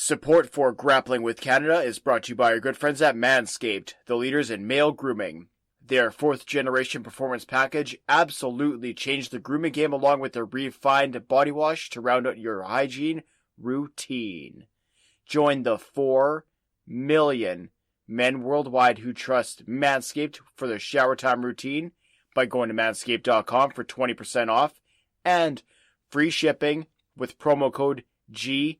Support for Grappling with Canada is brought to you by our good friends at Manscaped, the leaders in male grooming. Their 4th generation performance package absolutely changed the grooming game along with their refined body wash to round out your hygiene routine. Join the 4 million men worldwide who trust Manscaped for their shower time routine by going to manscaped.com for 20% off and free shipping with promo code GWC.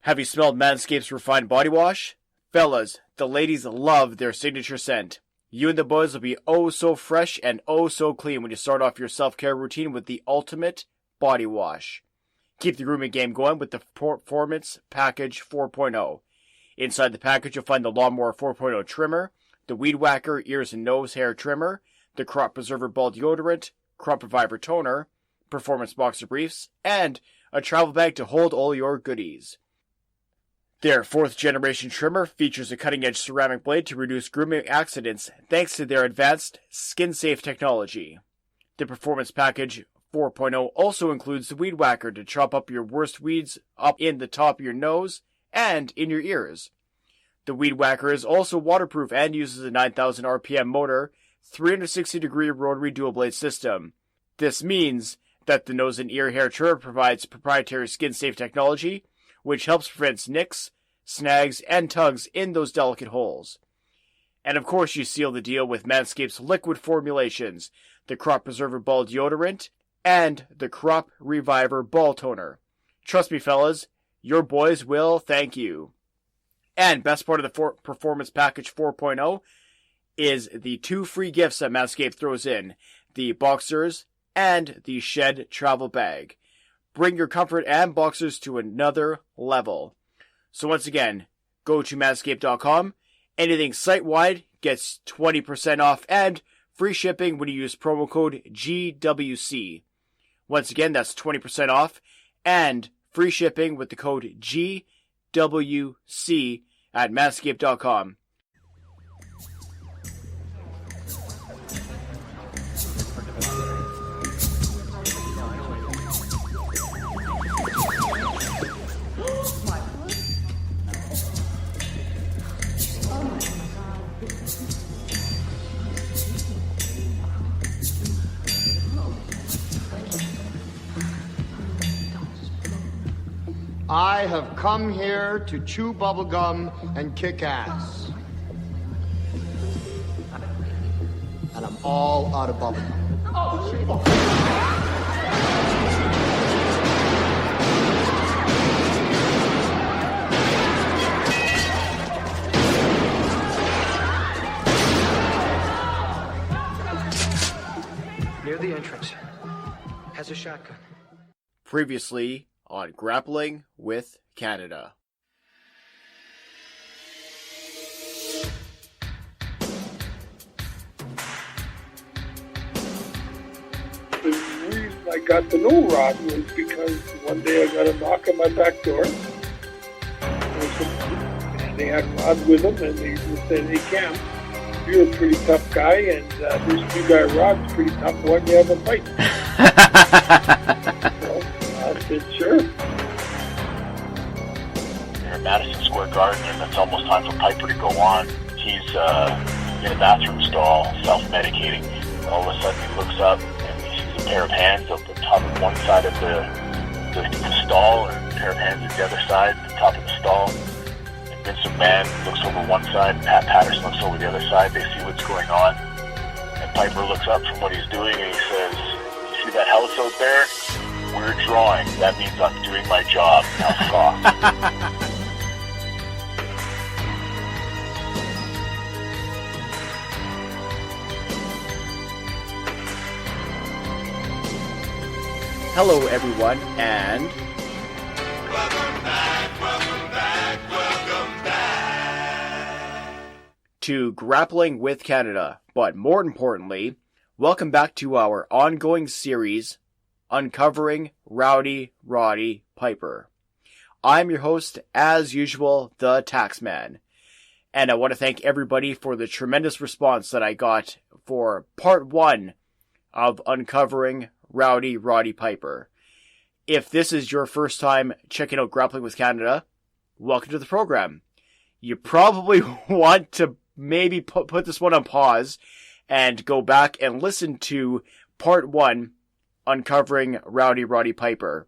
Have you smelled Manscaped's refined body wash? Fellas, the ladies love their signature scent. You and the boys will be oh so fresh and oh so clean when you start off your self-care routine with the ultimate body wash. Keep the grooming game going with the Performance Package 4.0. Inside the package, you'll find the Lawnmower 4.0 trimmer, the Weed Whacker ears and nose hair trimmer, the Crop Preserver ball deodorant, Crop Reviver toner, Performance boxer briefs, and a travel bag to hold all your goodies. Their 4th generation trimmer features a cutting-edge ceramic blade to reduce grooming accidents thanks to their advanced skin-safe technology. The Performance Package 4.0 also includes the Weed Whacker to chop up your worst weeds up in the top of your nose and in your ears. The Weed Whacker is also waterproof and uses a 9,000 RPM motor, 360-degree rotary dual-blade system. This means that the nose and ear hair trimmer provides proprietary skin-safe technology, which helps prevent nicks, snags, and tugs in those delicate holes. And of course you seal the deal with Manscaped's liquid formulations, the Crop Preserver ball deodorant, and the Crop Reviver ball toner. Trust me fellas, your boys will thank you. And best part of the Performance Package 4.0 is the 2 free gifts that Manscaped throws in, the boxers and the Shed travel bag. Bring your comfort and boxers to another level. So once again, go to manscaped.com. Anything site-wide gets 20% off and free shipping when you use promo code GWC. Once again, that's 20% off and free shipping with the code GWC at manscaped.com. I have come here to chew bubblegum and kick ass. And I'm all out of bubblegum. Near the entrance. Has a shotgun. Previously on Grappling with Canada. The reason I got to know Rod was because one day I got a knock on my back door. And they had Rod with them, and they just said, "Hey, Cam, you're a pretty tough guy, and this new guy Rod's pretty tough. Why don't you have a fight?" So I said, "Sure." They're in Madison Square Garden, and it's almost time for Piper to go on. He's in a bathroom stall, self-medicating. All of a sudden, he looks up, and he sees a pair of hands up the top of one side of the stall, and a pair of hands at the other side, the top of the stall. And Vince McMahon looks over one side, and Pat Patterson looks over the other side. They see what's going on. And Piper looks up from what he's doing, and he says, "You see that house out there? We're drawing. That means I'm doing my job. Now soft." Hello everyone, and Welcome back, welcome back, welcome back to Grappling with Canada. But more importantly, welcome back to our ongoing series, Uncovering Rowdy Roddy Piper. I'm your host, as usual, the Taxman. And I want to thank everybody for the tremendous response that I got for part 1 of Uncovering Rowdy Roddy Piper. If this is your first time checking out Grappling with Canada, welcome to the program. You probably want to maybe put this one on pause and go back and listen to part 1, Uncovering Rowdy Roddy Piper.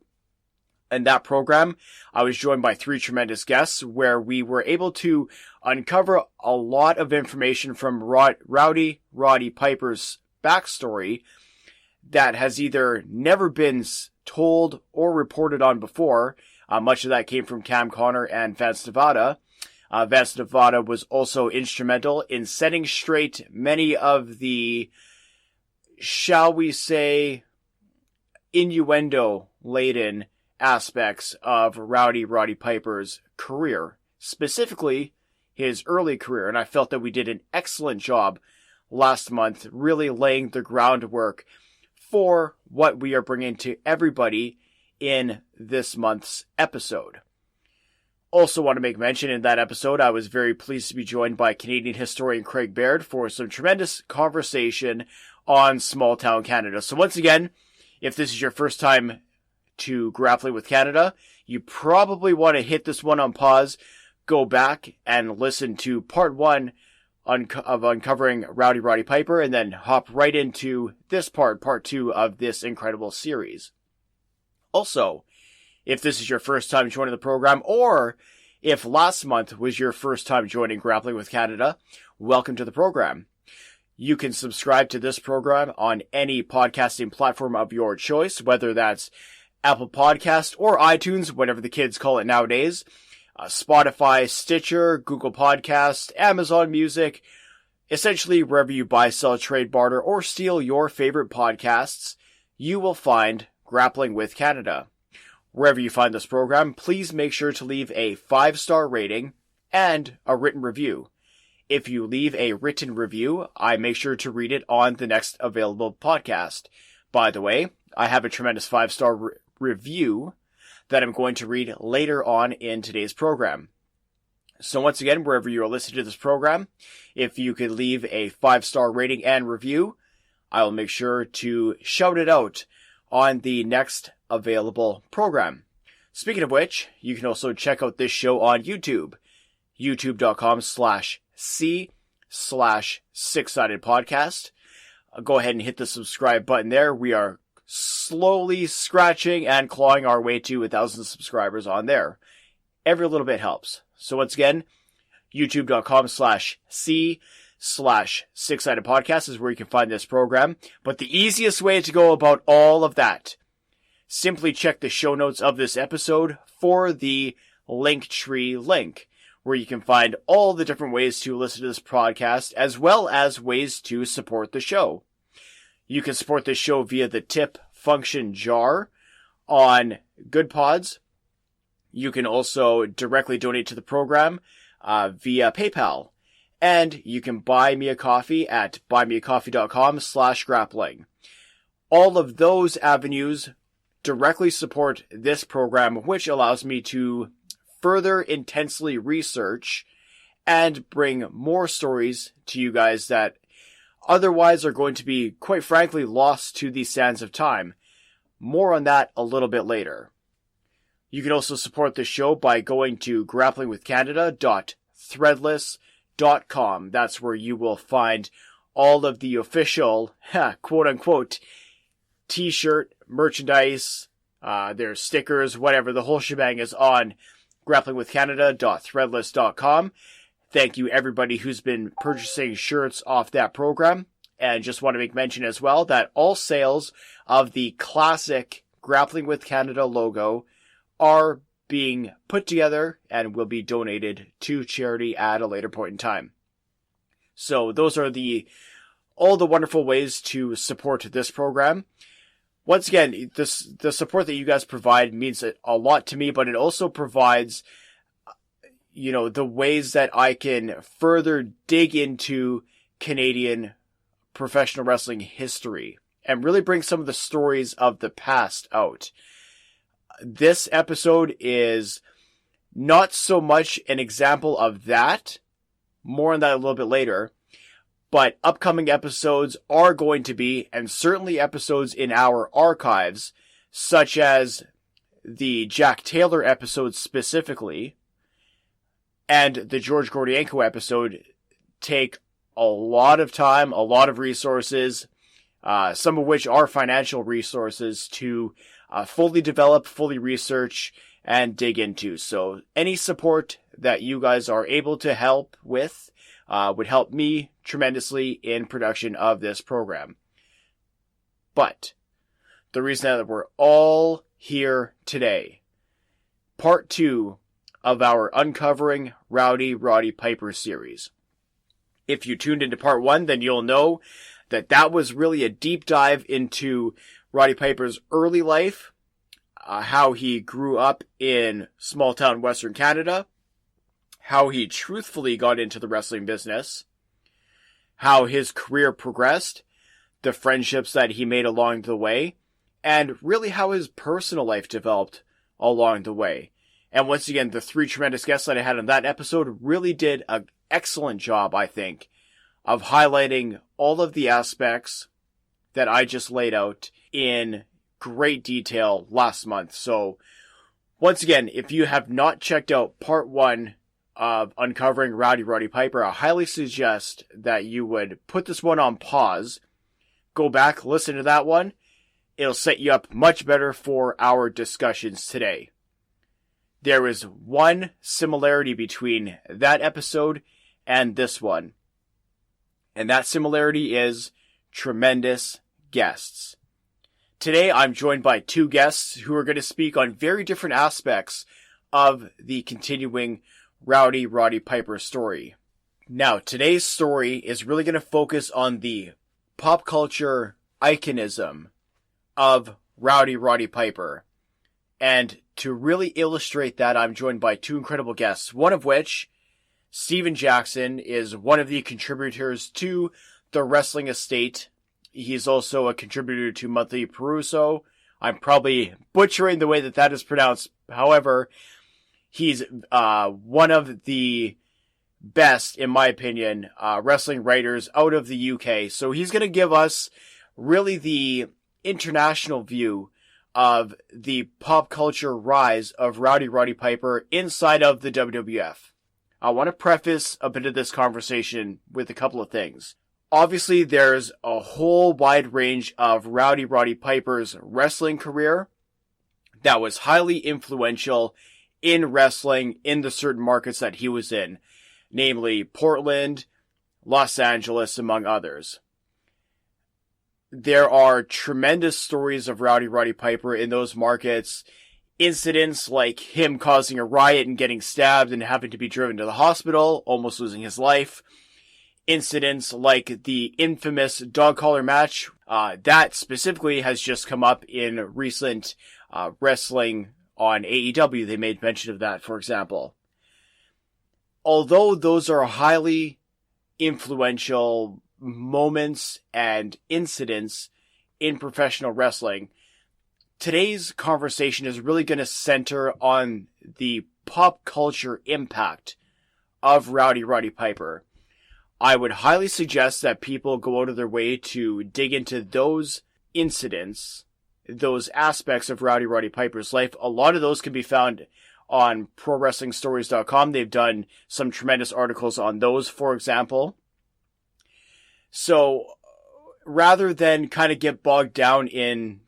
In that program, I was joined by 3 tremendous guests where we were able to uncover a lot of information from Rowdy Roddy Piper's backstory that has either never been told or reported on before. Much of that came from Cam Connor and Vance Nevada. Vance Nevada was also instrumental in setting straight many of the, shall we say, innuendo-laden aspects of Rowdy Roddy Piper's career, specifically his early career, and I felt that we did an excellent job last month really laying the groundwork for what we are bringing to everybody in this month's episode. Also want to make mention in that episode, I was very pleased to be joined by Canadian historian Craig Baird for some tremendous conversation on small town Canada. So once again, if this is your first time to Grappling with Canada, you probably want to hit this one on pause, go back and listen to part 1 of Uncovering Rowdy Roddy Piper, and then hop right into this part 2 of this incredible series. Also, if this is your first time joining the program, or if last month was your first time joining Grappling with Canada, welcome to the program. You can subscribe to this program on any podcasting platform of your choice, whether that's Apple Podcast or iTunes, whatever the kids call it nowadays, Spotify, Stitcher, Google Podcast, Amazon Music, essentially wherever you buy, sell, trade, barter, or steal your favorite podcasts, you will find Grappling with Canada. Wherever you find this program, please make sure to leave a 5-star rating and a written review. If you leave a written review, I make sure to read it on the next available podcast. By the way, I have a tremendous 5-star review that I'm going to read later on in today's program. So once again, wherever you are listening to this program, if you could leave a 5-star rating and review, I will make sure to shout it out on the next available program. Speaking of which, you can also check out this show on YouTube, youtube.com/C/Six-Sided Podcast. Go ahead and hit the subscribe button there. We are slowly scratching and clawing our way to 1,000 subscribers on there. Every little bit helps. So once again, youtube.com/C/Six-Sided Podcast is where you can find this program. But the easiest way to go about all of that, simply check the show notes of this episode for the Linktree link, where you can find all the different ways to listen to this podcast, as well as ways to support the show. You can support this show via the tip function jar on Good Pods. You can also directly donate to the program via PayPal. And you can buy me a coffee at buymeacoffee.com/grappling. All of those avenues directly support this program, which allows me to further intensely research and bring more stories to you guys that otherwise are going to be, quite frankly, lost to the sands of time. More on that a little bit later. You can also support the show by going to grapplingwithcanada.threadless.com. That's where you will find all of the official, quote-unquote, t-shirt, merchandise, there's stickers, whatever. The whole shebang is on grapplingwithcanada.threadless.com. Thank you everybody who's been purchasing shirts off that program. And just want to make mention as well that all sales of the classic Grappling with Canada logo are being put together and will be donated to charity at a later point in time. So those are all the wonderful ways to support this program. Once again, the support that you guys provide means a lot to me, but it also provides, the ways that I can further dig into Canadian professional wrestling history and really bring some of the stories of the past out. This episode is not so much an example of that, more on that a little bit later, but upcoming episodes are going to be, and certainly episodes in our archives, such as the Jack Taylor episode specifically and the George Gordienko episode take a lot of time, a lot of resources, some of which are financial resources to fully develop, fully research, and dig into. So any support that you guys are able to help with would help me tremendously in production of this program. But the reason that we're all here today, part 2 of our Uncovering Rowdy Roddy Piper series. If you tuned into part 1, then you'll know that that was really a deep dive into Roddy Piper's early life, how he grew up in small town Western Canada, how he truthfully got into the wrestling business, how his career progressed, the friendships that he made along the way, and really how his personal life developed along the way. And once again, the 3 tremendous guests that I had on that episode really did an excellent job, I think, of highlighting all of the aspects that I just laid out in great detail last month. So, once again, if you have not checked out part 1 of Uncovering Rowdy Roddy Piper, I highly suggest that you would put this one on pause, go back, listen to that one. It'll set you up much better for our discussions today. There is one similarity between that episode and this one. And that similarity is tremendous guests. Today I'm joined by 2 guests who are going to speak on very different aspects of the continuing Rowdy Roddy Piper story. Now, today's story is really going to focus on the pop culture iconism of Rowdy Roddy Piper. And to really illustrate that, I'm joined by 2 incredible guests, one of which, Steven Jackson, is one of the contributors to the Wrestling Estate. He's also a contributor to Monthly Peruso. I'm probably butchering the way that that is pronounced. However, he's one of the best, in my opinion, wrestling writers out of the UK. So he's going to give us really the international view of the pop culture rise of Rowdy Roddy Piper inside of the WWF. I want to preface a bit of this conversation with a couple of things. Obviously, there's a whole wide range of Rowdy Roddy Piper's wrestling career that was highly influential in wrestling in the certain markets that he was in, namely Portland, Los Angeles, among others. There are tremendous stories of Rowdy Roddy Piper in those markets. Incidents like him causing a riot and getting stabbed and having to be driven to the hospital, almost losing his life. Incidents like the infamous dog collar match, that specifically has just come up in recent wrestling on AEW. They made mention of that, for example. Although those are highly influential moments and incidents in professional wrestling, today's conversation is really going to center on the pop culture impact of Rowdy Roddy Piper. I would highly suggest that people go out of their way to dig into those incidents, those aspects of Rowdy Roddy Piper's life. A lot of those can be found on ProWrestlingStories.com. They've done some tremendous articles on those, for example. So, rather than kind of get bogged down in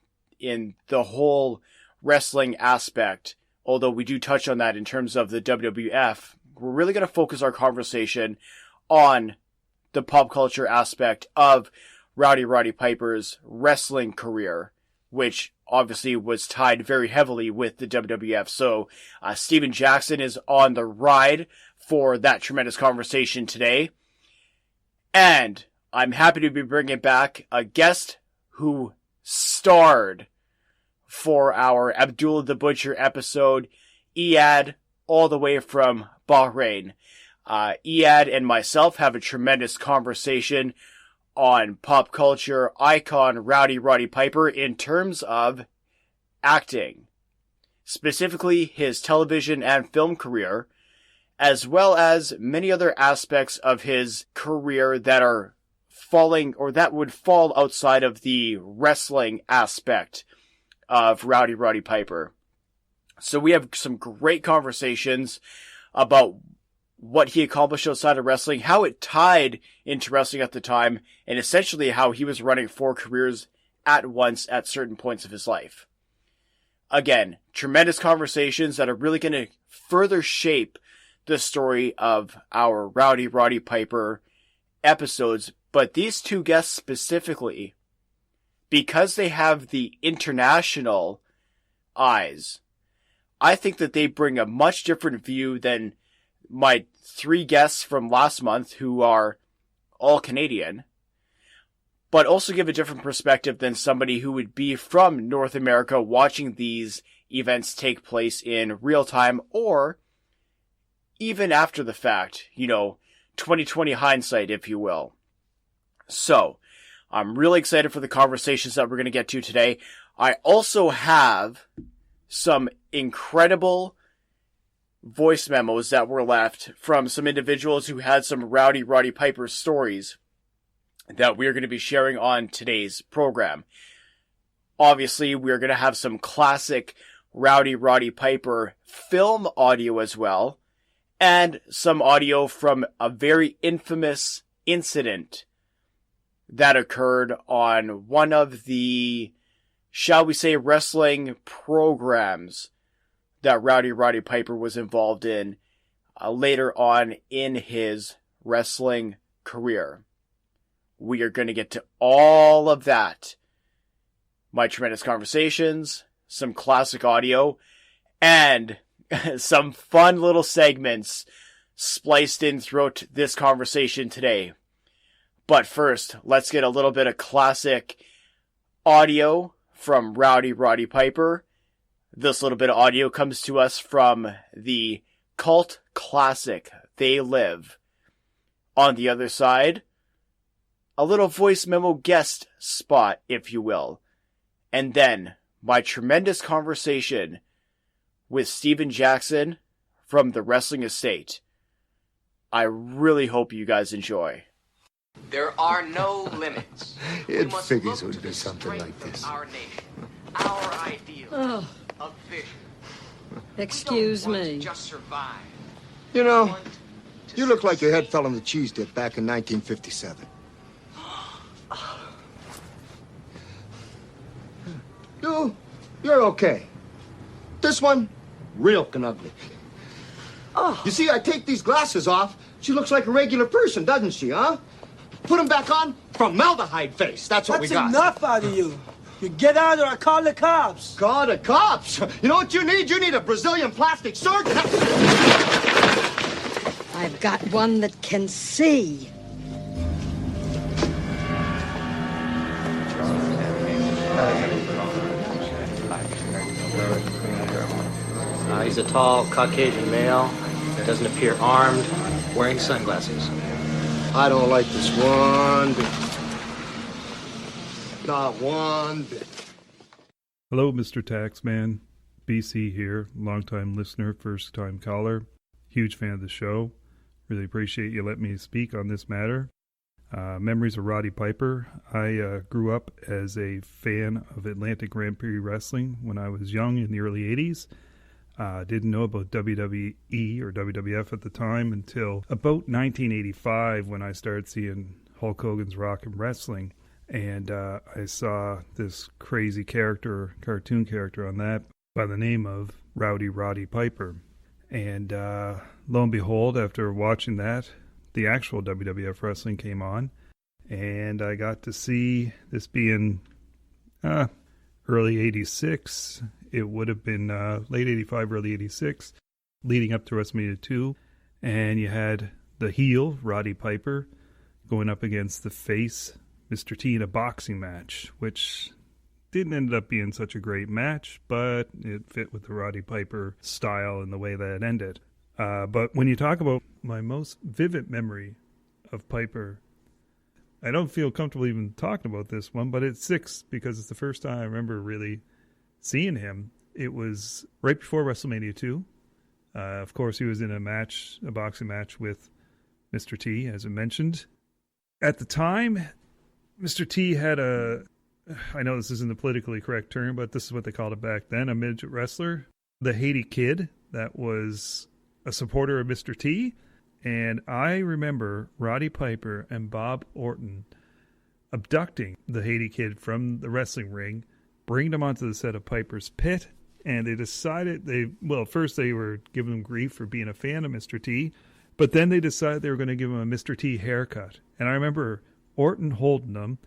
the whole wrestling aspect, although we do touch on that in terms of the WWF, we're really going to focus our conversation on the pop culture aspect of Rowdy Roddy Piper's wrestling career, which obviously was tied very heavily with the WWF. So, Steven Jackson is on the ride for that tremendous conversation today. And I'm happy to be bringing back a guest who starred for our Abdullah the Butcher episode, Eyad, all the way from Bahrain. Eyad and myself have a tremendous conversation on pop culture icon Rowdy Roddy Piper in terms of acting, specifically his television and film career, as well as many other aspects of his career that are falling, or that would fall outside of the wrestling aspect of Rowdy Roddy Piper. So we have some great conversations about what he accomplished outside of wrestling, how it tied into wrestling at the time, and essentially how he was running 4 careers at once at certain points of his life. Again, tremendous conversations that are really going to further shape the story of our Rowdy Roddy Piper episodes. But these 2 guests specifically, because they have the international eyes, I think that they bring a much different view than my 3 guests from last month who are all Canadian, but also give a different perspective than somebody who would be from North America watching these events take place in real time or even after the fact, 2020 hindsight, if you will. So, I'm really excited for the conversations that we're going to get to today. I also have some incredible voice memos that were left from some individuals who had some Rowdy Roddy Piper stories that we're going to be sharing on today's program. Obviously, we're going to have some classic Rowdy Roddy Piper film audio as well, and some audio from a very infamous incident that occurred on one of the, shall we say, wrestling programs that Rowdy Roddy Piper was involved in later on in his wrestling career. We are going to get to all of that. My tremendous conversations, some classic audio, and some fun little segments spliced in throughout this conversation today. But first, let's get a little bit of classic audio from Rowdy Roddy Piper. This little bit of audio comes to us from the cult classic They Live. On the other side, a little voice memo guest spot, if you will. And then, my tremendous conversation with Steven Jackson from the Wrestling Estate. I really hope you guys enjoy. There are no limits. It figures it would be something like this. Our nation, our ideal of vision. Excuse We don't want me. to just survive. You We know, want to you look like your head succeed. fell on the cheese dip back in 1957. You're okay. This one, real ugly. You see, I take these glasses off. She looks like a regular person, doesn't she, huh? Put them back on, formaldehyde face. That's what we got. That's enough out of you. You get out or I call the cops. Call the cops. You know what you need? You need a Brazilian plastic surgeon. I've got one that can see. He's a tall Caucasian male, doesn't appear armed, wearing sunglasses. I don't like this one bit. Not one bit. Hello, Mr. Taxman. BC here, longtime listener, first-time caller. Huge fan of the show. Really appreciate you letting me speak on this matter. Memories of Roddy Piper. I grew up as a fan of Atlantic Grand Prix Wrestling when I was young in the early 80s. Didn't know about WWE or WWF at the time until about 1985 when I started seeing Hulk Hogan's Rock and Wrestling. And I saw this crazy cartoon character on that by the name of Rowdy Roddy Piper. And lo and behold, after watching that, the actual WWF wrestling came on. And I got to see this being early 86. It would have been late 85, early 86, leading up to WrestleMania 2. And you had the heel, Roddy Piper, going up against the face, Mr. T, in a boxing match, which didn't end up being such a great match, but it fit with the Roddy Piper style and the way that it ended. But when you talk about my most vivid memory of Piper, I don't feel comfortable even talking about this one, but it's 6 because it's the first time I remember really seeing him. It was right before WrestleMania 2. Of course, he was in a boxing match with Mr. T, as I mentioned. At the time, Mr. T had I know this isn't the politically correct term, but this is what they called it back then, a midget wrestler. the Haiti kid that was a supporter of Mr. T. And I remember Roddy Piper and Bob Orton abducting the Haiti kid from the wrestling ring, bringing him onto the set of Piper's Pit, and they decided first they were giving him grief for being a fan of Mr. T, but then they decided they were going to give him a Mr. T haircut. And I remember Orton holding him,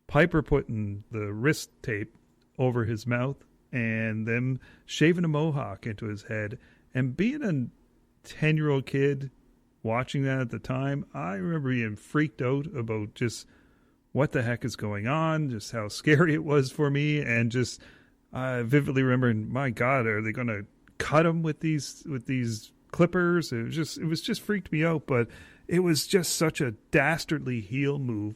Piper putting the wrist tape over his mouth, and them shaving a mohawk into his head. And being a 10-year-old kid watching that at the time, I remember being freaked out about just what the heck is going on, just how scary it was for me, and just vividly remembering, my God, are they going to cut him with these clippers? It was just freaked me out. But it was just such a dastardly heel move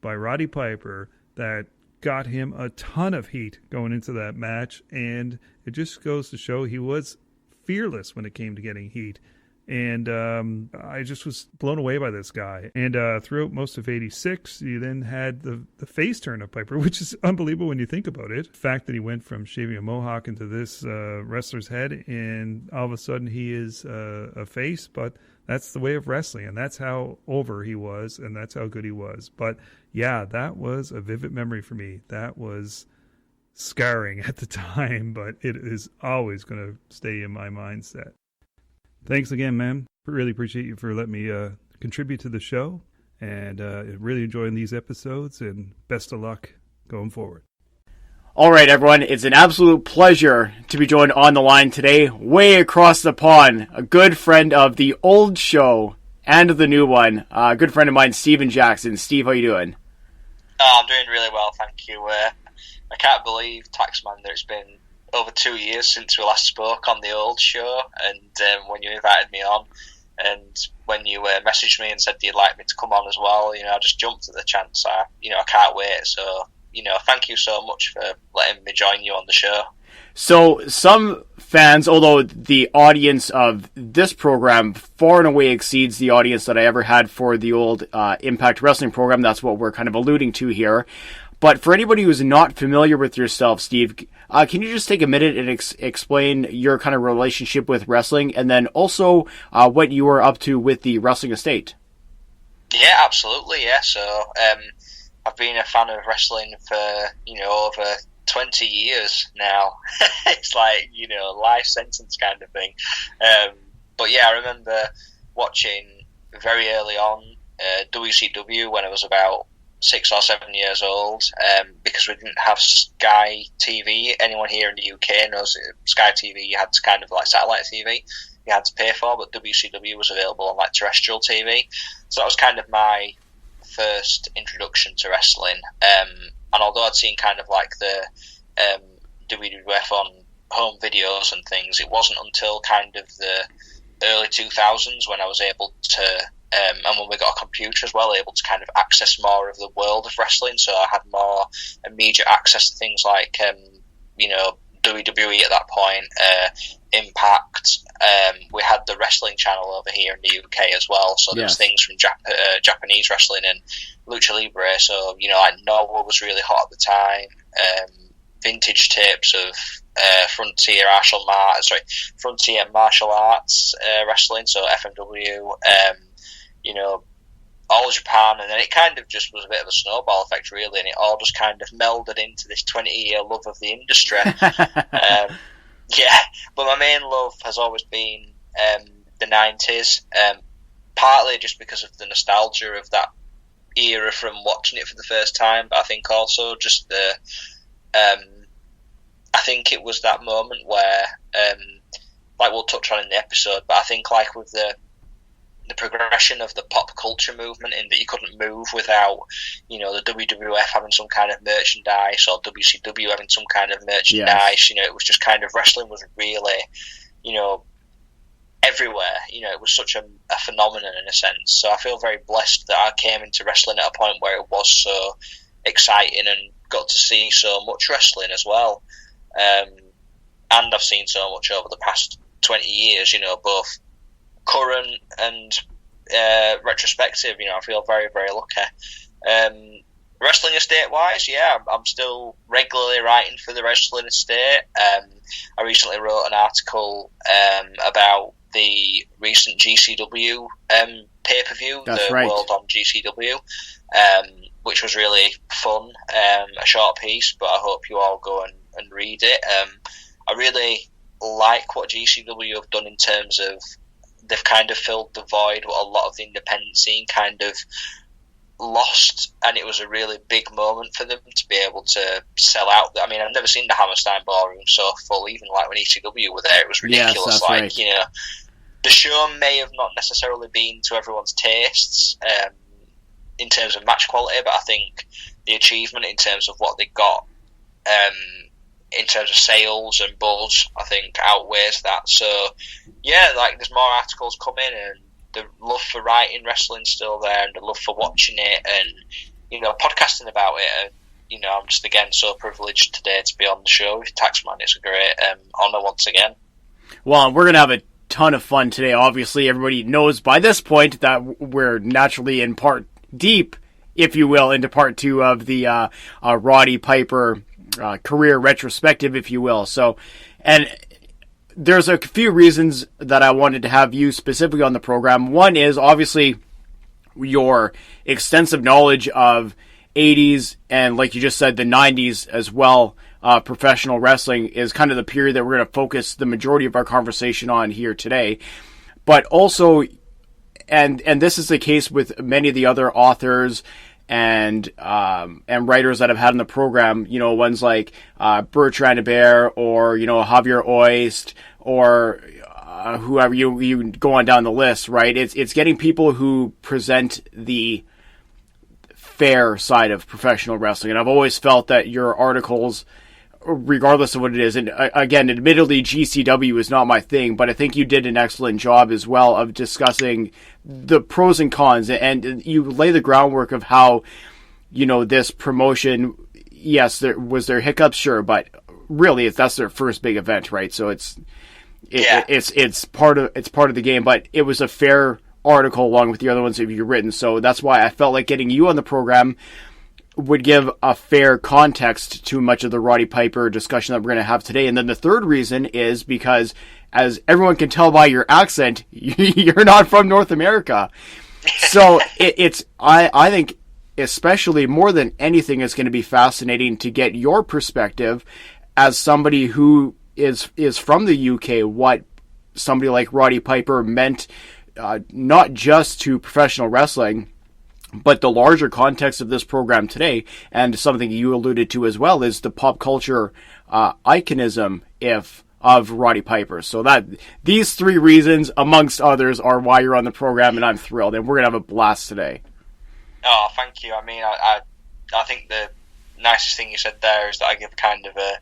by Roddy Piper that got him a ton of heat going into that match, and it just goes to show he was fearless when it came to getting heat. And I just was blown away by this guy. And throughout most of '86, you then had the face turn of Piper, which is unbelievable when you think about it. The fact that he went from shaving a mohawk into this wrestler's head, and all of a sudden he is a face. But that's the way of wrestling, and that's how over he was, and that's how good he was. But yeah, that was a vivid memory for me. That was scarring at the time, but it is always going to stay in my mindset. Thanks again, man. Really appreciate you for letting me contribute to the show, and really enjoying these episodes, and best of luck going forward. All right, everyone. It's an absolute pleasure to be joined on the line today, way across the pond, a good friend of the old show and the new one, a good friend of mine, Steven Jackson. Steve, how you doing? Oh, I'm doing really well, thank you. I can't believe, Taxman, that it's been over 2 years since we last spoke on the old show, and when you invited me on, and when you messaged me and said you'd like me to come on as well, I just jumped at the chance. I can't wait. So, thank you so much for letting me join you on the show. So, some fans, although the audience of this program far and away exceeds the audience that I ever had for the old Impact Wrestling program, that's what we're kind of alluding to here. But for anybody who's not familiar with yourself, Steve, can you just take a minute and explain your kind of relationship with wrestling, and then also what you were up to with the wrestling estate? Yeah, absolutely. Yeah, so I've been a fan of wrestling for over 20 years now. It's like life sentence kind of thing. But yeah, I remember watching very early on WCW when I was about 6 or 7 years old, because we didn't have Sky TV. Anyone here in the UK knows Sky TV, you had to kind of like satellite TV, you had to pay for, but WCW was available on like terrestrial TV. So that was kind of my first introduction to wrestling. And although I'd seen kind of like the WWF on home videos and things, it wasn't until kind of the early 2000s when I was able to and when we got a computer as well, able to kind of access more of the world of wrestling. So I had more immediate access to things like, WWE at that point, Impact. We had the wrestling channel over here in the UK as well. So there was things from Japanese wrestling and Lucha Libre. So, I know what was really hot at the time. Vintage tapes of Frontier Martial Arts wrestling, so FMW. All Japan, and then it kind of just was a bit of a snowball effect, really, and it all just kind of melded into this 20-year love of the industry. But my main love has always been the 90s, partly just because of the nostalgia of that era from watching it for the first time, but I think also just the I think it was that moment where like we'll touch on in the episode, but I think like with the progression of the pop culture movement, in that you couldn't move without, the WWF having some kind of merchandise or WCW having some kind of merchandise. It was just kind of, wrestling was really, everywhere. It was such a phenomenon in a sense. So I feel very blessed that I came into wrestling at a point where it was so exciting and got to see so much wrestling as well. And I've seen so much over the past 20 years, both current and retrospective. I feel very, very lucky. Wrestling Estate-wise, yeah, I'm still regularly writing for the Wrestling Estate. I recently wrote an article about the recent GCW pay-per-view, World on GCW, which was really fun, a short piece, but I hope you all go and read it. I really like what GCW have done in terms of they've kind of filled the void what a lot of the independent scene kind of lost, and it was a really big moment for them to be able to sell out. I mean, I've never seen the Hammerstein Ballroom so full, even like when ECW were there, it was ridiculous. Yes, you know, the show may have not necessarily been to everyone's tastes in terms of match quality, but I think the achievement in terms of what they got in terms of sales and buzz, I think outweighs that. So yeah, like there's more articles coming, and the love for writing wrestling still there, and the love for watching it, and you know, podcasting about it. And you know, I'm just again so privileged today to be on the show with Taxman. It's a great honour once again. Well, we're gonna have a ton of fun today. Obviously, everybody knows by this point that we're naturally in part deep, if you will, into part 2 of the Roddy Piper career retrospective, if you will. So, and there's a few reasons that I wanted to have you specifically on the program. One is obviously your extensive knowledge of 80s and, like you just said, the 90s as well. Professional wrestling is kind of the period that we're going to focus the majority of our conversation on here today. But also, and this is the case with many of the other authors and writers that I've had on the program, you know, ones like Bertrand Hébert or, you know, Javier Oist or whoever you go on down the list, right? It's getting people who present the fair side of professional wrestling. And I've always felt that your articles, regardless of what it is, and again, admittedly, GCW is not my thing, but I think you did an excellent job as well of discussing the pros and cons, and you lay the groundwork of how, you know, this promotion, yes, there was their hiccups, sure, but really that's their first big event, right? So it's part of the game, but it was a fair article along with the other ones that you've written. So that's why I felt like getting you on the program would give a fair context to much of the Roddy Piper discussion that we're going to have today. And then the third reason is because, as everyone can tell by your accent, you're not from North America. So I think especially more than anything, it's going to be fascinating to get your perspective as somebody who is from the UK, what somebody like Roddy Piper meant, not just to professional wrestling, but the larger context of this program today, and something you alluded to as well, is the pop culture iconism of Roddy Piper. So that these three reasons, amongst others, are why you're on the program, and I'm thrilled, and we're going to have a blast today. Oh, thank you. I mean, I think the nicest thing you said there is that I give kind of a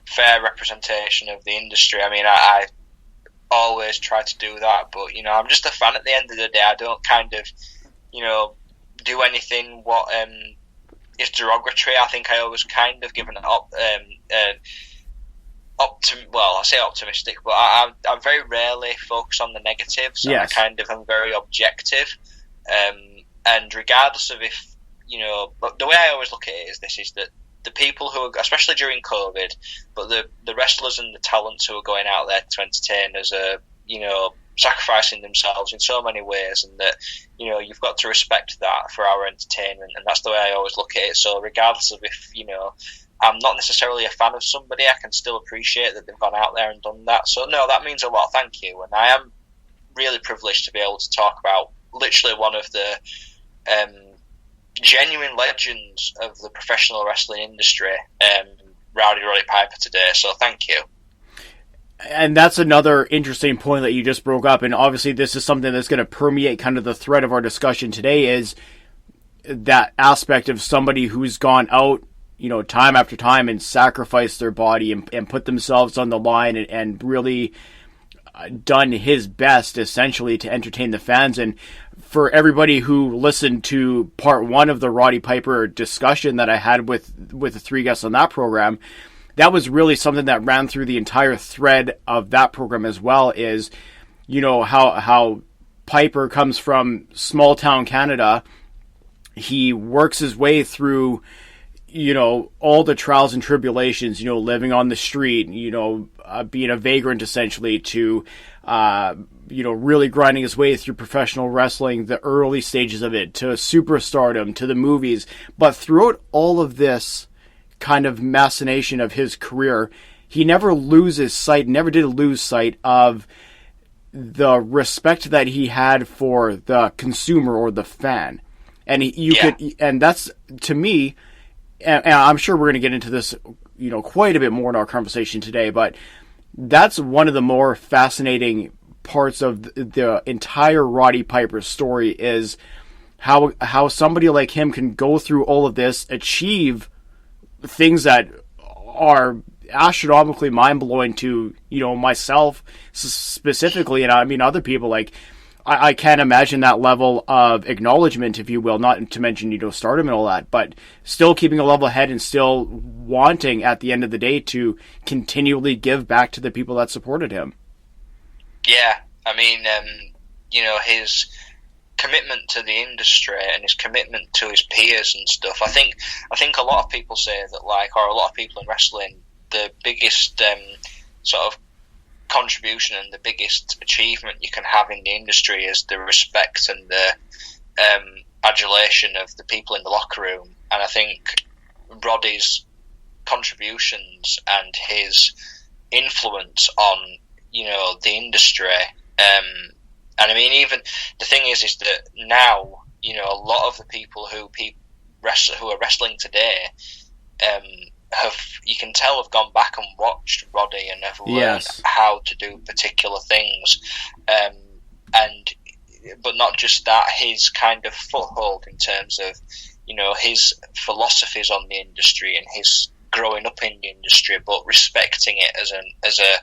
fair representation of the industry. I mean, I always try to do that, but, you know, I'm just a fan at the end of the day. I don't kind of, you know, do anything what is derogatory. I think I always kind of give an I say optimistic, but I very rarely focus on the negatives. Yes. And I'm very objective, and regardless of if, you know, but the way I always look at it is that the people who are, especially during COVID, but the wrestlers and the talents who are going out there to entertain us are, you know, sacrificing themselves in so many ways, and that, you know, you've got to respect that for our entertainment, and that's the way I always look at it. So regardless of if, you know, I'm not necessarily a fan of somebody, I can still appreciate that they've gone out there and done that. So no, that means a lot, thank you. And I am really privileged to be able to talk about literally one of the genuine legends of the professional wrestling industry, Roddy Piper, today. So thank you. And that's another interesting point that you just broke up, and obviously this is something that's going to permeate kind of the thread of our discussion today, is that aspect of somebody who's gone out, you know, time after time and sacrificed their body and put themselves on the line and really done his best essentially to entertain the fans. And for everybody who listened to part 1 of the Roddy Piper discussion that I had with the 3 guests on that program, that was really something that ran through the entire thread of that program as well, is, you know, how Piper comes from small town Canada he works his way through, all the trials and tribulations, living on the street, being a vagrant essentially, to, really grinding his way through professional wrestling, the early stages of it, to superstardom, to the movies. But throughout all of this kind of machination of his career, he never did lose sight of the respect that he had for the consumer or the fan. And and that's, to me, and I'm sure we're going to get into this, quite a bit more in our conversation today, but that's one of the more fascinating parts of the entire Roddy Piper story, is how somebody like him can go through all of this, achieve things that are astronomically mind-blowing to, myself specifically, and I mean other people. Like, I can't imagine that level of acknowledgement, if you will, not to mention, stardom and all that, but still keeping a level head and still wanting, at the end of the day, to continually give back to the people that supported him. Yeah, I mean, his commitment to the industry and his commitment to his peers and stuff. I think a lot of people say that, or a lot of people in wrestling, the biggest sort of contribution and the biggest achievement you can have in the industry is the respect and the adulation of the people in the locker room. And I think Roddy's contributions and his influence on the industry, and I mean, even the thing is that now a lot of the people who are wrestling today you can tell have gone back and watched Roddy and have learned how to do particular things, but not just that, his kind of foothold in terms of his philosophies on the industry and his growing up in the industry, but respecting it as a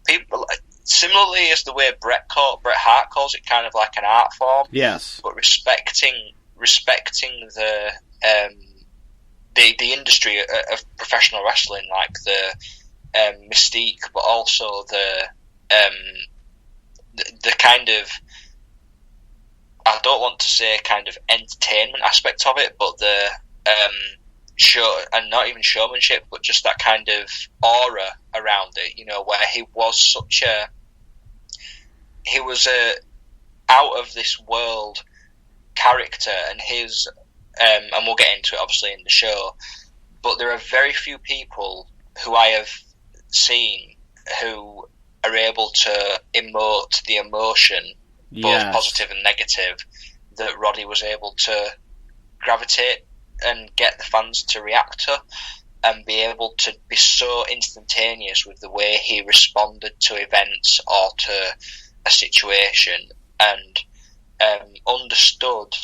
people, similarly as the way Bret Hart calls it, kind of like an art form. Yes, but respecting the industry of professional wrestling, like the mystique, but also the kind of, I don't want to say kind of entertainment aspect of it, but the show, and not even showmanship, but just that kind of aura around it, where he was a out of this world character, and his and we'll get into it obviously in the show, but there are very few people who I have seen who are able to emote the emotion, both positive and negative, that Roddy was able to gravitate and get the fans to react to, and be able to be so instantaneous with the way he responded to events or to a situation, and understood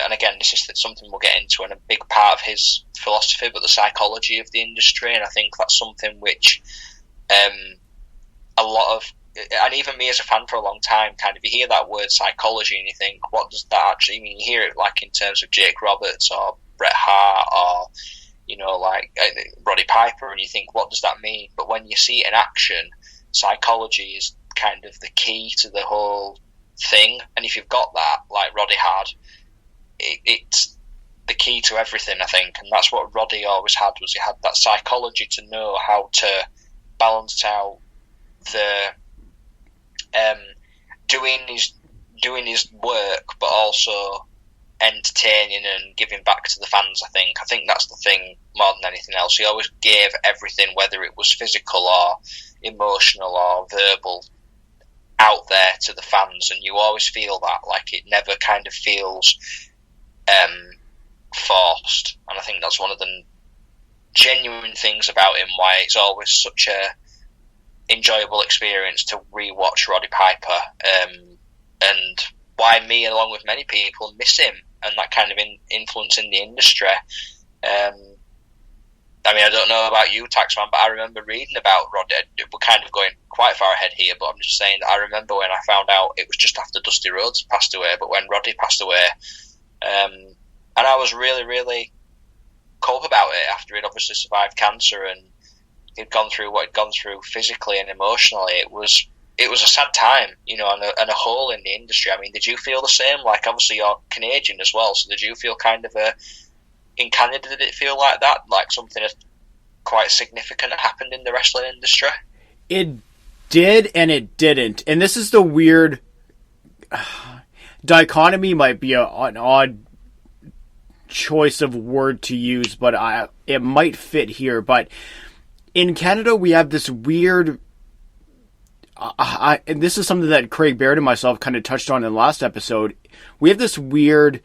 and again, this is something we'll get into, and a big part of his philosophy, but the psychology of the industry. And I think that's something which a lot of, and even me as a fan for a long time, kind of, you hear that word psychology and you think, what does that actually mean? You hear it like in terms of Jake Roberts or Bret Hart or Roddy Piper, and you think, what does that mean? But when you see it in action, psychology is kind of the key to the whole thing. And if you've got that, like Roddy had, it's the key to everything, I think. And that's what Roddy always had, was he had that psychology to know how to balance out the doing his work, but also entertaining and giving back to the fans. I think that's the thing more than anything else. He always gave everything, whether it was physical or emotional or verbal, out there to the fans, and you always feel that, like, it never kind of feels forced. And I think that's one of the genuine things about him, why it's always such a enjoyable experience to rewatch Roddy Piper, and why me, along with many people, miss him and that kind of influence in the industry. I mean, I don't know about you, Taxman, but I remember reading about Roddy. We're kind of going quite far ahead here, but I'm just saying that I remember when I found out, it was just after Dusty Rhodes passed away, but when Roddy passed away, and I was really, really cold about it after he'd obviously survived cancer and he'd gone through what he'd gone through physically and emotionally. It was it was a sad time, you know, and a hole in the industry. I mean, did you feel the same? Like, obviously you're Canadian as well, so did you feel kind of in Canada, did it feel like that? Like something quite significant happened in the wrestling industry? It did and it didn't. And this is the weird dichotomy, might be an odd choice of word to use, but it might fit here. But in Canada, we have this weird... and this is something that Craig Baird and myself kind of touched on in the last episode. We have this weird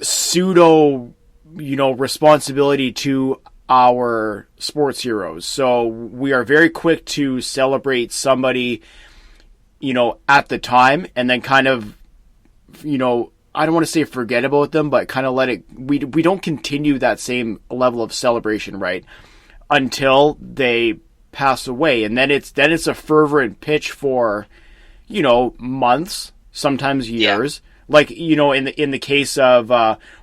pseudo, responsibility to our sports heroes. So we are very quick to celebrate somebody, at the time, and then kind of, I don't want to say forget about them, but kind of let it, we don't continue that same level of celebration, right? Until they pass away. And then it's a fervent pitch for, months, sometimes years. Yeah. Like, in the case of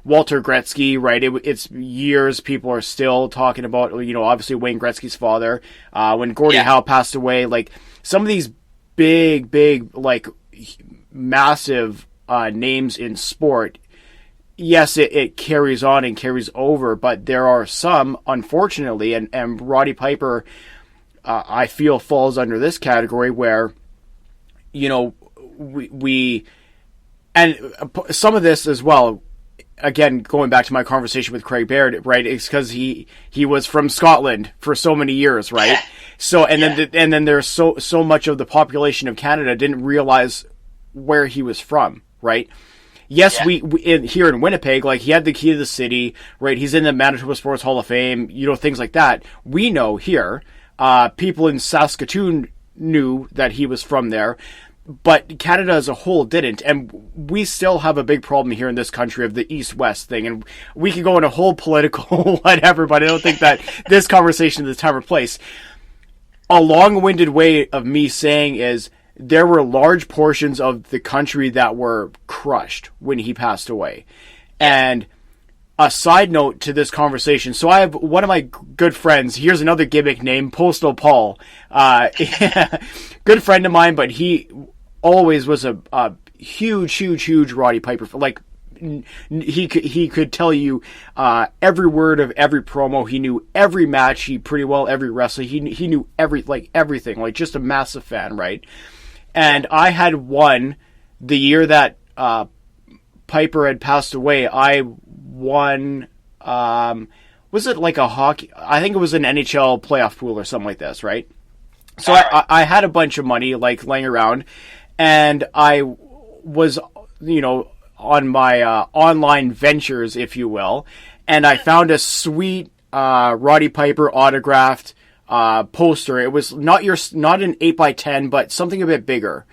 Walter Gretzky, right, it's years people are still talking about, obviously Wayne Gretzky's father. When Gordie Howe passed away, like, some of these big, like, massive names in sport, yes, it carries on and carries over, but there are some, unfortunately, and Roddy Piper, I feel, falls under this category where, we and some of this as well, again, going back to my conversation with Craig Baird, right, it's because he was from Scotland for so many years, right? Yeah. So, then there's so much of the population of Canada didn't realize where he was from, right? Yes, we here in Winnipeg, like, he had the key to the city, right? He's in the Manitoba Sports Hall of Fame, things like that. We know here, people in Saskatoon knew that he was from there, but Canada as a whole didn't. And we still have a big problem here in this country of the East-West thing. And we could go in a whole political whatever, but I don't think that this conversation is the time or place. A long-winded way of me saying is there were large portions of the country that were crushed when he passed away. And a side note to this conversation. So I have one of my good friends. Here's another gimmick name, Postal Paul. Good friend of mine, but he always was a huge Roddy Piper. Like, he could tell you every word of every promo. He knew every match. He pretty well every wrestler. He knew everything. Like, just a massive fan, right? And I had won the year that Piper had passed away. I won, was it like a hockey? I think it was an NHL playoff pool or something like this, right? So I had a bunch of money, like, laying around, and I was, on my online ventures, if you will, and I found a sweet Roddy Piper autographed poster. It was not an 8x10, but something a bit bigger.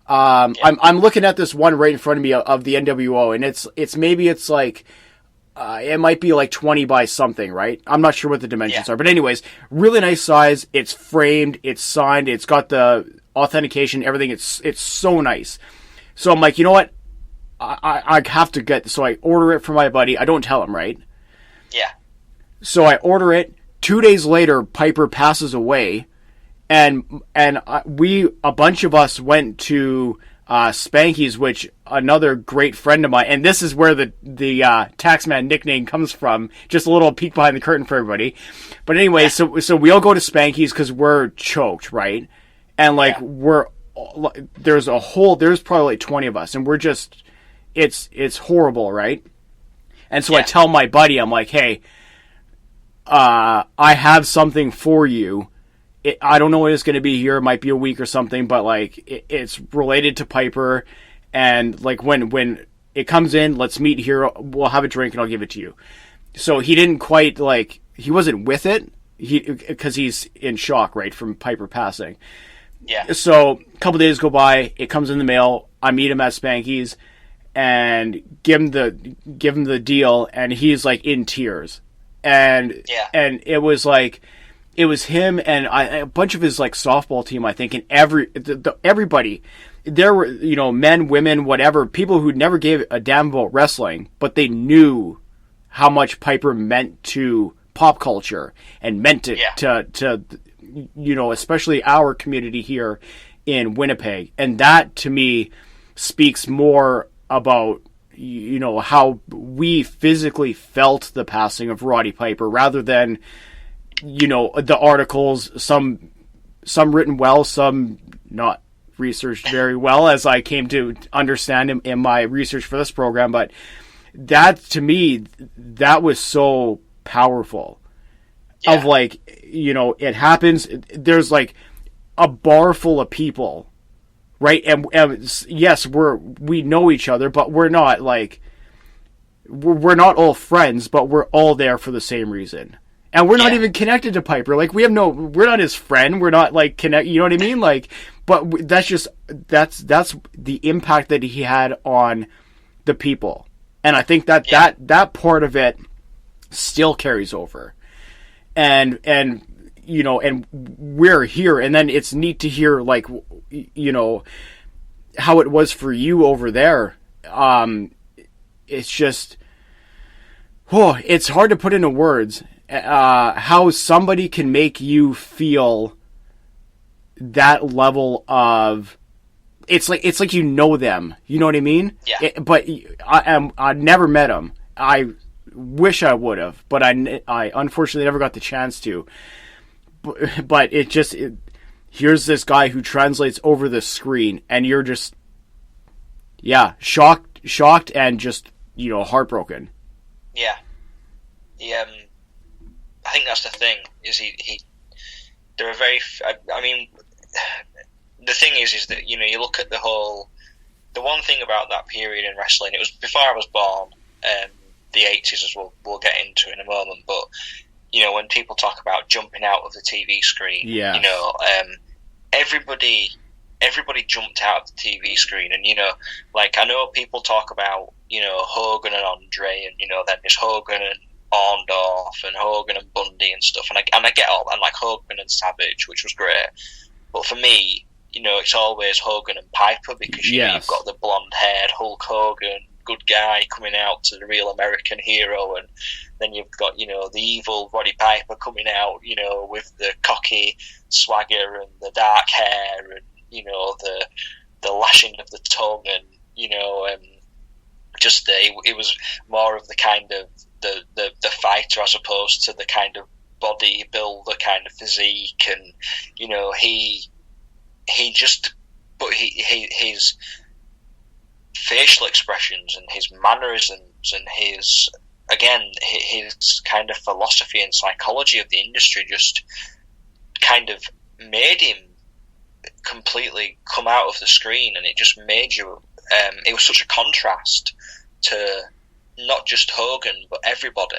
I'm looking at this one right in front of me of the NWO, and it's like, it might be like 20 by something, right? I'm not sure what the dimensions are, but anyways, really nice size. It's framed, it's signed, it's got the authentication, everything. It's so nice. So I'm like, you know what? I have to get this. So I order it for my buddy. I don't tell him, right? Yeah. So I order it. 2 days later, Piper passes away, and a bunch of us went to Spanky's, which another great friend of mine, and this is where the Taxman nickname comes from. Just a little peek behind the curtain for everybody. But anyway, so we all go to Spanky's because we're choked, right? And like there's probably like 20 of us, and we're just it's horrible, right? And so I tell my buddy, I'm like, hey, I have something for you. I don't know when it's going to be here. It might be a week or something, but like it's related to Piper, and like when it comes in, let's meet here. We'll have a drink and I'll give it to you. So he didn't quite he wasn't with it. Because he's in shock, right, from Piper passing. Yeah. So a couple days go by. It comes in the mail. I meet him at Spanky's and give him the deal, and he's like in tears. And it was like. It was him and a bunch of his like softball team, I think, and everybody. There were, men, women, whatever, people who never gave a damn about wrestling, but they knew how much Piper meant to pop culture and meant to especially our community here in Winnipeg. And that, to me, speaks more about, you know, how we physically felt the passing of Roddy Piper rather than, you know, the articles, some written well, some not researched very well, as I came to understand in my research for this program. But that, to me, that was so powerful. Yeah. Of like, you know, it happens, there's like a bar full of people, right? And yes, we know each other, but we're not like, we're not all friends, but we're all there for the same reason. And we're not even connected to Piper. Like, we're not his friend. We're not like connect. You know what I mean? Like, but that's the impact that he had on the people. And I think that part of it still carries over. And you know, and we're here, and then it's neat to hear, like, you know, how it was for you over there. It's just, it's hard to put into words. How somebody can make you feel that level of, it's like you know them, you know what I mean? Yeah. But I never met them. I wish I would have, but I unfortunately never got the chance to. But here's this guy who translates over the screen, and you're just, shocked and just, you know, heartbroken. Yeah. I think that's the thing, is there are very, I mean, the thing is that, you know, you look at the one thing about that period in wrestling, it was before I was born, the 80s, as we'll get into in a moment, but, you know, when people talk about jumping out of the TV screen, you know, everybody jumped out of the TV screen, and, you know, like, I know people talk about, you know, Hogan and Andre, and, you know, then there's Hogan and Orndorff and Hogan and Bundy and stuff, and I get all, and like Hogan and Savage, which was great, but for me, you know, it's always Hogan and Piper, because you know, you've got the blonde-haired Hulk Hogan, good guy, coming out to the real American hero, and then you've got, you know, the evil Roddy Piper coming out, you know, with the cocky swagger and the dark hair, and, you know, the lashing of the tongue, and, you know, just it was more of the kind of the fighter, as opposed to the kind of body build, the kind of physique, and, you know, his facial expressions and his mannerisms and his kind of philosophy and psychology of the industry just kind of made him completely come out of the screen, and it just made you, it was such a contrast to not just Hogan but everybody,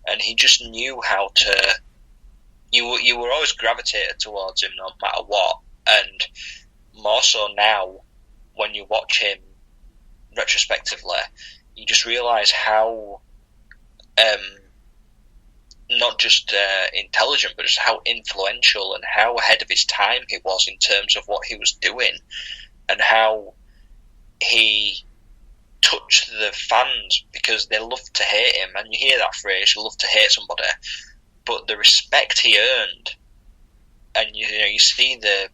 and he just knew how to, you were always gravitated towards him no matter what, and more so now when you watch him retrospectively, you just realise how not just intelligent, but just how influential and how ahead of his time he was in terms of what he was doing, and how he touched the fans, because they loved to hate him, and you hear that phrase, you love to hate somebody, but the respect he earned, and you know, you see the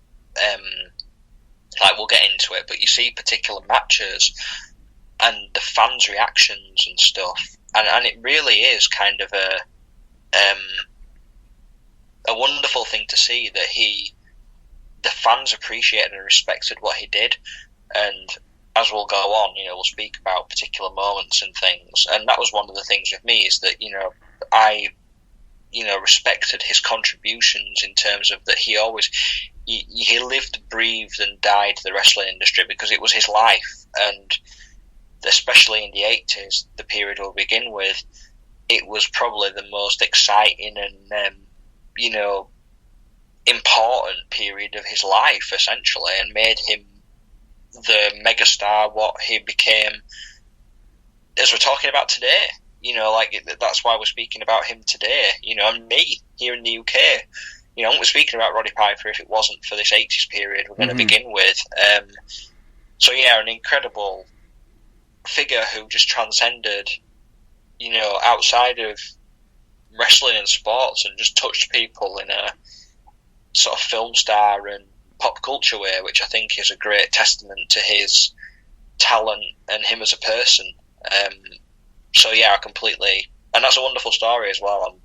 like, we'll get into it, but you see particular matches and the fans' reactions and stuff, and it really is kind of a wonderful thing to see that the fans appreciated and respected what he did. And as we'll go on, you know, we'll speak about particular moments and things, and that was one of the things with me, is that, you know, I, you know, respected his contributions in terms of that he lived, breathed and died the wrestling industry, because it was his life, and especially in the 80s, the period we'll begin with, it was probably the most exciting and you know, important period of his life, essentially, and made him the megastar what he became, as we're talking about today. You know, like, that's why we're speaking about him today, you know, and me here in the UK. You know, we're speaking about Roddy Piper if it wasn't for this 80s period we're going to begin with. So yeah, an incredible figure who just transcended, you know, outside of wrestling and sports, and just touched people in a sort of film star and pop culture way, which I think is a great testament to his talent and him as a person. So yeah, I completely, and that's a wonderful story as well. I'm,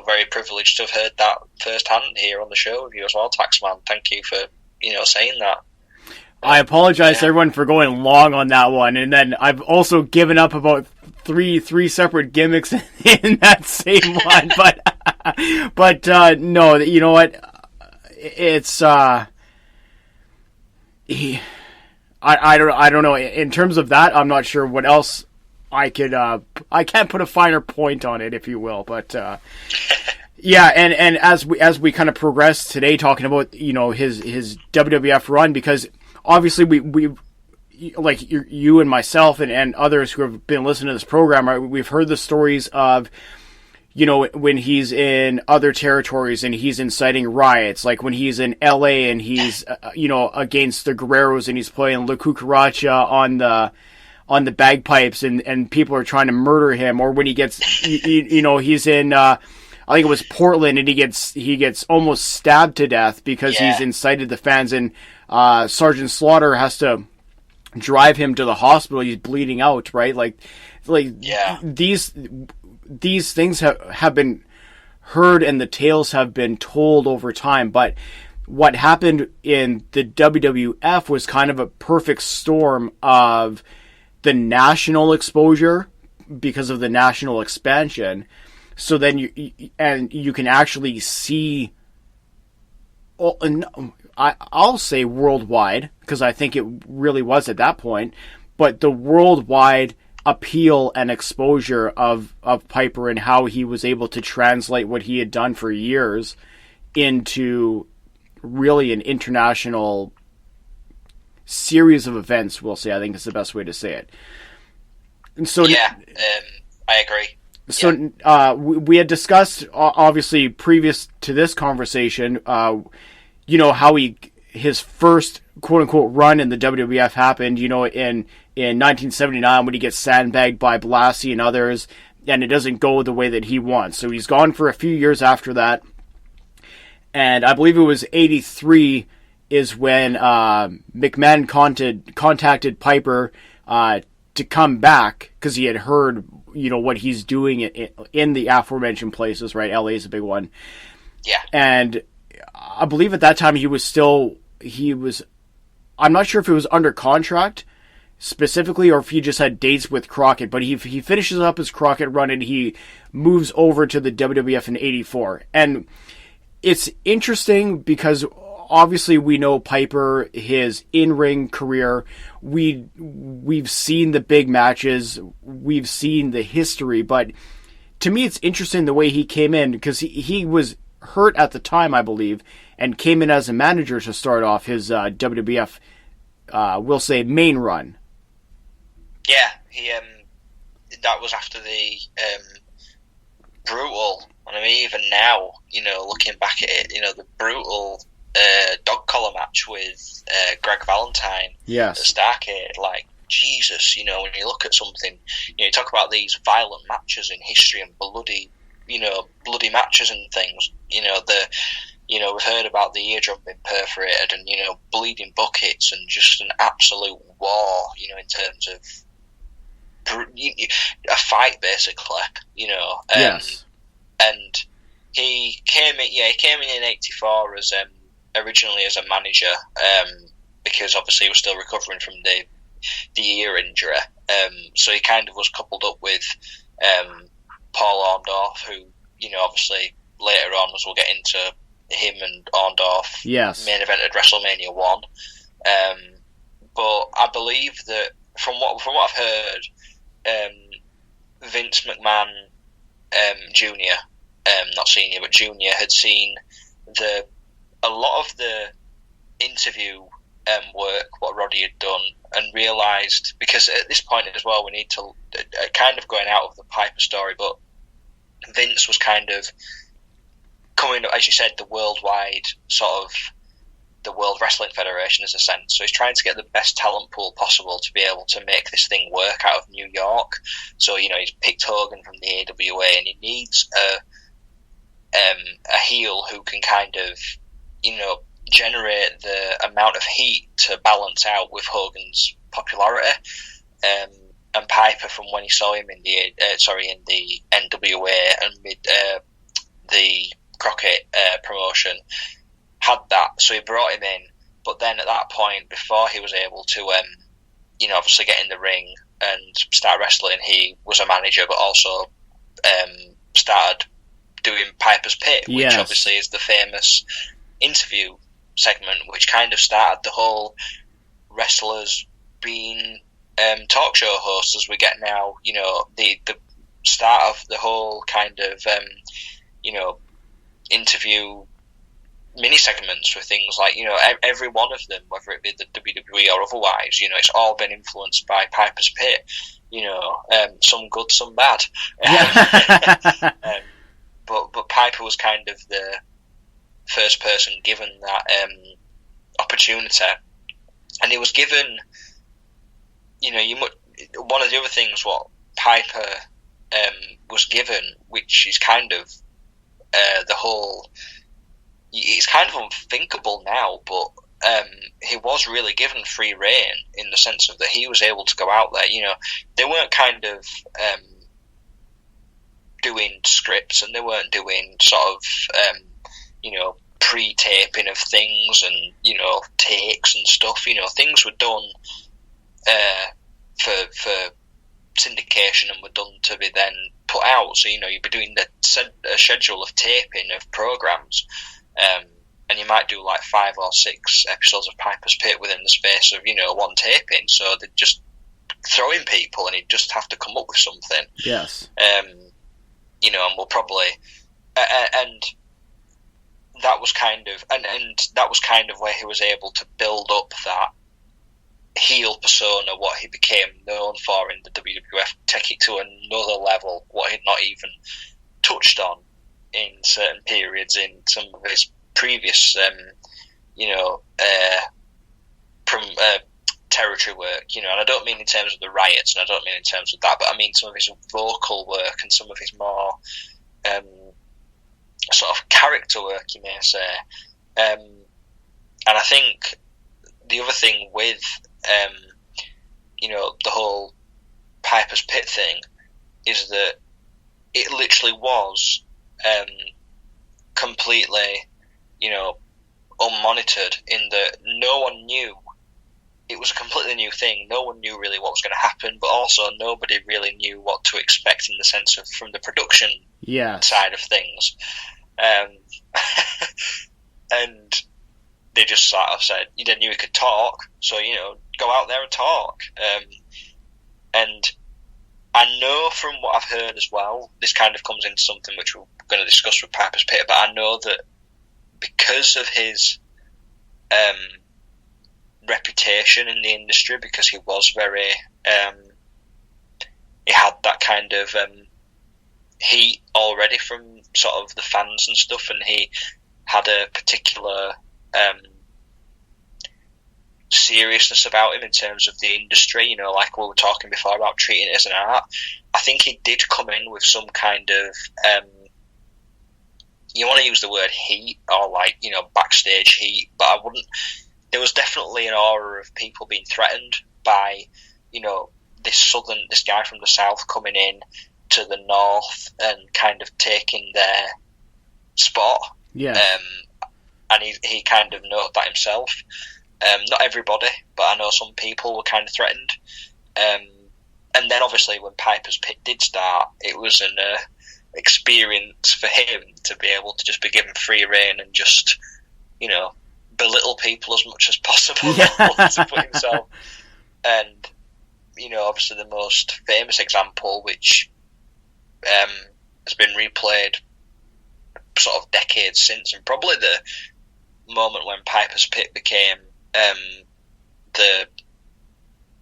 very privileged to have heard that firsthand here on the show with you as well, Taxman. Thank you for, saying that. I apologize to everyone for going long on that one, and then I've also given up about three separate gimmicks in that same one. But no, you know what? It's I don't know. In terms of that, I'm not sure what else I could. I can't put a finer point on it, if you will. But yeah, and as we kind of progress today, talking about his WWF run, because obviously we like you and myself and others who have been listening to this program, we've heard the stories of when he's in other territories and he's inciting riots, like when he's in LA and he's against the Guerreros and he's playing La Cucaracha on the bagpipes and people are trying to murder him, or when he gets he's in I think it was Portland and he gets almost stabbed to death because he's incited the fans, and Sergeant Slaughter has to drive him to the hospital. He's bleeding out, right? Like these things have been heard and the tales have been told over time. But what happened in the WWF was kind of a perfect storm of the national exposure because of the national expansion. So then you can actually see, I'll say worldwide, because I think it really was at that point, but the worldwide appeal and exposure of Piper and how he was able to translate what he had done for years into really an international series of events, we'll say. I think is the best way to say it. And so I agree. So we had discussed, obviously, previous to this conversation, how his first quote-unquote run in the WWF happened, in 1979 when he gets sandbagged by Blassie and others, and it doesn't go the way that he wants. So he's gone for a few years after that, and I believe it was 1983 is when McMahon contacted Piper to come back, because he had heard what he's doing in the aforementioned places, right? LA is a big one. Yeah. And I believe at that time he was I'm not sure if it was under contract specifically or if he just had dates with Crockett, but he finishes up his Crockett run and he moves over to the WWF in 1984. And it's interesting because obviously we know Piper, his in-ring career, we've seen the big matches, we've seen the history, but to me it's interesting the way he came in, because he was hurt at the time, I believe, and came in as a manager to start off his WWF, we'll say, main run. Yeah, he that was after the brutal, and I mean even now, looking back at it, the brutal dog collar match with Greg Valentine at Starrcade, like, Jesus, when you look at something, you talk about these violent matches in history and bloody matches and things, we've heard about the eardrum being perforated and, bleeding buckets and just an absolute war, in terms of a fight, basically, yes. And he came in in 1984 as originally as a manager, because obviously he was still recovering from the ear injury. So he kind of was coupled up with Paul Orndorff, who, obviously later on, as we'll get into him and Orndorff, main event at WrestleMania 1. But I believe that from what I've heard, Vince McMahon Jr., not senior but junior, had seen a lot of the interview work what Roddy had done, and realised, because at this point as well we need to kind of going out of the Piper story, but Vince was kind of coming, as you said, the worldwide sort of the World Wrestling Federation as a sense. So he's trying to get the best talent pool possible to be able to make this thing work out of New York. So he's picked Hogan from the AWA, and he needs a heel who can kind of generate the amount of heat to balance out with Hogan's popularity. And Piper, from when he saw him in the NWA and with the Crockett promotion, had that, so he brought him in. But then at that point, before he was able to, obviously get in the ring and start wrestling, he was a manager, but also started doing Piper's Pit, which obviously is the famous interview segment, which kind of started the whole wrestlers being talk show hosts as we get now. The start of the whole kind of interview mini segments for things like every one of them, whether it be the WWE or otherwise, it's all been influenced by Piper's Pit. Some good, some bad. But Piper was kind of the first person given that opportunity, and he was given. One of the other things what Piper was given, which is kind of the whole. It's kind of unthinkable now, but he was really given free reign in the sense of that he was able to go out there. They weren't kind of doing scripts, and they weren't doing sort of pre-taping of things and takes and stuff. Things were done for syndication and were done to be then put out. So you'd be doing a schedule of taping of programs. And you might do like 5 or 6 episodes of Piper's Pit within the space of one taping. So they'd just throw in people, and he'd just have to come up with something. Yes. And we'll probably and that was kind of and that was kind of where he was able to build up that heel persona, what he became known for in the WWF, take it to another level, what he'd not even touched on in certain periods in some of his previous, territory work, and I don't mean in terms of the riots, and I don't mean in terms of that, but I mean some of his vocal work and some of his more sort of character work, you may say. And I think the other thing with, the whole Piper's Pit thing is that it literally was completely, unmonitored, in that no one knew. It was a completely new thing. No one knew really what was going to happen, but also nobody really knew what to expect in the sense of from the production side of things. And they just sort of said, you didn't knew he could talk, so, go out there and talk. And I know from what I've heard as well, this kind of comes into something which we're going to discuss with Piper's Pit, but I know that because of his reputation in the industry, because he was very he had that kind of heat already from sort of the fans and stuff, and he had a particular seriousness about him in terms of the industry, like we were talking before about treating it as an art. I think he did come in with some kind of you want to use the word heat, or backstage heat, but I wouldn't. There was definitely an aura of people being threatened by, this guy from the south coming in to the north and kind of taking their spot. Yeah. And he kind of noted that himself. Not everybody, but I know some people were kind of threatened. And then obviously when Piper's Pit did start, it was an experience for him to be able to just be given free reign and just, belittle people as much as possible to put himself. And, obviously the most famous example, which has been replayed sort of decades since, and probably the moment when Piper's Pit became the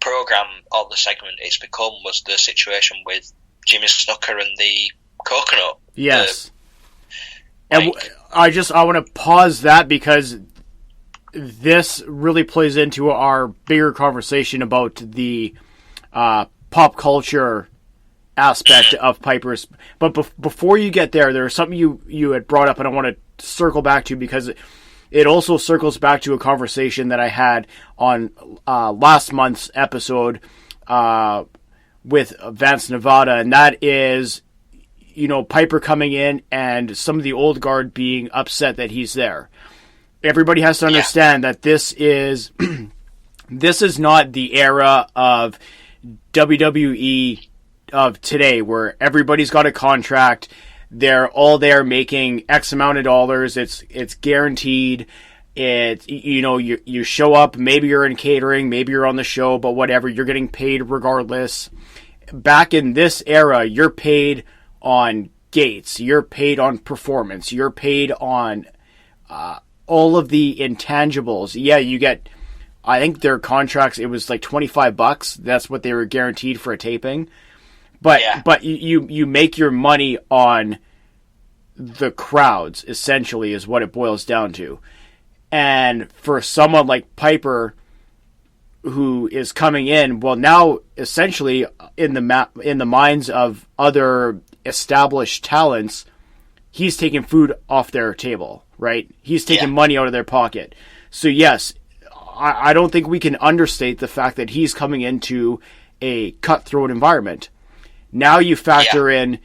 program or the segment it's become, was the situation with Jimmy Snuka and the coconut. Yes. I want to pause that because this really plays into our bigger conversation about the pop culture aspect of Piper's. But before you get there, there's something you had brought up, and I want to circle back to, because it also circles back to a conversation that I had on last month's episode with Vance Nevada, and that is, Piper coming in and some of the old guard being upset that he's there. Everybody has to understand that this is this is not the era of WWE of today, where everybody's got a contract. They're all there making X amount of dollars. It's guaranteed. You show up. Maybe you're in catering. Maybe you're on the show. But whatever, you're getting paid regardless. Back in this era, you're paid on gates. You're paid on performance. You're paid on all of the intangibles. Yeah, you get. I think their contracts, it was like $25. That's what they were guaranteed for a taping. But you make your money on the crowds, essentially, is what it boils down to. And for someone like Piper, who is coming in, well, now essentially in the minds of other established talents, he's taking food off their table, right? He's taking money out of their pocket. So yes, I don't think we can understate the fact that he's coming into a cutthroat environment. Now you factor in,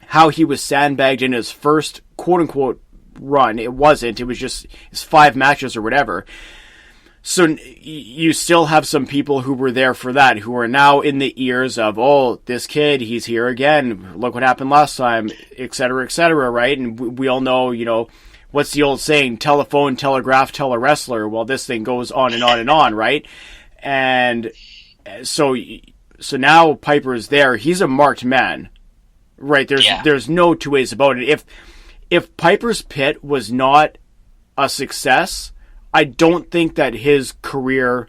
how he was sandbagged in his first quote unquote run. It wasn't. It was just his 5 matches or whatever. So you still have some people who were there for that, who are now in the ears of, oh, this kid, he's here again. Look what happened last time, et cetera, right? And we all know, what's the old saying? Telephone, telegraph, tell a wrestler. Well, this thing goes on and on and on, right? And so now Piper is there. He's a marked man, right? There's no two ways about it. If Piper's Pit was not a success, I don't think that his career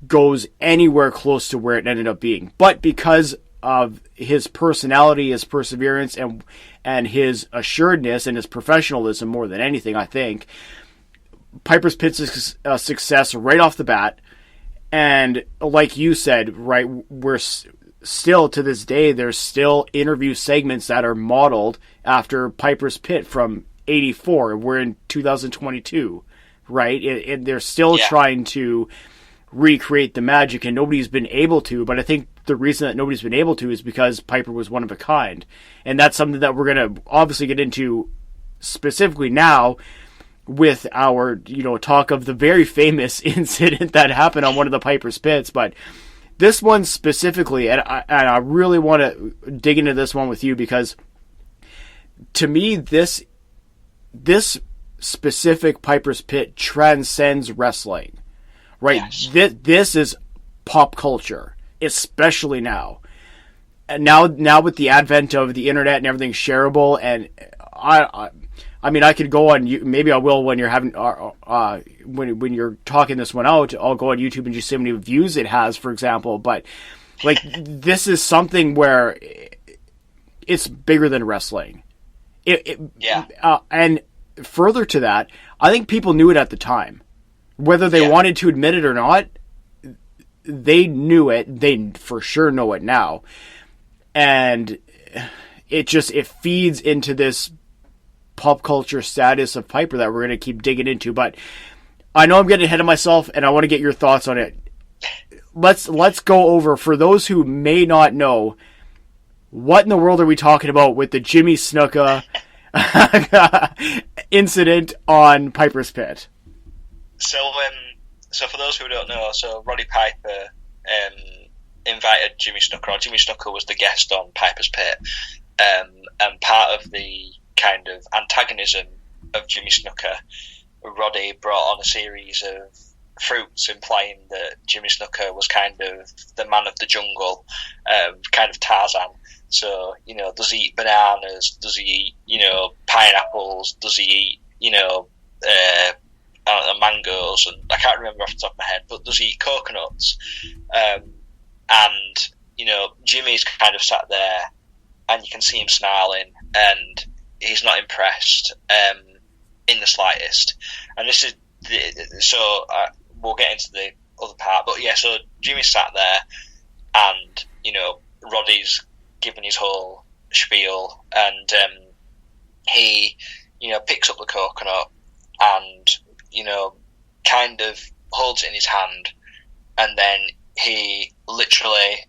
goes anywhere close to where it ended up being. But because of his personality, his perseverance, and his assuredness and his professionalism more than anything, I think Piper's Pit's a success right off the bat. And like you said, right, we're still, to this day, there's still interview segments that are modeled after Piper's Pit from 84. We're in 2022, right? And they're still trying to recreate the magic, and nobody's been able to. But I think the reason that nobody's been able to is because Piper was one of a kind. And that's something that we're going to obviously get into specifically now with our, talk of the very famous incident that happened on one of the Piper's Pits. But this one specifically, and I really want to dig into this one with you, because to me, this specific Piper's Pit transcends wrestling, right? Yes. This is pop culture, especially now. And now with the advent of the internet and everything shareable, and I mean, I could go on. Maybe I will when you're having when you're talking this one out. I'll go on YouTube and just see how many views it has, for example. But like, this is something where it's bigger than wrestling. And further to that, I think people knew it at the time, whether they wanted to admit it or not. They knew it. They for sure know it now, and it feeds into this pop culture status of Piper that we're going to keep digging into. But I know I'm getting ahead of myself, and I want to get your thoughts on it. Let's go over, for those who may not know, what in the world are we talking about with the Jimmy Snuka incident on Piper's Pit? So for those who don't know, Roddy Piper invited Jimmy Snuka, or Jimmy Snuka was the guest on Piper's Pit, and part of the kind of antagonism of Jimmy Snuka, Roddy brought on a series of fruits, implying that Jimmy Snuka was kind of the man of the jungle, kind of Tarzan. So, does he eat bananas? Does he eat, pineapples? Does he eat, mangoes? And I can't remember off the top of my head, but does he eat coconuts? And Jimmy's kind of sat there, and you can see him snarling, and he's not impressed in the slightest. And this is we'll get into the other part, but so Jimmy sat there, and Roddy's giving his whole spiel, and he, picks up the coconut and, kind of holds it in his hand, and then he literally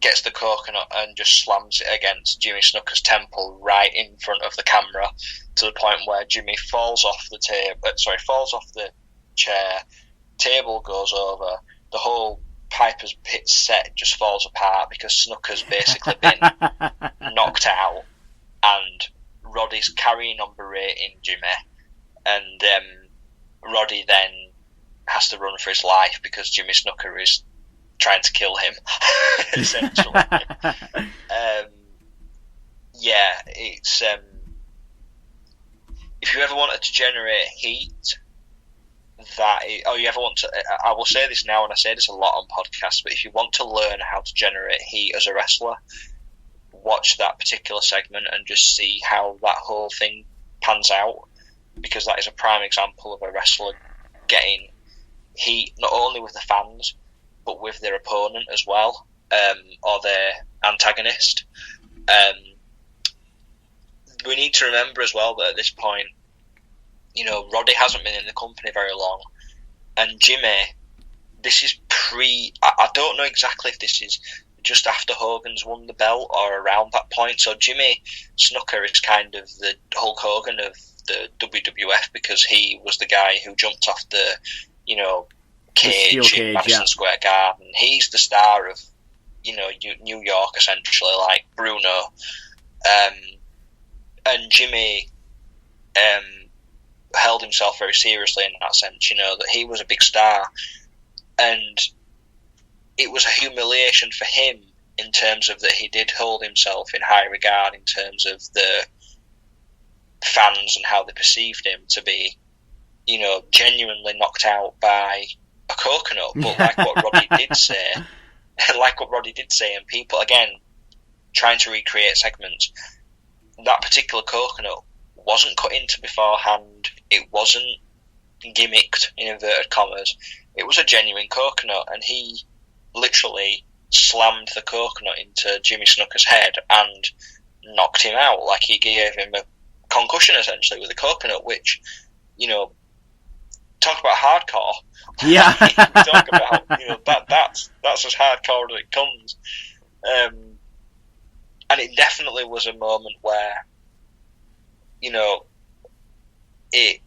gets the coconut and just slams it against Jimmy Snuka's temple right in front of the camera, to the point where Jimmy falls off the chair, table goes over, the whole Piper's Pit set just falls apart because Snuka's basically been knocked out, and Roddy's carrying on berating Jimmy, and Roddy then has to run for his life because Jimmy Snuka is trying to kill him, essentially. It's if you ever wanted to generate heat, I will say this now, and I say this a lot on podcasts, but if you want to learn how to generate heat as a wrestler, watch that particular segment and just see how that whole thing pans out, because that is a prime example of a wrestler getting heat not only with the fans but with their opponent as well, or their antagonist. We need to remember as well that at this point, Roddy hasn't been in the company very long, and Jimmy, this is I don't know exactly if this is just after Hogan's won the belt or around that point. So Jimmy Snuka is kind of the Hulk Hogan of the WWF, because he was the guy who jumped off the, cage in Madison Square Garden. He's the star of, New York, essentially, like Bruno. And Jimmy held himself very seriously in that sense, that he was a big star. And it was a humiliation for him in terms of that he did hold himself in high regard in terms of the fans and how they perceived him to be, genuinely knocked out by a coconut. But like what Roddy did say, and people, again, trying to recreate segments, that particular coconut wasn't cut into beforehand. It wasn't gimmicked, in inverted commas. It was a genuine coconut, and he literally slammed the coconut into Jimmy Snuka's head and knocked him out. Like, he gave him a concussion, essentially, with a coconut, which, talk about hardcore. Yeah. Talk about, that's as hardcore as it comes. And it definitely was a moment where, it,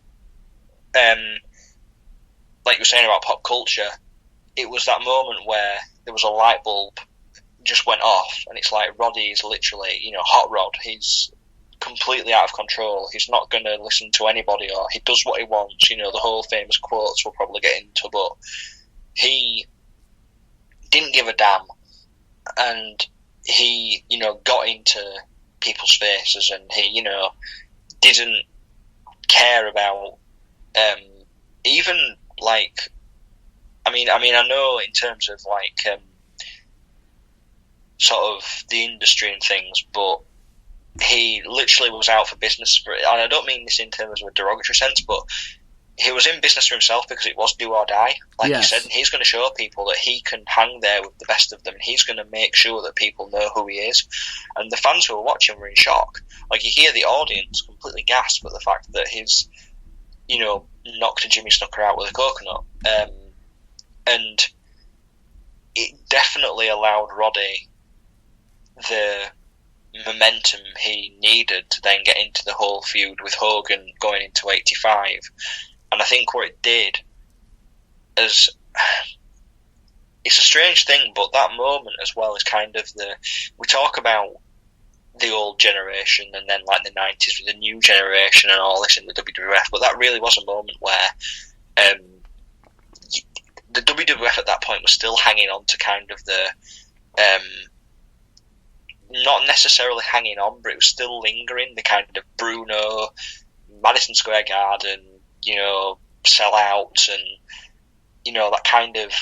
like you were saying about pop culture, it was that moment where there was a light bulb just went off, and it's like Roddy is literally, hot rod. He's completely out of control. He's not going to listen to anybody, or he does what he wants. The whole famous quotes we'll probably get into, but he didn't give a damn, and he, got into people's faces, and he, didn't care about, even like, I know in terms of like, sort of the industry and things, but he literally was out for business. And I don't mean this in terms of a derogatory sense, but he was in business for himself because it was do or die. Like you said, he's going to show people that he can hang there with the best of them. He's going to make sure that people know who he is. And the fans who were watching were in shock. Like, you hear the audience completely gasp at the fact that he's, knocked Jimmy Snuka out with a coconut. And it definitely allowed Roddy the momentum he needed to then get into the whole feud with Hogan going into 85. And I think what it did is, it's a strange thing, but that moment as well is kind of we talk about the old generation and then like the 90s with the new generation and all this in the WWF, but that really was a moment where the WWF at that point was still hanging on to kind of the not necessarily hanging on, but it was still lingering, the kind of Bruno, Madison Square Garden, sellouts, and that kind of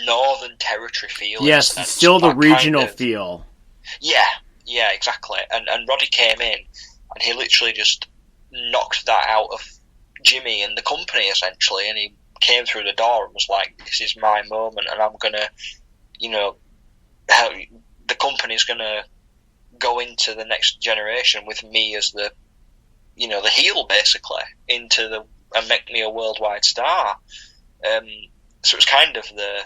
Northern Territory feel. Yes, and still the regional kind of feel. Yeah, exactly. And Roddy came in, and he literally just knocked that out of Jimmy and the company, essentially, and he came through the door and was like, this is my moment, and I'm going to, the company's going to go into the next generation with me as the heel, basically, and make me a worldwide star. So it's kind of the,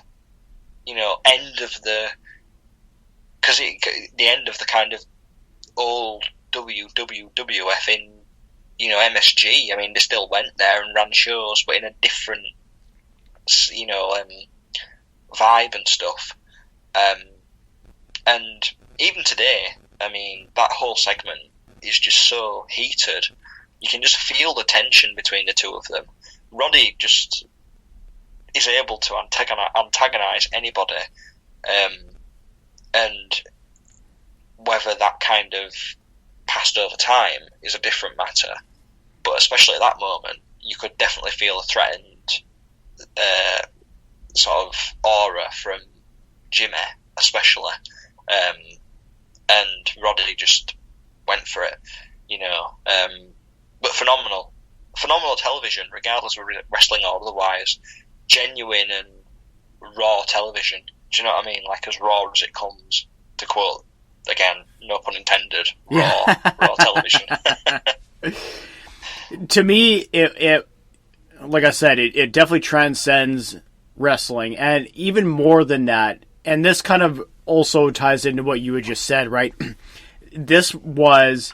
end of the end of the kind of old WWF in, MSG. I mean, they still went there and ran shows, but in a different, vibe and stuff. And even today, I mean, that whole segment is just so heated. You can just feel the tension between the two of them. Roddy just is able to antagonize anybody, and whether that kind of passed over time is a different matter. But especially at that moment, you could definitely feel a threatened sort of aura from Jimmy, especially. And Roddy just went for it, but phenomenal television, regardless of wrestling or otherwise. Genuine and raw television. Do you know what I mean? Like, as raw as it comes, to quote, again, no pun intended, raw television. To me, it like I said, it definitely transcends wrestling, and even more than that, and this kind of also ties into what you had just said, right? This was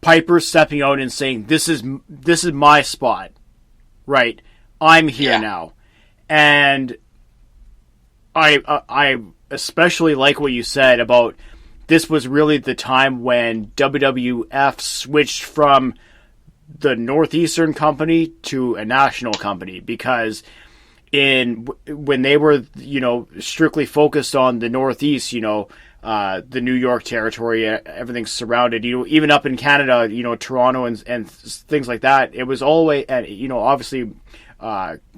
Piper stepping out and saying, this is my spot, right? I'm here now. And I especially like what you said about this was really the time when WWF switched from the Northeastern company to a national company, because when they were, strictly focused on the Northeast, the New York territory, everything surrounded, even up in Canada, Toronto and things like that. It was always, and obviously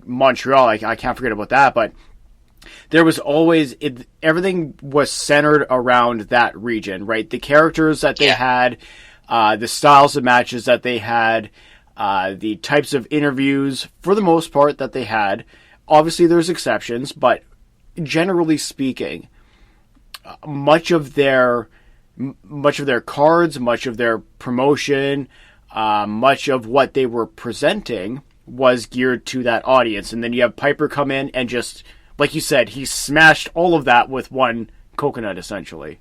Montreal, I can't forget about that, but there was always, everything was centered around that region, right? The characters that they had, the styles of matches that they had, the types of interviews, for the most part, that they had. Obviously, there's exceptions, but generally speaking, much of their cards, much of their promotion, much of what they were presenting was geared to that audience. And then you have Piper come in and just, like you said, he smashed all of that with one coconut, essentially.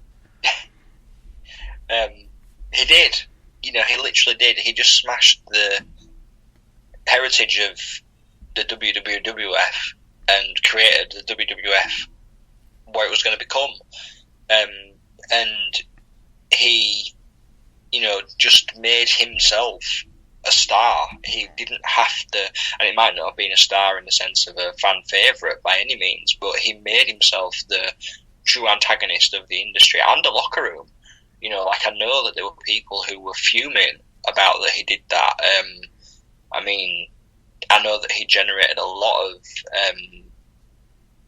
He did. He literally did. He just smashed the heritage of the WWF and created the WWF what it was going to become. And he, just made himself a star. He didn't have to, and it might not have been a star in the sense of a fan favourite by any means, but he made himself the true antagonist of the industry and the locker room. I know that there were people who were fuming about that he did that. I know that he generated a lot of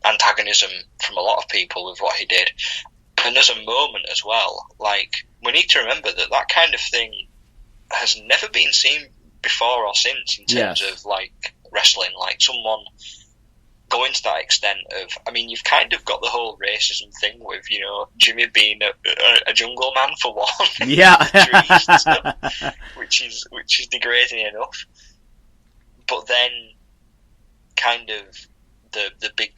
antagonism from a lot of people with what he did. And there's a moment as well, like, we need to remember that kind of thing has never been seen before or since in terms of, like, wrestling. Like, someone going to that extent of, you've kind of got the whole racism thing with, Jimmy being a jungle man for one. Yeah. Trees and stuff, which is degrading enough. But then, kind of, the big,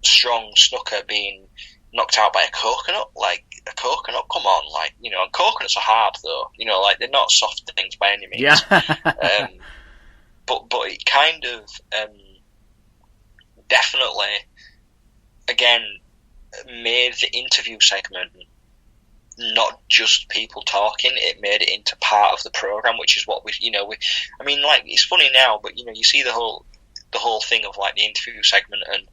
strong snooker being knocked out by a coconut. Like, a coconut, come on, like, and coconuts are hard though, like, they're not soft things by any means. Yeah. But it kind of definitely, again, made the interview segment not just people talking. It made it into part of the program, which is what it's funny now, but you see the whole thing of, like, the interview segment and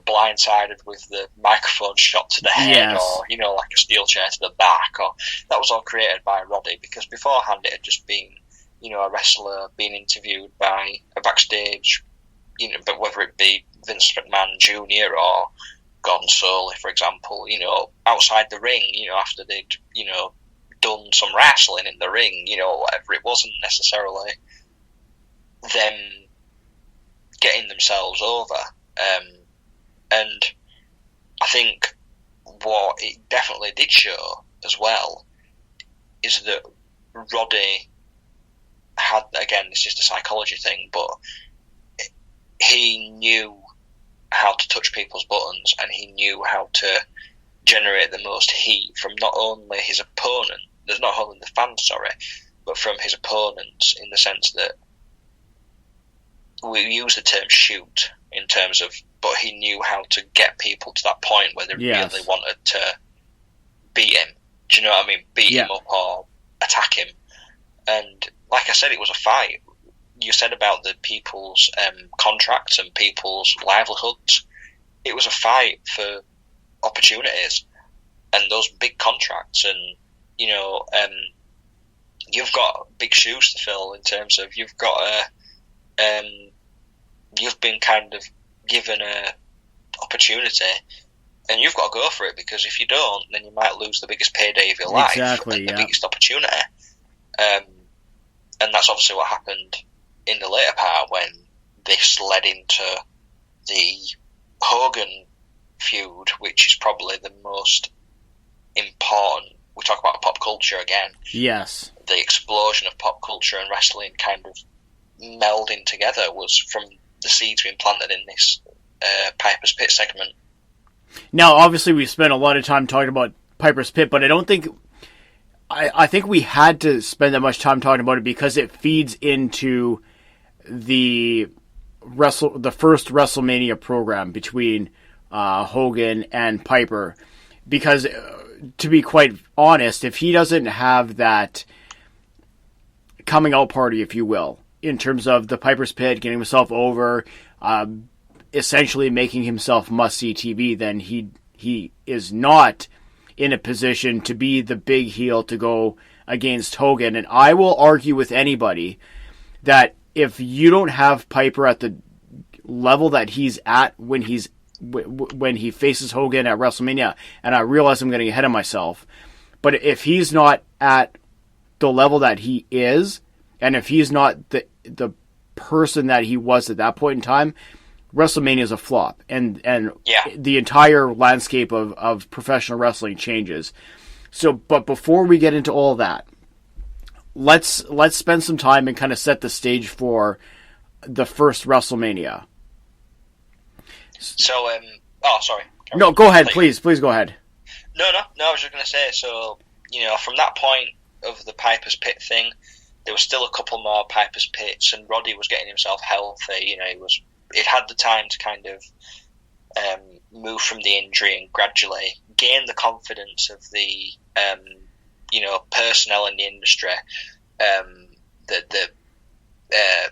blindsided with the microphone shot to the head, or like a steel chair to the back, or that was all created by Roddy, because beforehand it had just been a wrestler being interviewed by a backstage, but whether it be Vince McMahon Jr. or Gordon Soley, for example, outside the ring, after they'd done some wrestling in the ring, whatever. It wasn't necessarily them getting themselves over. And I think what it definitely did show as well is that Roddy had, again, it's just a psychology thing, but he knew how to touch people's buttons, and he knew how to generate the most heat from not only his opponent, there's not only the fans, sorry, but from his opponents, in the sense that we use the term shoot in terms of, but he knew how to get people to that point where they really wanted to beat him. Do you know what I mean? Beat him up or attack him. And like I said, it was a fight. You said about the people's contracts and people's livelihoods. It was a fight for opportunities and those big contracts. And, you know, you've got big shoes to fill in terms of you've got you've been kind of given a opportunity, and you've got to go for it, because if you don't, then you might lose the biggest payday of your life and the biggest opportunity. And that's obviously what happened in the later part when this led into the Hogan feud, which is probably the most important. We talk about pop culture again. Yes. The explosion of pop culture and wrestling kind of melding together was from the seeds being planted in this Piper's Pit segment. Now, obviously, we've spent a lot of time talking about Piper's Pit, but I don't think... I think we had to spend that much time talking about it because it feeds into the first WrestleMania program between Hogan and Piper. Because, to be quite honest, if he doesn't have that coming out party, if you will, in terms of the Piper's Pit, getting himself over, essentially making himself must-see TV, then he is not in a position to be the big heel to go against Hogan. And I will argue with anybody that if you don't have Piper at the level that he's at when he faces Hogan at WrestleMania, and I realize I'm getting ahead of myself, but if he's not at the level that he is, and if he's not the person that he was at that point in time, WrestleMania is a flop, and the entire landscape of professional wrestling changes. So, but before we get into all that, let's spend some time and kind of set the stage for the first WrestleMania. So, sorry. No, go ahead, please go ahead. No, I was just going to say, so, you know, from that point of the Piper's Pit thing, there was still a couple more Piper's Pits, and Roddy was getting himself healthy. You know, it had the time to kind of move from the injury and gradually gain the confidence of the personnel in the industry,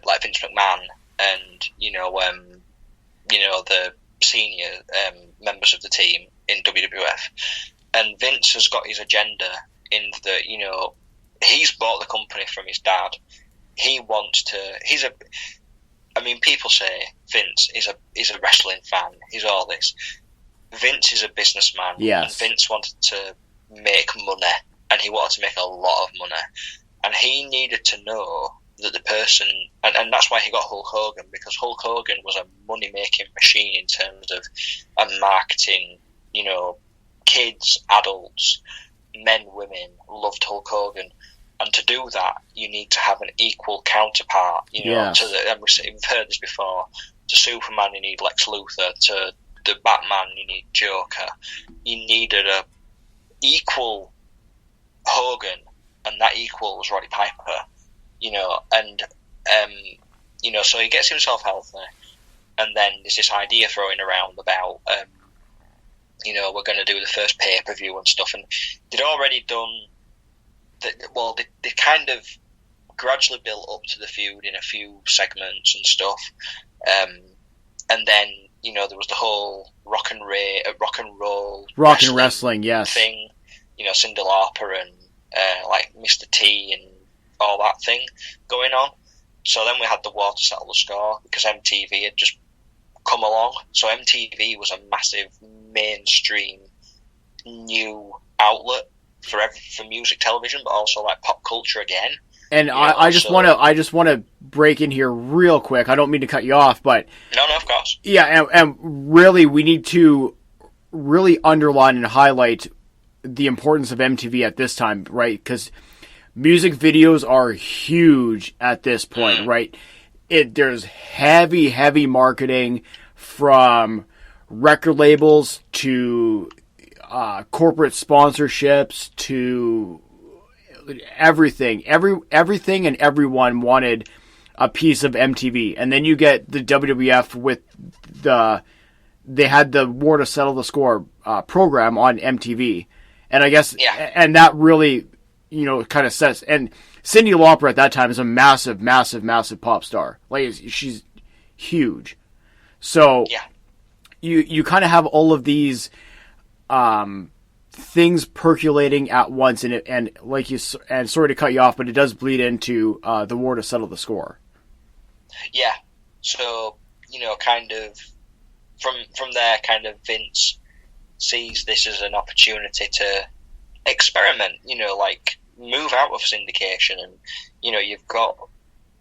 like Vince McMahon and the senior members of the team in WWF. And Vince has got his agenda in that, you know, he's bought the company from his dad. He wants to. People say Vince is a wrestling fan. He's all this. Vince is a businessman. Yes. And Vince wanted to make money, and he wanted to make a lot of money. And he needed to know that the person, and that's why he got Hulk Hogan, because Hulk Hogan was a money-making machine in terms of marketing. You know, kids, adults, men, women loved Hulk Hogan. And to do that, you need to have an equal counterpart. You know, Yes. We've heard this before. To Superman, you need Lex Luthor. To the Batman, you need Joker. You needed a equal Hogan, and that equal was Roddy Piper. You know, and so he gets himself healthy, and then there's this idea throwing around about, we're going to do the first pay-per-view and stuff, and they'd already done. They kind of gradually built up to the feud in a few segments and stuff, and then there was the whole rock and roll wrestling, yes, thing. You know, Cyndi Lauper and like Mr. T and all that thing going on. So then we had the war to settle the score because MTV had just come along. So MTV was a massive mainstream new outlet for music television, but also like pop culture again. And I just want to break in here real quick. I don't mean to cut you off, but no, of course. Yeah, and really we need to really underline and highlight the importance of MTV at this time, right? Because music videos are huge at this point, right? There's heavy marketing from record labels to corporate sponsorships to everything. Everything and everyone wanted a piece of MTV. And then you get the WWF with they had the War to Settle the Score program on MTV. And I guess, and that really, kind of sets, and Cyndi Lauper at that time is a massive pop star. Like, she's huge. So, you kind of have all of these things percolating at once, and sorry to cut you off, but it does bleed into the War to Settle the Score. Yeah. So, kind of, from there, kind of Vince sees this as an opportunity to experiment, move out of syndication. And, you've got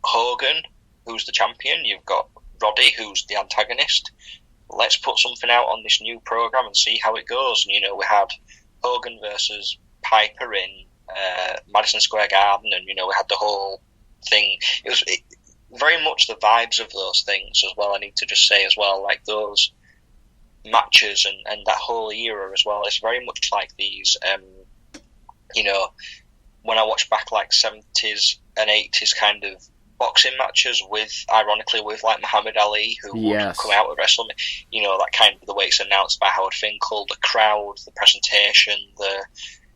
Hogan, who's the champion, you've got Roddy, who's the antagonist. Let's put something out on this new program and see how it goes. And, we had Hogan versus Piper in Madison Square Garden, and, we had the whole thing. It was very much the vibes of those things as well. I need to just say as well, like those matches and that whole era as well. It's very much like these, when I watch back like 70s and 80s kind of boxing matches ironically with like Muhammad Ali, who would come out of WrestleMania, that kind of the way it's announced by Howard Finkel, the crowd, the presentation,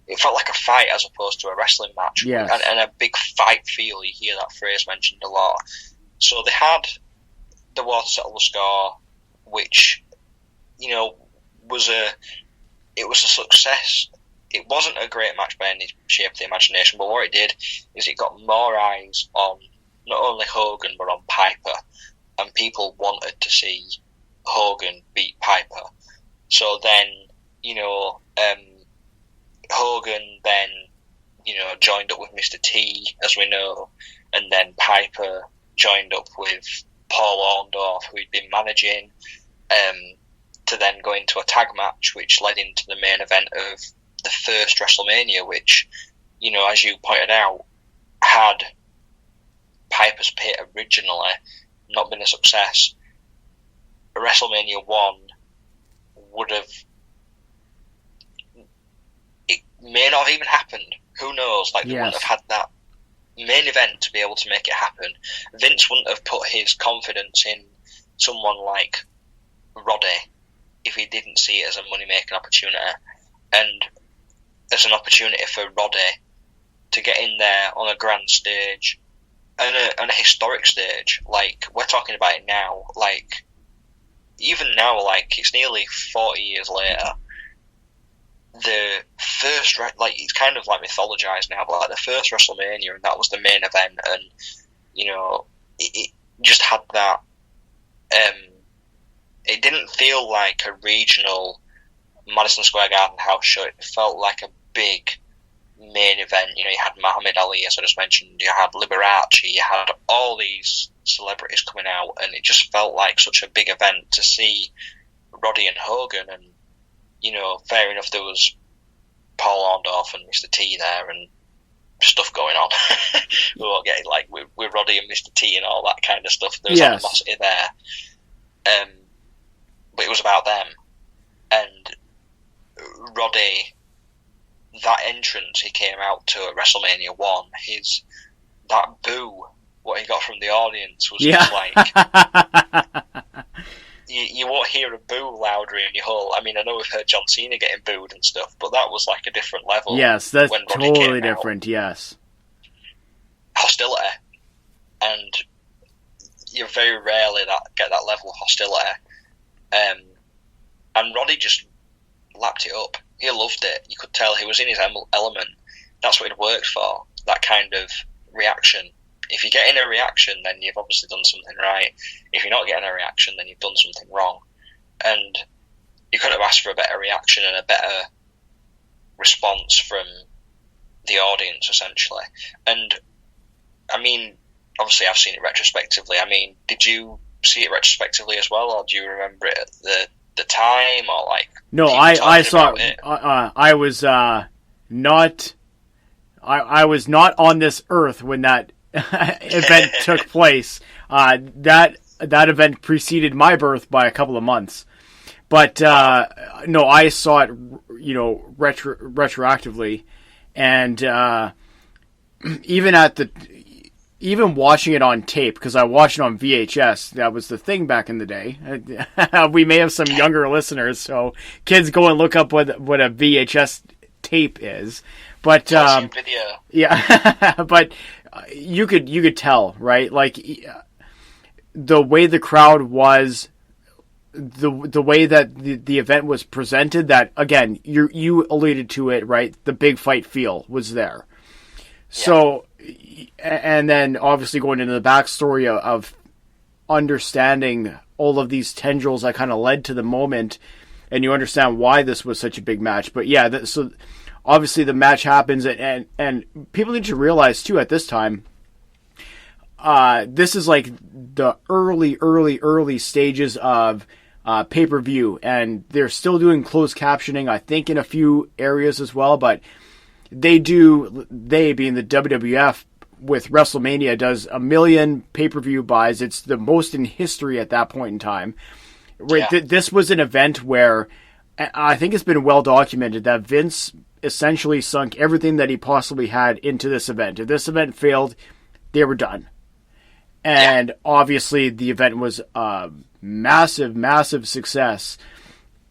it felt like a fight as opposed to a wrestling match. Yes. And a big fight feel. You hear that phrase mentioned a lot. So they had the War to Settle the Score, which, was a success. It wasn't a great match by any shape of the imagination, but what it did is it got more eyes on not only Hogan but on Piper, and people wanted to see Hogan beat Piper. So then, Hogan then, joined up with Mr. T, as we know, and then Piper joined up with Paul Orndorff, who he'd been managing, to then go into a tag match, which led into the main event of the first WrestleMania, which, as you pointed out, had Piper's Pit originally not been a success. WrestleMania 1 would have... It may not have even happened. Who knows? They wouldn't have had that main event to be able to make it happen. Vince wouldn't have put his confidence in someone like Roddy if he didn't see it as a money-making opportunity. And as an opportunity for Roddy to get in there on a grand stage, and a historic stage, like, we're talking about it now, like, even now, like, it's nearly 40 years later, the first, like, it's kind of like mythologized now, but like the first WrestleMania, and that was the main event, and, it just had that, it didn't feel like a regional Madison Square Garden house show. It felt like a big main event. You had Muhammad Ali, as I just mentioned, you had Liberace, you had all these celebrities coming out, and it just felt like such a big event to see Roddy and Hogan. And, fair enough, there was Paul Orndorff and Mr. T there and stuff going on. We won't get it, like, with Roddy and Mr. T and all that kind of stuff. There was animosity there. But it was about them. And Roddy, that entrance he came out to at WrestleMania 1, that boo, what he got from the audience was just like... You won't hear a boo louder in your whole... I mean, I know we've heard John Cena getting booed and stuff, but that was like a different level. Yes, that's totally different, yes. Hostility. And you very rarely get that level of hostility. And Roddy just lapped it up. He loved it. You could tell he was in his element. That's what he'd worked for, that kind of reaction. If you're getting a reaction, then you've obviously done something right. If you're not getting a reaction, then you've done something wrong. And you could have asked for a better reaction and a better response from the audience, essentially. And, I mean, obviously I've seen it retrospectively. I mean, did you see it retrospectively as well, or do you remember it at the the time, or like? No, I saw. I was not. I was not on this earth when that event took place. That event preceded my birth by a couple of months. But no, I saw it, retroactively, and even watching it on tape, because I watched it on VHS. That was the thing back in the day. We may have some younger listeners, so kids go and look up what a VHS tape is. But video. Yeah, but you could tell, right? Like the way the crowd was. The way that the event was presented, that again you alluded to it, right? The big fight feel was there. Yeah. So, and then obviously going into the backstory of understanding all of these tendrils that kind of led to the moment, and you understand why this was such a big match. But yeah, so obviously the match happens, and people need to realize too at this time. This is like the early stages of pay-per-view, and they're still doing closed captioning, I think, in a few areas as well, but they being the WWF with WrestleMania does 1 million pay-per-view buys. It's the most in history at that point in time. Right? Yeah. This was an event where I think it's been well documented that Vince essentially sunk everything that he possibly had into this event. If this event failed, they were done. And obviously the event was a massive success,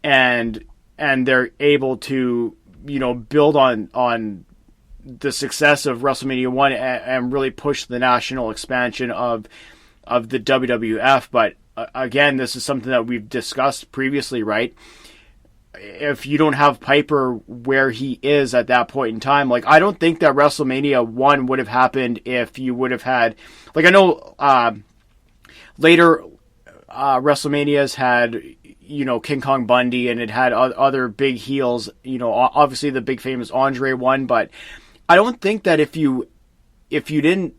and they're able to, build on the success of WrestleMania 1 and really push the national expansion of the WWF. But again, this is something that we've discussed previously, right? If you don't have Piper where he is at that point in time, like, I don't think that WrestleMania 1 would have happened if you would have had, like, I know later WrestleManias had, King Kong Bundy, and it had other big heels, obviously the big famous Andre one, but I don't think that if you would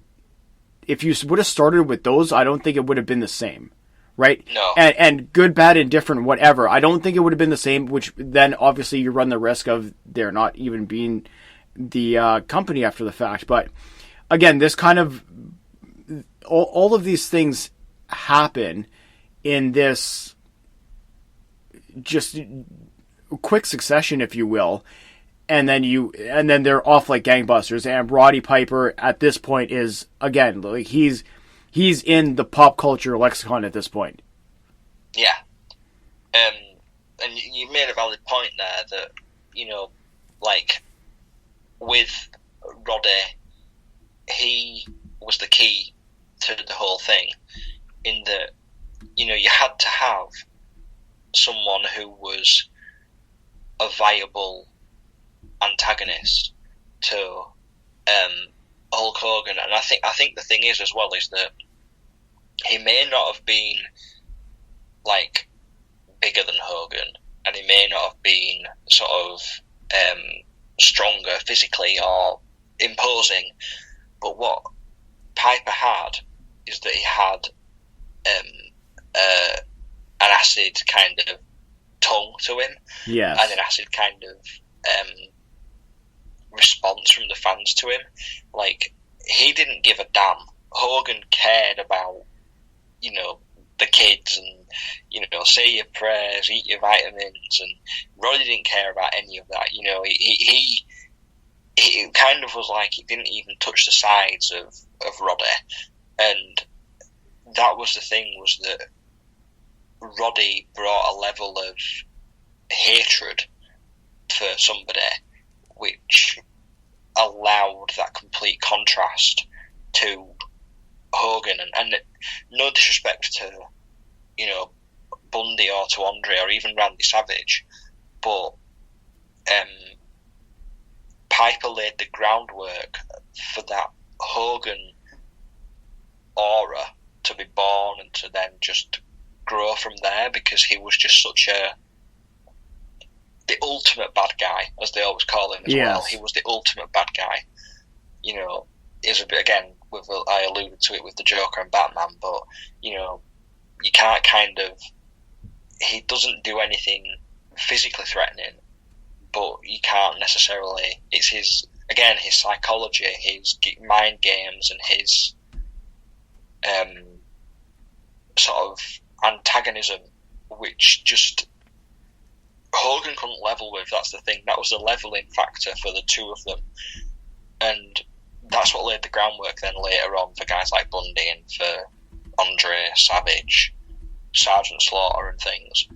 have started with those, I don't think it would have been the same. Right? No. And good, bad, indifferent, whatever. I don't think it would have been the same, which then obviously you run the risk of there not even being the company after the fact. But again, this kind of, all of these things happen in this just quick succession, if you will. And then they're off like gangbusters. And Roddy Piper at this point is, again, like he's in the pop culture lexicon at this point. Yeah. And you made a valid point there that, like, with Roddy, he was the key to the whole thing, in that, you had to have someone who was a viable antagonist to Hulk Hogan. And I think the thing is as well is that he may not have been like bigger than Hogan, and he may not have been sort of stronger physically or imposing, but what Piper had is that he had an acid kind of tongue to him, yes, and an acid kind of response from the fans to him. Like, he didn't give a damn. Hogan cared about, the kids, and, say your prayers, eat your vitamins, and Roddy didn't care about any of that. He kind of was like, he didn't even touch the sides of Roddy. And that was the thing, was that Roddy brought a level of hatred for somebody which allowed that complete contrast to Hogan, and no disrespect to Bundy or to Andre or even Randy Savage, but Piper laid the groundwork for that Hogan aura to be born and to then just grow from there, because he was just such the ultimate bad guy, as they always call him as well. He was the ultimate bad guy. Is a bit, again, I alluded to it with the Joker and Batman, but you can't kind of, he doesn't do anything physically threatening, but you can't necessarily. It's his psychology, his mind games, and his sort of antagonism, which just Hogan couldn't level with. That's the thing. That was the leveling factor for the two of them, and that's what laid the groundwork then later on for guys like Bundy and for Andre Savage, Sergeant Slaughter, and things.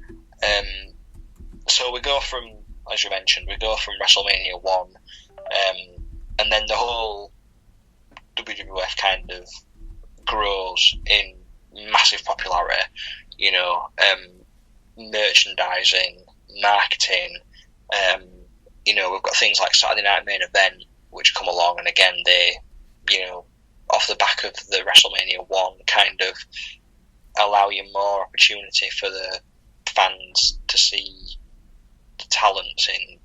So we go from, as you mentioned, WrestleMania 1, and then the whole WWF kind of grows in massive popularity. Merchandising, marketing. We've got things like Saturday Night Main Event, which come along, and again, they, off the back of the WrestleMania 1, kind of allow you more opportunity for the fans to see the talent in,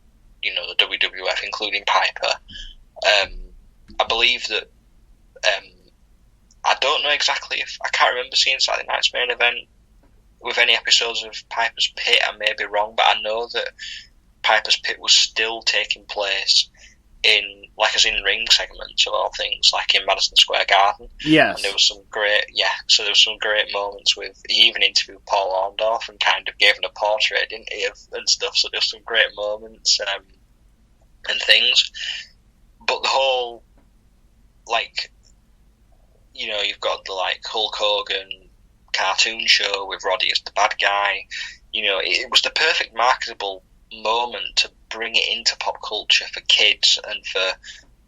the WWF, including Piper. I believe that, I don't know exactly I can't remember seeing Saturday Night's Main Event with any episodes of Piper's Pit. I may be wrong, but I know that Piper's Pit was still taking place in, like, as in ring segments of all things, like in Madison Square Garden. Yes. And there was some great moments with, he even interviewed Paul Orndorff and kind of gave him a portrait, didn't he, and stuff, so there's some great moments and things. But the whole, like, you've got the, like, Hulk Hogan cartoon show with Roddy as the bad guy. It was the perfect marketable moment to bring it into pop culture for kids and for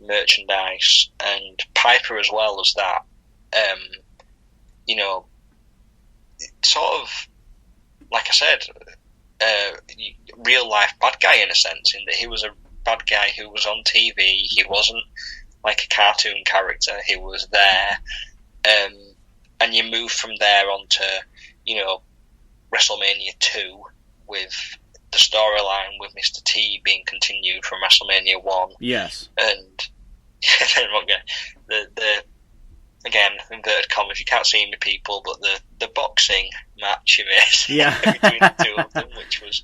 merchandise, and Piper as well as that. Sort of, like I said, real life bad guy in a sense, in that he was a bad guy who was on TV. He wasn't like a cartoon character. He was there, and you move from there on to, WrestleMania 2 with the storyline with Mr. T being continued from WrestleMania 1. Yes. And the again, inverted commas, you can't see me, people, but the boxing match you missed between the two of them, which was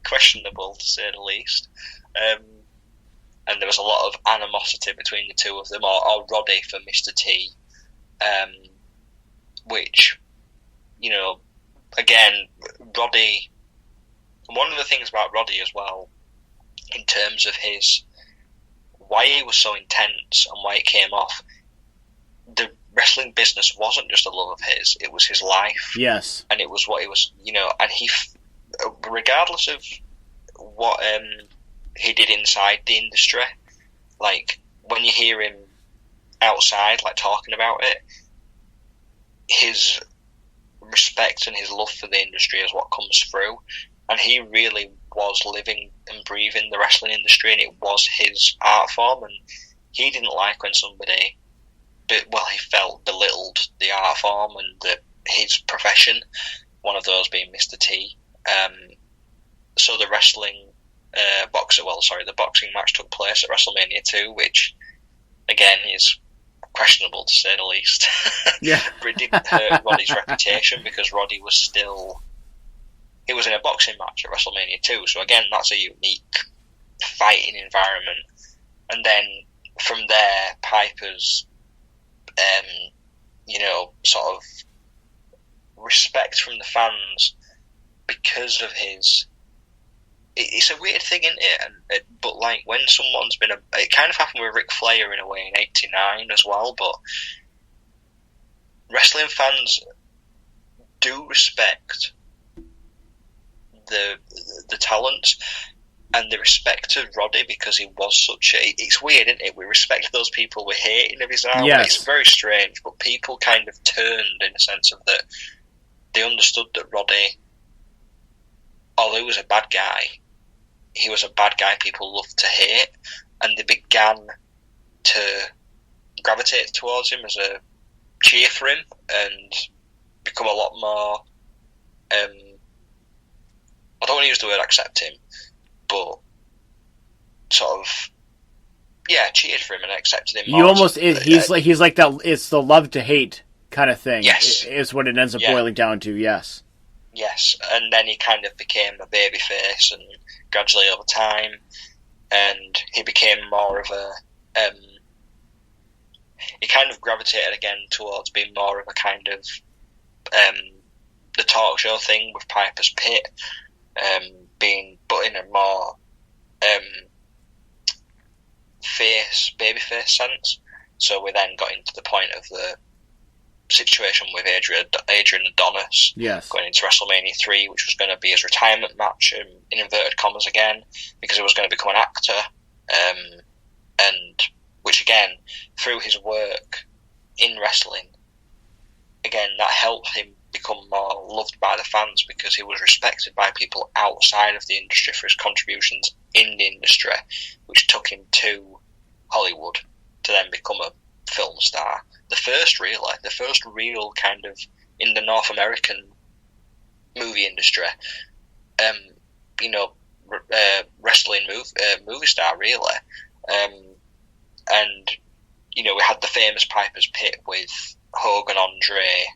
questionable to say the least. And there was a lot of animosity between the two of them, or Roddy for Mr. T, which, again, Roddy. One of the things about Roddy as well, in terms of why he was so intense and why it came off, the wrestling business wasn't just a love of his, it was his life. Yes. And it was what he was, and he, regardless of what he did inside the industry, like, when you hear him outside, like, talking about it, his respect and his love for the industry is what comes through. And he really was living and breathing the wrestling industry, and it was his art form. And he didn't like when somebody, he felt belittled the art form and his profession, one of those being Mr. T. So the the boxing match took place at WrestleMania 2, which, again, is questionable to say the least. Yeah. But it didn't hurt Roddy's reputation, because Roddy was still... He was in a boxing match at WrestleMania 2, so again, that's a unique fighting environment. And then from there, Piper's, sort of respect from the fans because of his... It's a weird thing, isn't it? But like, when someone's been it kind of happened with Ric Flair in a way in '89 as well, but wrestling fans do respect the talent, and the respect of Roddy, because he was such a... It's weird, isn't it? We respect those people we're hating of his arm. Yes. It's very strange, but people kind of turned in a sense of that they understood that Roddy, although he was a bad guy, he was a bad guy people loved to hate, and they began to gravitate towards him as a cheer for him and become a lot more... I don't want to use the word accept him, but sort of, cheered for him and accepted him. You almost he's like that. It's the love to hate kind of thing. Yes, is what it ends up boiling down to. Yes, Yes, and then he kind of became a babyface, and gradually over time, and he became more of a. He kind of gravitated again towards being more of a kind of the talk show thing with Piper's Pit, but in a more babyface sense. So we then got into the point of the situation with Adrian Adonis, going into WrestleMania 3, which was going to be his retirement match, in inverted commas again, because he was going to become an actor, and which again, through his work in wrestling, again, that helped him become more loved by the fans, because he was respected by people outside of the industry for his contributions in the industry, which took him to Hollywood to then become a film star. The first real kind of, in the North American movie industry, wrestling movie star, really. And, we had the famous Piper's Pit with Hogan, Andre,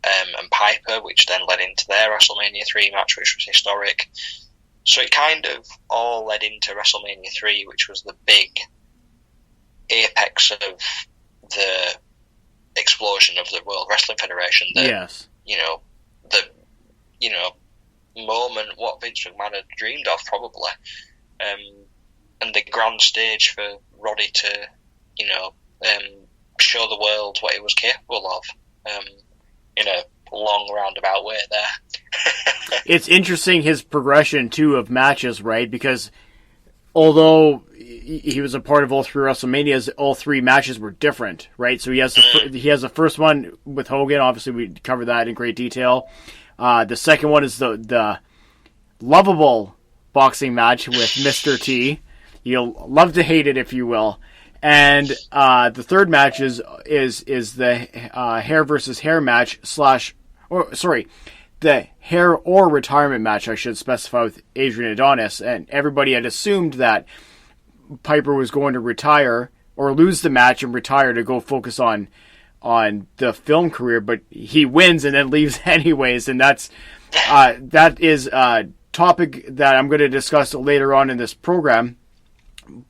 and Piper, which then led into their WrestleMania 3 match, which was historic. So it kind of all led into WrestleMania 3, which was the big apex of the explosion of the World Wrestling Federation. Moment what Vince McMahon had dreamed of, probably, and the grand stage for Roddy to, show the world what he was capable of, in a long roundabout way there. It's interesting, his progression too of matches, right? Because although he was a part of all three WrestleManias, all three matches were different, right? So he has the first one with Hogan. Obviously, we covered that in great detail. The second one is the lovable boxing match with Mr. T. You'll love to hate it, if you will. And the third match is the hair versus hair match the hair or retirement match, I should specify, with Adrian Adonis. And everybody had assumed that Piper was going to retire or lose the match and retire to go focus on the film career, but he wins and then leaves anyways. And that is a topic that I'm going to discuss later on in this program.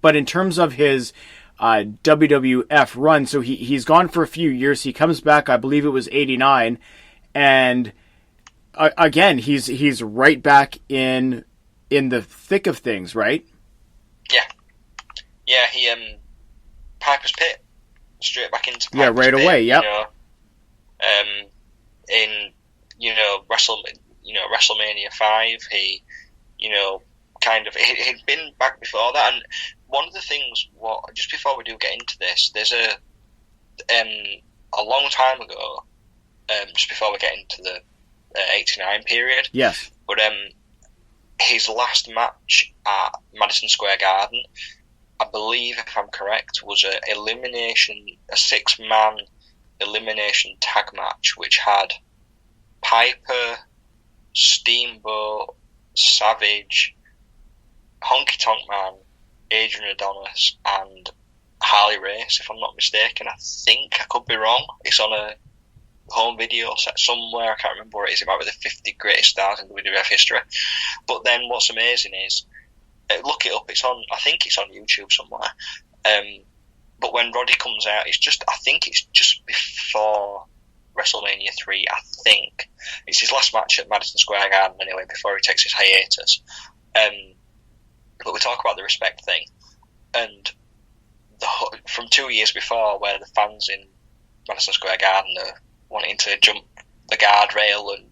But in terms of his WWF run, so he's gone for a few years. He comes back, I believe it was 89, and again he's right back in the thick of things, right? Yeah. He Piper's Pit, straight back into Piper's Pit, away. Yep. In WrestleMania 5, he he'd been back before that. And one of the things, just before we do get into this, there's a long time ago, just before we get into the 89 period. Yes. But his last match at Madison Square Garden, I believe, if I'm correct, was a 6-man elimination tag match, which had Piper, Steamboat, Savage, Honky Tonk Man, Adrian Adonis, and Harley Race, if I'm not mistaken. I think I could be wrong. It's on a home video set somewhere. I can't remember where it is. It might be the 50 greatest stars in WWF history. But then what's amazing is, look it up. I think it's on YouTube somewhere. But when Roddy comes out, I think it's just before WrestleMania 3. I think it's his last match at Madison Square Garden anyway, before he takes his hiatus. But we talk about the respect thing, and from 2 years before, where the fans in Madison Square Garden are wanting to jump the guardrail and,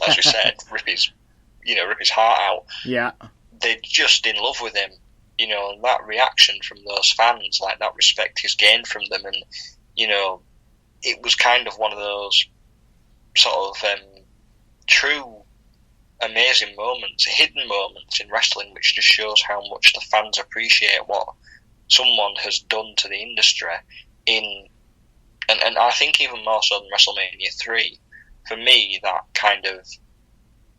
as we said, rip his heart out. Yeah, they're just in love with him, and that reaction from those fans, like that respect he's gained from them, and it was kind of one of those sort of true amazing moments, hidden moments in wrestling, which just shows how much the fans appreciate what someone has done to the industry and I think even more so than WrestleMania 3. For me, that kind of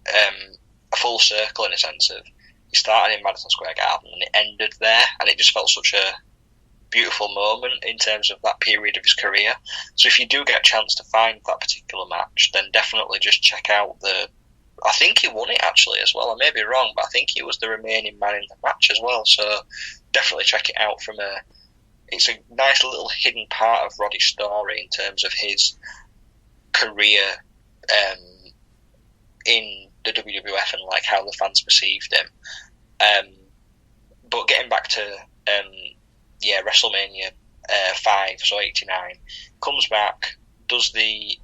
a full circle, in a sense of, he started in Madison Square Garden and it ended there, and it just felt such a beautiful moment in terms of that period of his career. So if you do get a chance to find that particular match, then definitely just check out I think he won it actually as well. I may be wrong, but I think he was the remaining man in the match as well. So definitely check it out. It's a nice little hidden part of Roddy's story in terms of his career in the WWF and like how the fans perceived him. But getting back to WrestleMania 5, so 89, comes back, does the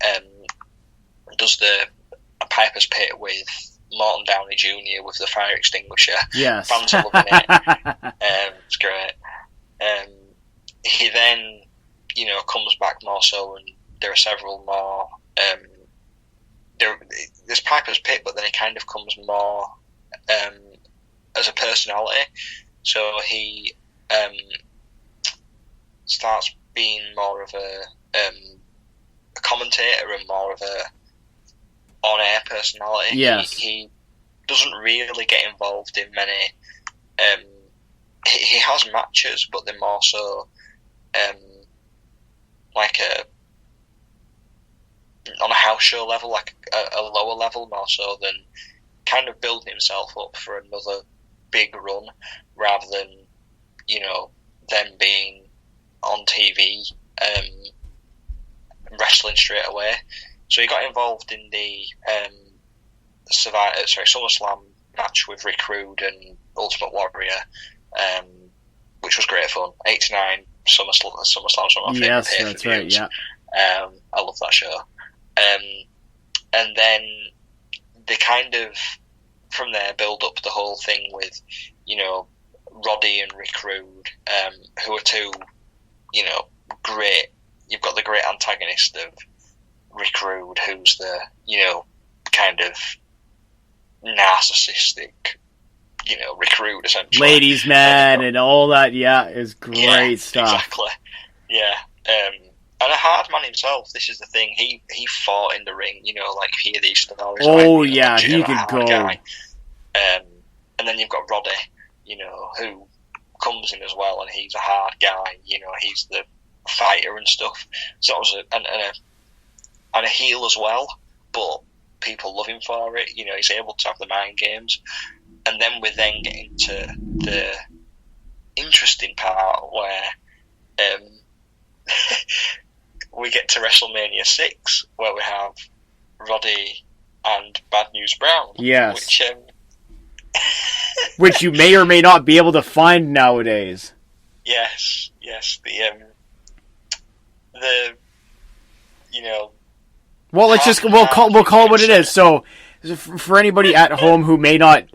Piper's Pit with Morton Downey Jr. with the fire extinguisher. Yes. Fans are loving it. It's great. He then, comes back more so, and there are several more. There's Piper's Pit, but then he kind of comes more as a personality. So he starts being more of a commentator and more of a on-air personality. Yes. He doesn't really get involved in many. He has matches, but they're more so like on a house show level, like a lower level, more so than kind of building himself up for another big run, rather than them being on TV wrestling straight away. So he got involved in the SummerSlam match with Rick Rude and Ultimate Warrior, which was great fun. 89 SummerSlam's one of my favourite Yes, pay-per-views. that's right, yeah. I love that show. And then they kind of, from there, build up the whole thing with, Roddy and Rick Rude, who are two, great. You've got the great antagonist of Rick Rude, who's the, kind of narcissistic, Rick Rude, essentially. Ladies' man and all that, is great stuff. Exactly. Yeah. And a hard man himself, this is the thing, he fought in the ring, like you hear these stories. Oh, like, yeah, he could go. Guy. And then you've got Roddy, who comes in as well, and he's a hard guy, he's the fighter and stuff. So it was and a heel as well, but people love him for it. He's able to have the mind games. And then we then get into the interesting part where we get to WrestleMania 6, where we have Roddy and Bad News Brown. Yes. Which you may or may not be able to find nowadays. Yes. Well, we'll call it what it is. So, for anybody at home who may not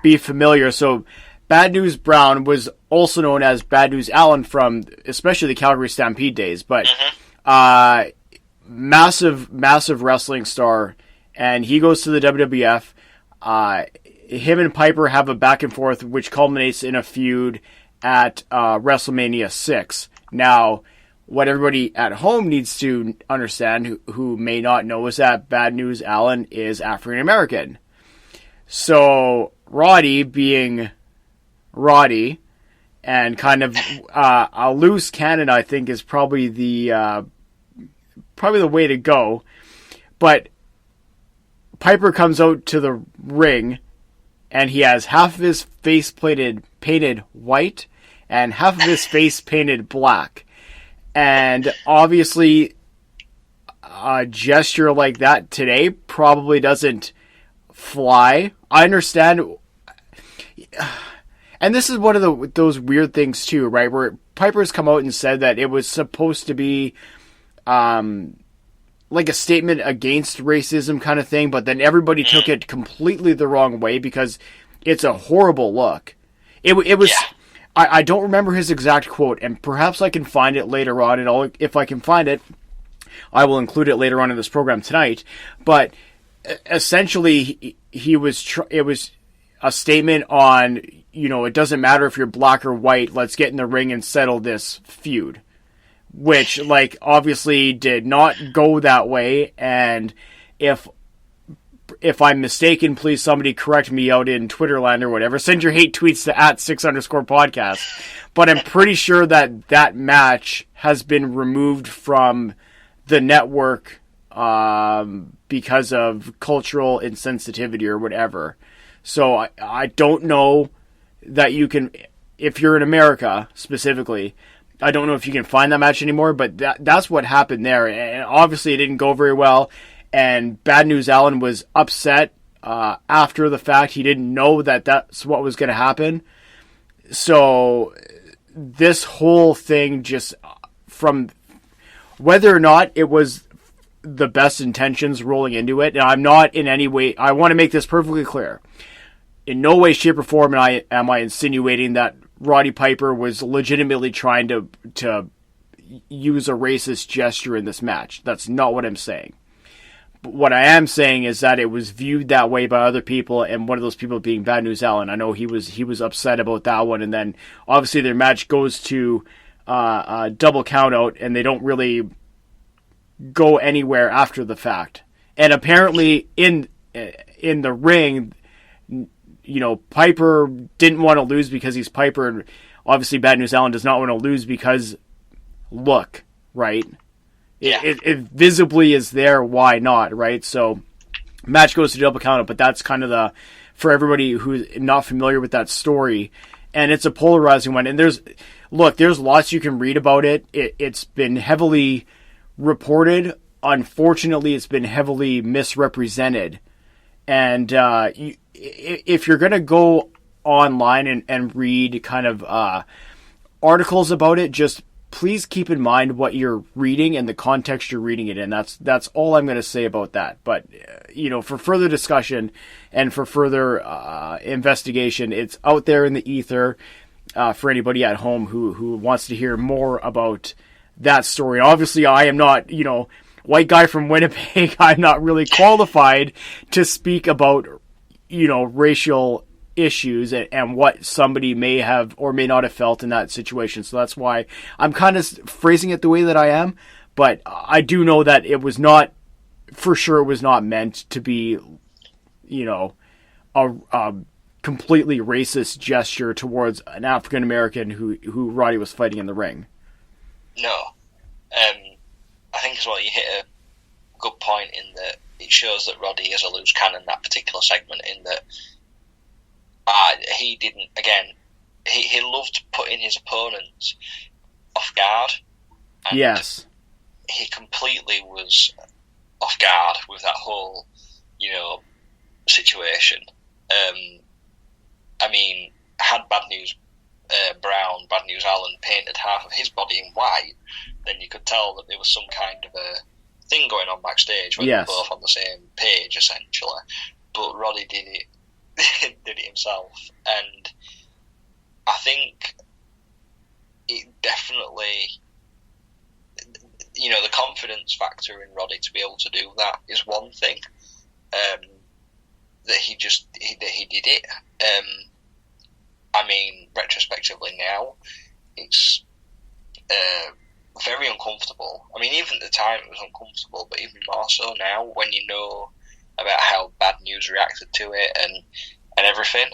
be familiar, so Bad News Brown was also known as Bad News Allen from especially the Calgary Stampede days, but massive wrestling star, and he goes to the WWF. Him and Piper have a back and forth, which culminates in a feud at WrestleMania 6. Now, what everybody at home needs to understand, who may not know, is that Bad News Allen is African American. So Roddy, being Roddy, and kind of a loose cannon, I think, is probably the way to go. But Piper comes out to the ring, and he has half of his face painted white and half of his face painted black. And obviously, a gesture like that today probably doesn't fly. I understand. And this is one of those weird things too, right? Where Piper's come out and said that it was supposed to be like a statement against racism kind of thing, but then everybody took it completely the wrong way because it's a horrible look. It was. Yeah. I don't remember his exact quote, and perhaps I can find it later on, and if I can find it, I will include it later on in this program tonight. But essentially, it was a statement on, it doesn't matter if you're black or white, let's get in the ring and settle this feud. Which, obviously did not go that way, and if if I'm mistaken, please somebody correct me out in Twitterland or whatever. Send your hate tweets to @6_podcast. But I'm pretty sure that match has been removed from the network because of cultural insensitivity or whatever. So I don't know that you can, if you're in America specifically, I don't know if you can find that match anymore, but that's what happened there. And obviously it didn't go very well. And Bad News Allen was upset after the fact. He didn't know that that's what was going to happen. So this whole thing, just from whether or not it was the best intentions rolling into it, and I'm not in any way, I want to make this perfectly clear. In no way, shape, or form am I insinuating that Roddy Piper was legitimately trying to use a racist gesture in this match. That's not what I'm saying. But what I am saying is that it was viewed that way by other people, and one of those people being Bad News Allen. I know he was upset about that one, and then obviously their match goes to a double count out, and they don't really go anywhere after the fact. And apparently in the ring, you know, Piper didn't want to lose because he's Piper, and obviously Bad News Allen does not want to lose because look, right? Yeah. It visibly is there, why not, right? So match goes to double count out, but that's kind of for everybody who's not familiar with that story, and it's a polarizing one. And there's lots you can read about it. It's been heavily reported. Unfortunately, it's been heavily misrepresented. And if you're going to go online and read kind of articles about it, just please keep in mind what you're reading and the context you're reading it in. That's all I'm going to say about that. But, you know, for further discussion and for further investigation, it's out there in the ether for anybody at home who wants to hear more about that story. Obviously, I am not, you know, white guy from Winnipeg. I'm not really qualified to speak about, you know, racial issues and what somebody may have or may not have felt in that situation. So that's why I'm kind of phrasing it the way that I am. But I do know that it was not, for sure, it was not meant to be, you know, a completely racist gesture towards an African American who Roddy was fighting in the ring. No. I think as well you hit a good point in that it shows that Roddy is a loose cannon, that particular segment, in that he didn't, again, he loved putting his opponents off guard. And yes. He completely was off guard with that whole, you know, situation. I mean, had Bad News Allen painted half of his body in white, then you could tell that there was some kind of a thing going on backstage when yes. they were both on the same page, essentially. But Roddy did it himself, and I think it definitely, you know, the confidence factor in Roddy to be able to do that is one thing. That he did it. I mean, retrospectively now, it's very uncomfortable. I mean, even at the time it was uncomfortable, but even more so now when you know about how Bad News reacted to it and everything.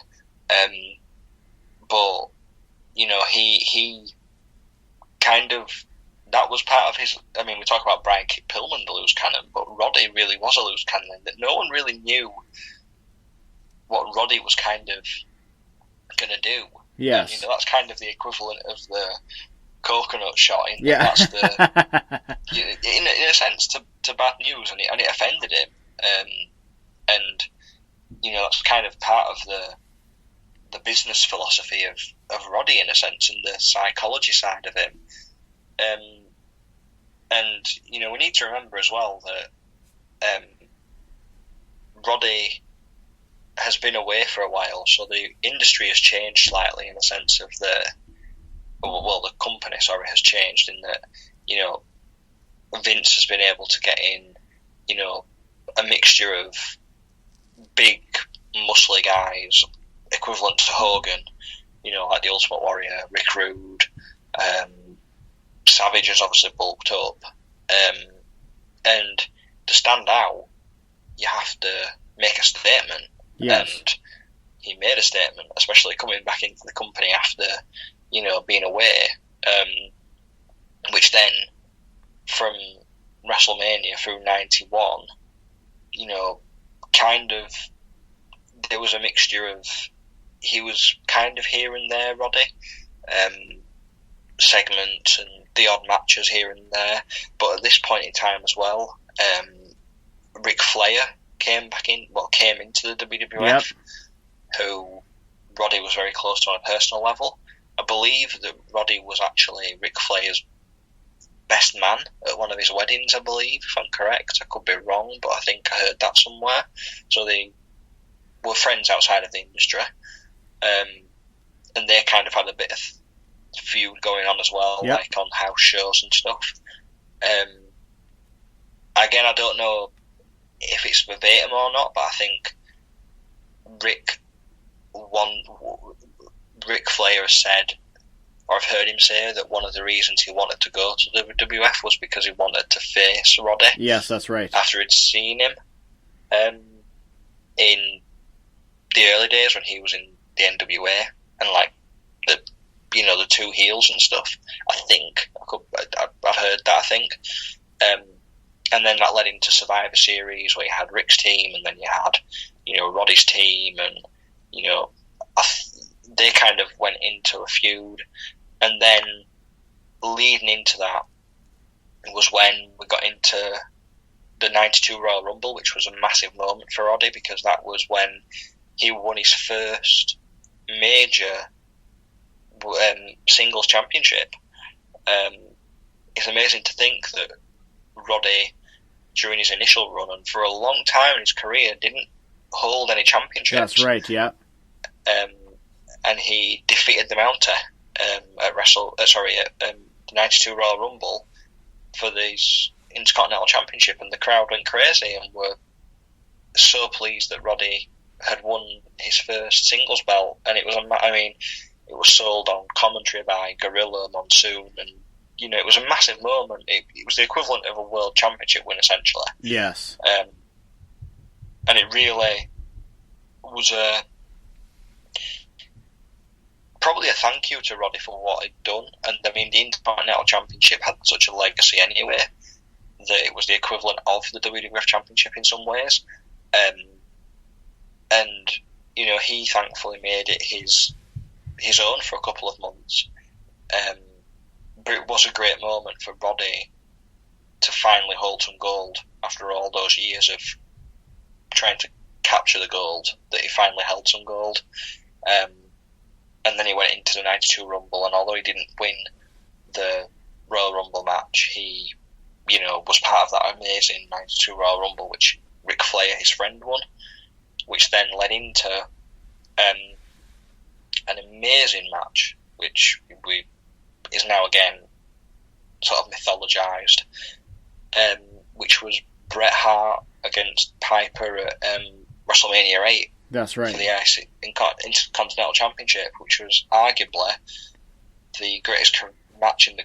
But, you know, he kind of, that was part of his, I mean, we talk about Brian Pillman, the loose cannon, but Roddy really was a loose cannon, that no one really knew what Roddy was kind of going to do. Yes. And, you know, that's kind of the equivalent of the coconut shot. That's in a sense to Bad News, and it offended him. And you know, that's kind of part of the business philosophy of Roddy, in a sense, and the psychology side of him. And you know, we need to remember as well that Roddy has been away for a while, so the industry has changed slightly in the sense of the company, has changed in that, you know, Vince has been able to get in, you know, a mixture of big, muscly guys, equivalent to Hogan, you know, like the Ultimate Warrior, Rick Rude, Savage has obviously bulked up, and to stand out, you have to make a statement. Yes. And he made a statement, especially coming back into the company after, being away, which then, from WrestleMania through 91, kind of, there was a mixture of, he was kind of here and there, Roddy, segments and the odd matches here and there, but at this point in time as well, Ric Flair came into the WWF, who Roddy was very close to on a personal level. I believe that Roddy was actually Ric Flair's best man at one of his weddings, I believe, if I'm correct. I could be wrong, but I think I heard that somewhere. So they were friends outside of the industry, and they kind of had a bit of feud going on as well, like on house shows and stuff. Again, I don't know if it's verbatim or not, but I think Ric Flair has said, or I've heard him say, that one of the reasons he wanted to go to the WWF was because he wanted to face Roddy. Yes, that's right. After he'd seen him in the early days when he was in the NWA and like the two heels and stuff. I've heard that. I think, and then that led into Survivor Series where you had Rick's team, and then you had Roddy's team, and they kind of went into a feud, and then leading into that was when we got into the 92 Royal Rumble, which was a massive moment for Roddy, because that was when he won his first major singles championship. It's amazing to think that Roddy, during his initial run and for a long time in his career, didn't hold any championships. That's right, yeah. And he defeated the Mounter at the 92 Royal Rumble for this Intercontinental Championship, and the crowd went crazy and were so pleased that Roddy had won his first singles belt. And it was it was sold on commentary by Gorilla Monsoon, and it was a massive moment. It was the equivalent of a world championship win, essentially. Yes. And it really was probably a thank you to Roddy for what he'd done. And the Intercontinental Championship had such a legacy anyway that it was the equivalent of the WWF Championship in some ways. And he thankfully made it his own for a couple of months. But it was a great moment for Roddy to finally hold some gold after all those years of trying to capture the gold, that he finally held some gold. And then he went into the 92 Rumble, and although he didn't win the Royal Rumble match, he, was part of that amazing 92 Royal Rumble, which Ric Flair, his friend, won, which then led into an amazing match, which is now again sort of mythologized, which was Bret Hart against Piper at WrestleMania 8. That's right. For the Intercontinental Championship, which was arguably the greatest wrestling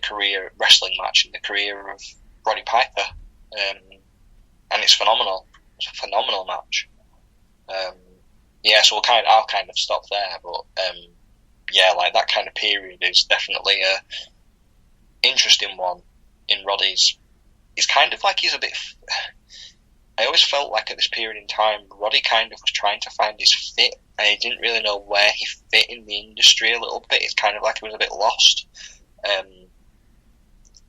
match in the career of Roddy Piper, and it's phenomenal. It's a phenomenal match. So I'll kind of stop there, but like that kind of period is definitely a interesting one in Roddy's. It's kind of like he's a bit. I always felt like at this period in time, Roddy kind of was trying to find his fit, and he didn't really know where he fit in the industry a little bit. It's kind of like he was a bit lost,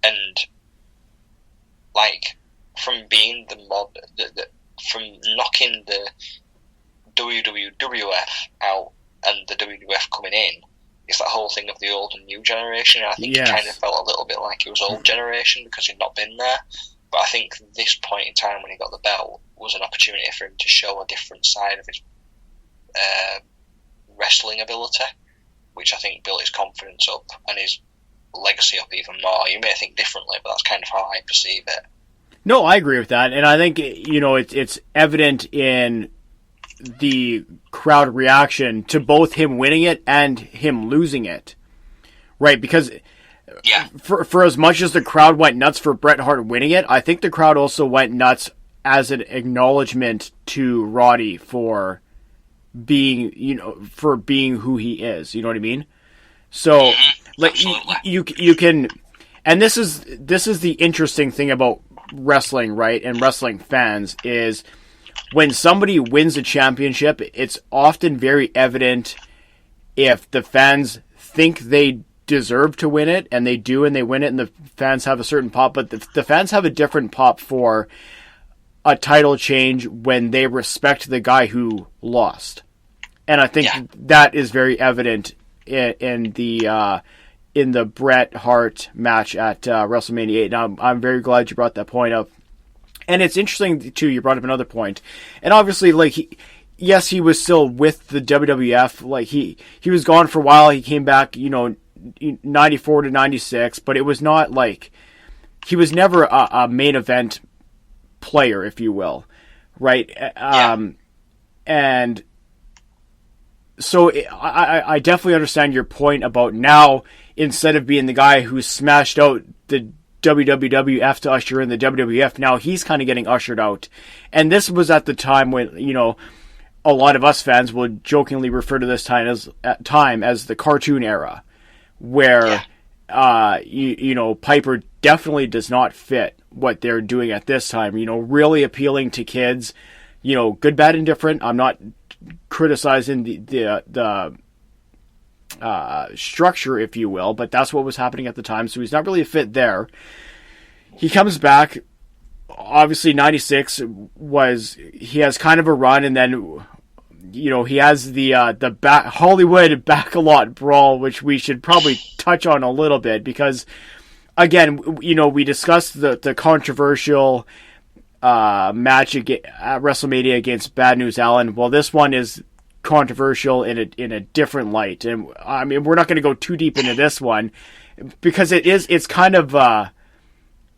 and like from being from knocking the WWF out and the WWF coming in, it's that whole thing of the old and new generation. And I think he kind of felt a little bit like he was old generation because he'd not been there. But I think this point in time when he got the belt was an opportunity for him to show a different side of his wrestling ability, which I think built his confidence up and his legacy up even more. You may think differently, but that's kind of how I perceive it. No, I agree with that, and I think it's evident in the crowd reaction to both him winning it and him losing it, right? Because for as much as the crowd went nuts for Bret Hart winning it, I think the crowd also went nuts as an acknowledgement to Roddy for being, for being who he is. You know what I mean? So, like, you can, and this is the interesting thing about wrestling, right? And wrestling fans is when somebody wins a championship, it's often very evident if the fans think they deserve to win it, and they do, and they win it, and the fans have a certain pop, but the fans have a different pop for a title change when they respect the guy who lost. And I think that is very evident in the Bret Hart match at WrestleMania 8. Now, I'm very glad you brought that point up. And it's interesting, too, you brought up another point. And obviously, like, yes, he was still with the WWF. Like, he was gone for a while. He came back, 94 to 96. But it was not like... He was never a main event player, if you will. Right? And... So I definitely understand your point about now, instead of being the guy who smashed out the WWF to usher in the WWF, now he's kind of getting ushered out. And this was at the time when, a lot of us fans would jokingly refer to this time as the cartoon era, where, Piper definitely does not fit what they're doing at this time, really appealing to kids, good, bad, and different. I'm not criticizing the structure, if you will, but that's what was happening at the time, so he's not really a fit there. He comes back, obviously 96 he has kind of a run, and then he has the Hollywood Backlot Brawl, which we should probably touch on a little bit, because again, we discussed the controversial match at WrestleMania against Bad News Allen. Well, this one is controversial in a different light, and I mean, we're not going to go too deep into this one because it's kind of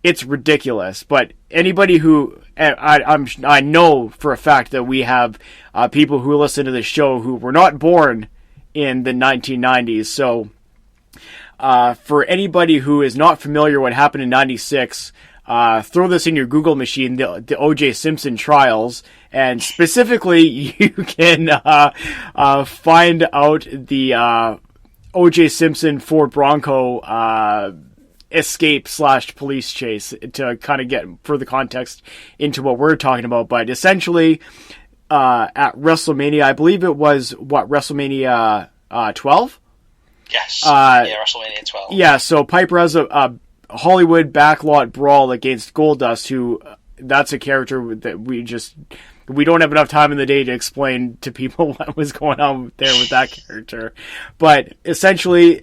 it's ridiculous. But anybody who I know for a fact that we have people who listen to the show who were not born in the 1990s. So for anybody who is not familiar what happened in 96. Throw this in your Google machine, the O.J. Simpson trials, and specifically you can find out the O.J. Simpson Ford Bronco escape / police chase to kind of get further context into what we're talking about. But essentially, at WrestleMania, I believe it was, WrestleMania 12? Yes, WrestleMania 12. Yeah, so Piper has a Hollywood Backlot Brawl against Goldust, who that's a character that we don't have enough time in the day to explain to people what was going on there with that character. But essentially,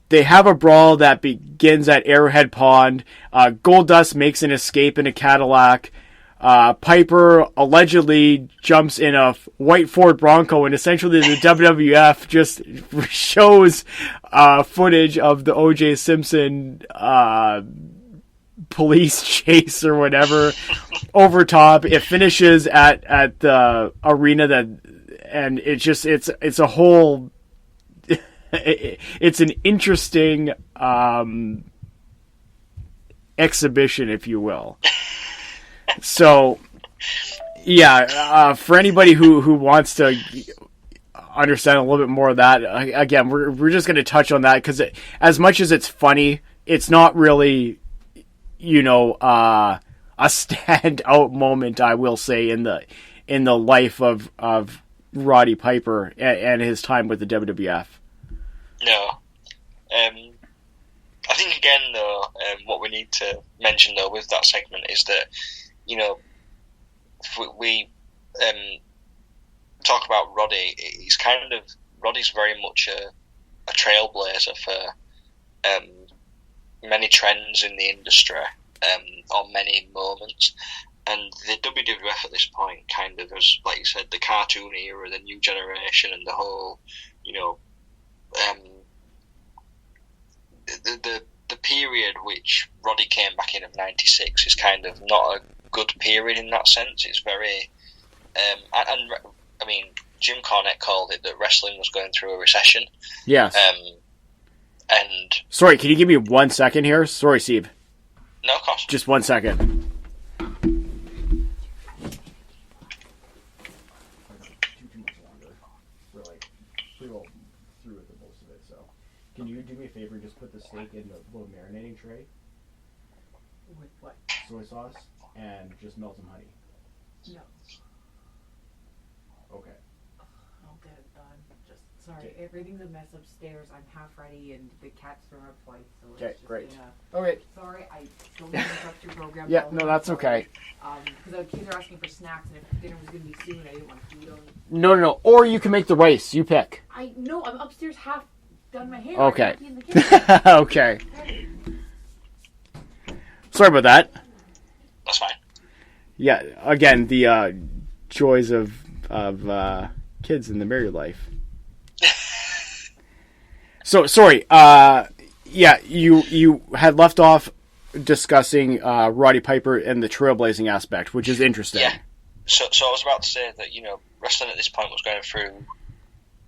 they have a brawl that begins at Arrowhead Pond. Goldust makes an escape in a Cadillac. Piper allegedly jumps in a white Ford Bronco, and essentially the WWF just shows footage of the O.J. Simpson police chase or whatever over top. It finishes at the arena and it's a whole. It's an interesting exhibition, if you will. So, yeah, for anybody who wants to understand a little bit more of that, again, we're just going to touch on that because as much as it's funny, it's not really, a standout moment, I will say, in the life of Roddy Piper and his time with the WWF. No. I think, again, though, what we need to mention, though, with that segment is that, we talk about Roddy. Roddy's very much a trailblazer for many trends in the industry, on many moments. And the WWF at this point kind of was, like you said, the cartoon era, the new generation, and the whole, the period which Roddy came back in of 96 is kind of not a good period in that sense. It's very, and I mean, Jim Cornette called it that wrestling was going through a recession. Yes. And sorry, can you give me 1 second here? Sorry, Steve. No, of course. Just 1 second. put the steak in the little marinating tray. With what? Soy sauce and just melt some honey. No. Okay. I'll get it done. Just sorry, everything's a mess upstairs. I'm half ready, and the cat's thrown up twice. So Okay, it's just great. Gonna... Okay. Sorry, I don't want to interrupt your program. Yeah, no, that's okay. Because the kids are asking for snacks, and if dinner was going to be soon, I didn't want to feed them. No. Or you can make the rice. You pick. I know. I'm upstairs, half done my hair. Okay. I can't be in the kitchen. Okay. Sorry about that. That's fine. Yeah, again, the joys of kids in the married life. So, sorry. Yeah, you had left off discussing Roddy Piper and the trailblazing aspect, which is interesting. Yeah. So I was about to say that, you know, wrestling at this point was going through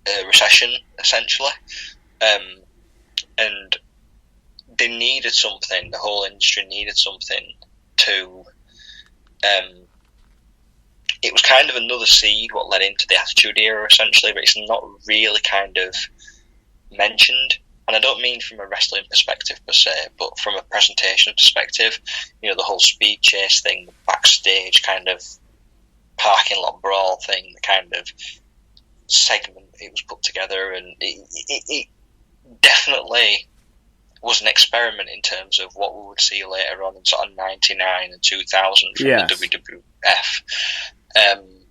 a recession, essentially. And they needed something, the whole industry needed something to... it was kind of another seed what led into the Attitude Era, essentially, but it's not really kind of mentioned. And I don't mean from a wrestling perspective per se, but from a presentation perspective. You know, the whole speed chase thing, the backstage kind of parking lot brawl thing, the kind of segment it was put together, and it definitely was an experiment in terms of what we would see later on in sort of 99 and 2000 from the WWF. And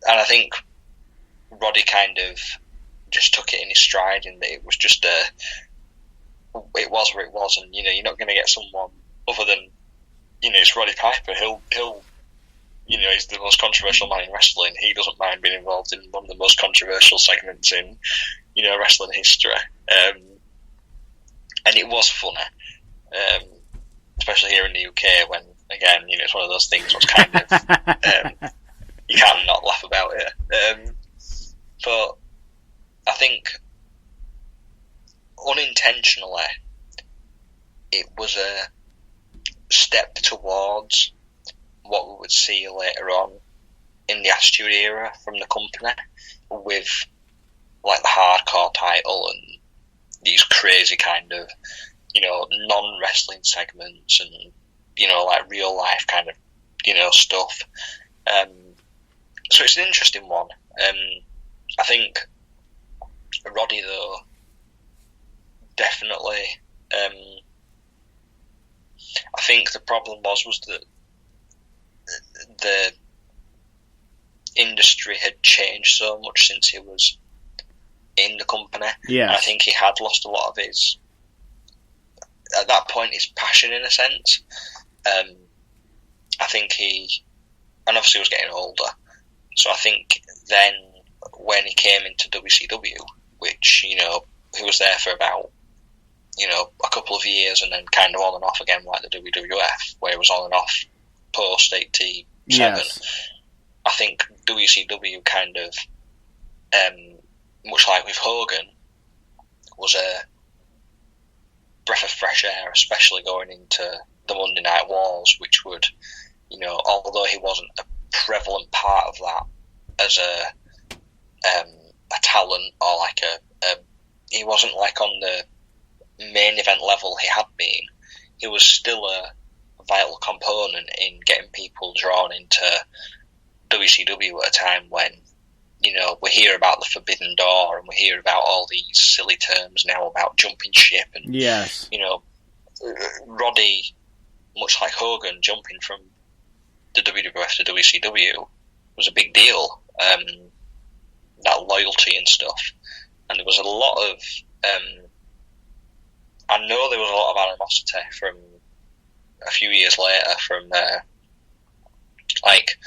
I think Roddy kind of just took it in his stride, in that it was just it was what it was, and you know, you're not going to get someone other than, you know, it's Roddy Piper. He'll you know, he's the most controversial man in wrestling. He doesn't mind being involved in one of the most controversial segments in, you know, wrestling history. And it was funny, especially here in the UK when, again, you know, it's one of those things what's kind of, you can't not laugh about it. But I think unintentionally it was a step towards what we would see later on in the Attitude Era from the company, with like the hardcore title and these crazy kind of, you know, non-wrestling segments and, you know, like real life kind of, you know, stuff. So it's an interesting one. I think Roddy, though, definitely, I think the problem was that the industry had changed so much since he was in the company. Yes. And I think he had lost a lot of his, at that point, his passion, in a sense. I think and obviously he was getting older, so I think then when he came into WCW, which, you know, he was there for about, you know, a couple of years, and then kind of on and off again, like the WWF, where he was on and off post 87. Yes. I think WCW kind of, much like with Hogan, was a breath of fresh air, especially going into the Monday Night Wars, which would, you know, although he wasn't a prevalent part of that as a talent, or like he wasn't like on the main event level he had been, he was still a vital component in getting people drawn into WCW at a time when, you know, we hear about the Forbidden Door, and we hear about all these silly terms now about jumping ship, and, yes, you know, Roddy, much like Hogan, jumping from the WWF to WCW was a big deal. That loyalty and stuff, and there was a lot of, I know there was a lot of animosity from a few years later from like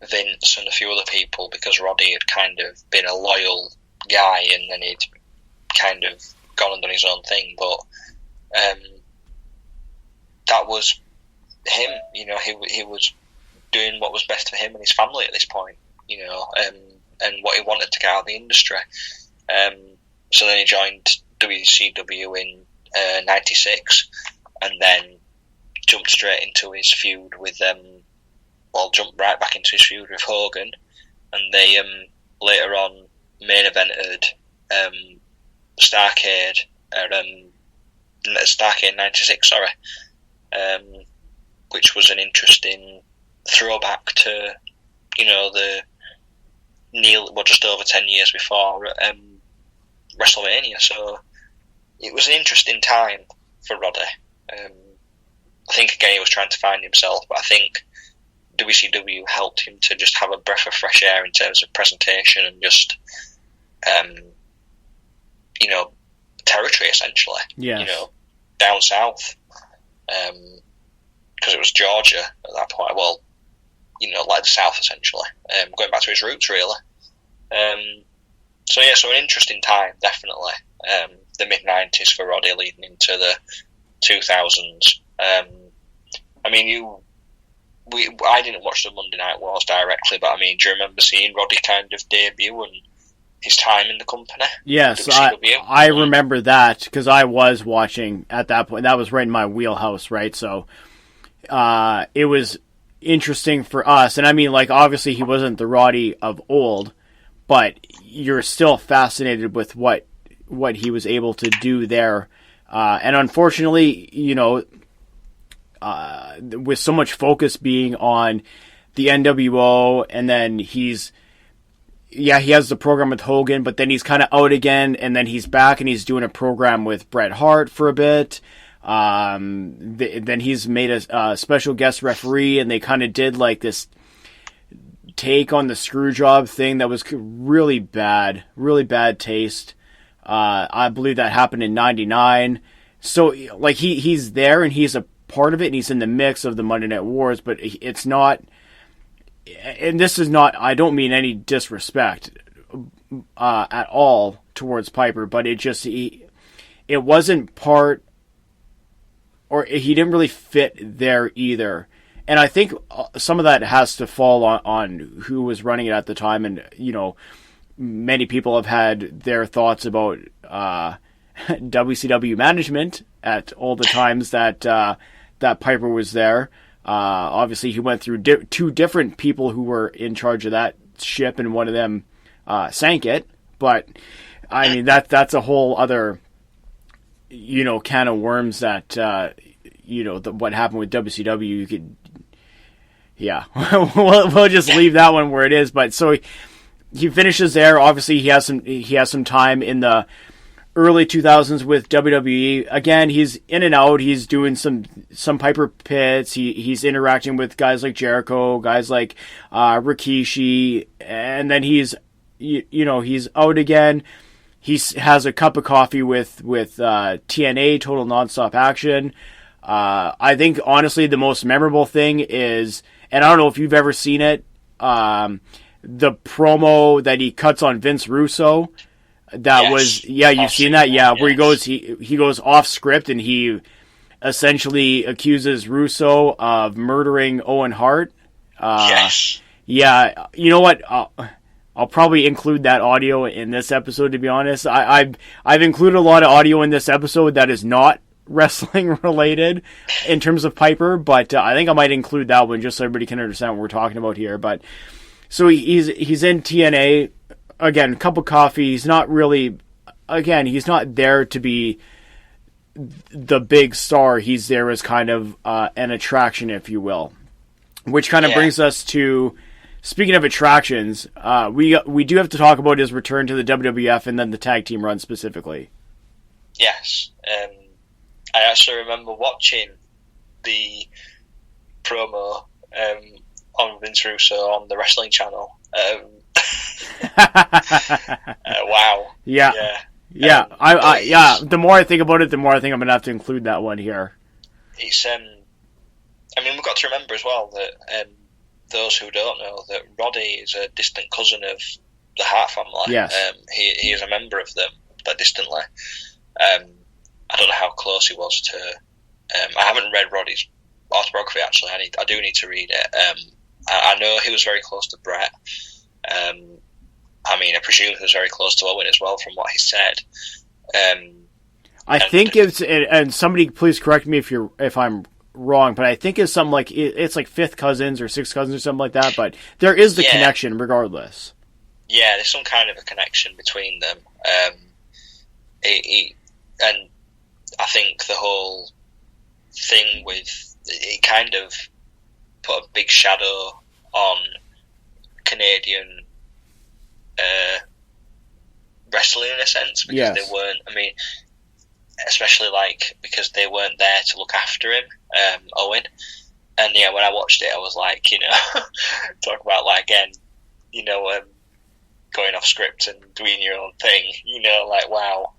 Vince and a few other people, because Roddy had kind of been a loyal guy, and then he'd kind of gone and done his own thing. But that was him, you know. He was doing what was best for him and his family at this point, you know, and what he wanted to get out of the industry. So then he joined WCW in '96, and then jumped straight into his feud with jumped right back into his feud with Hogan, and they later on main evented Starrcade at Starrcade '96, sorry, which was an interesting throwback to, the just over 10 years before WrestleMania. So it was an interesting time for Roddy. I think again he was trying to find himself, but I think WCW helped him to just have a breath of fresh air in terms of presentation and just, territory essentially. Yes. Down south, because it was Georgia at that point. Well, like the South essentially. Going back to his roots, really. So an interesting time, definitely. The mid '90s for Roddy, leading into the 2000s. I didn't watch the Monday Night Wars directly, but do you remember seeing Roddy kind of debut and his time in the company? Yes, I remember that because I was watching at that point. That was right in my wheelhouse, right? So it was interesting for us. And obviously he wasn't the Roddy of old, but you're still fascinated with what he was able to do there. And unfortunately, with so much focus being on the NWO, and then he has the program with Hogan, but then he's kind of out again, and then he's back and he's doing a program with Bret Hart for a bit. Then he's made a special guest referee, and they kind of did like this take on the Screwjob thing that was really bad taste. I believe that happened in '99. So he's there and he's a part of it, and he's in the mix of the Monday Night Wars, but it's not. And this is not, I don't mean any disrespect at all towards Piper, but it wasn't part, or he didn't really fit there either. And I think some of that has to fall on who was running it at the time. And, many people have had their thoughts about WCW management at all the times that Piper was there. Obviously, he went through two different people who were in charge of that ship, and one of them sank it. But that's a whole other can of worms. That what happened with WCW. You could, we'll just leave that one where it is. But so he finishes there. Obviously, he has some time in the early 2000s with WWE. Again, he's in and out. He's doing some Piper pits. He's interacting with guys like Jericho, guys like Rikishi, and then he's out again. He has a cup of coffee with TNA, Total Nonstop Action. I think honestly the most memorable thing is, and I don't know if you've ever seen it, the promo that he cuts on Vince Russo. That was you've seen that, where he goes off script and he essentially accuses Russo of murdering Owen Hart. Yes. Yeah, you know what? I'll probably include that audio in this episode. To be honest, I've included a lot of audio in this episode that is not wrestling related in terms of Piper, but I think I might include that one just so everybody can understand what we're talking about here. But so he's in TNA. Again, cup of coffee. He's not really, he's not there to be the big star. He's there as kind of an attraction, if you will. Which kind of brings us to, speaking of attractions, we do have to talk about his return to the WWF and then the tag team run specifically. Yes. I actually remember watching the promo on Vince Russo on the Wrestling Channel. Wow. Yeah. The more I think about it, the more I think I'm gonna have to include that one here. It's we've got to remember as well that those who don't know that Roddy is a distant cousin of the Hart family. Yes. He is a member of them, that distantly. I don't know how close he was to. I haven't read Roddy's autobiography actually. I do need to read it. I know he was very close to Bret. I presume he was very close to Owen as well, from what he said. I think it's, and somebody please correct me if I'm wrong, but I think it's something like it's like fifth cousins or sixth cousins or something like that. But there is the connection, regardless. Yeah, there's some kind of a connection between them. And I think the whole thing with it kind of put a big shadow on Canadian wrestling in a sense, because they weren't. I mean, especially like because they weren't there to look after him, Owen. And yeah, when I watched it, I was like, you know, talk about like again, you know, going off script and doing your own thing. You know, like wow.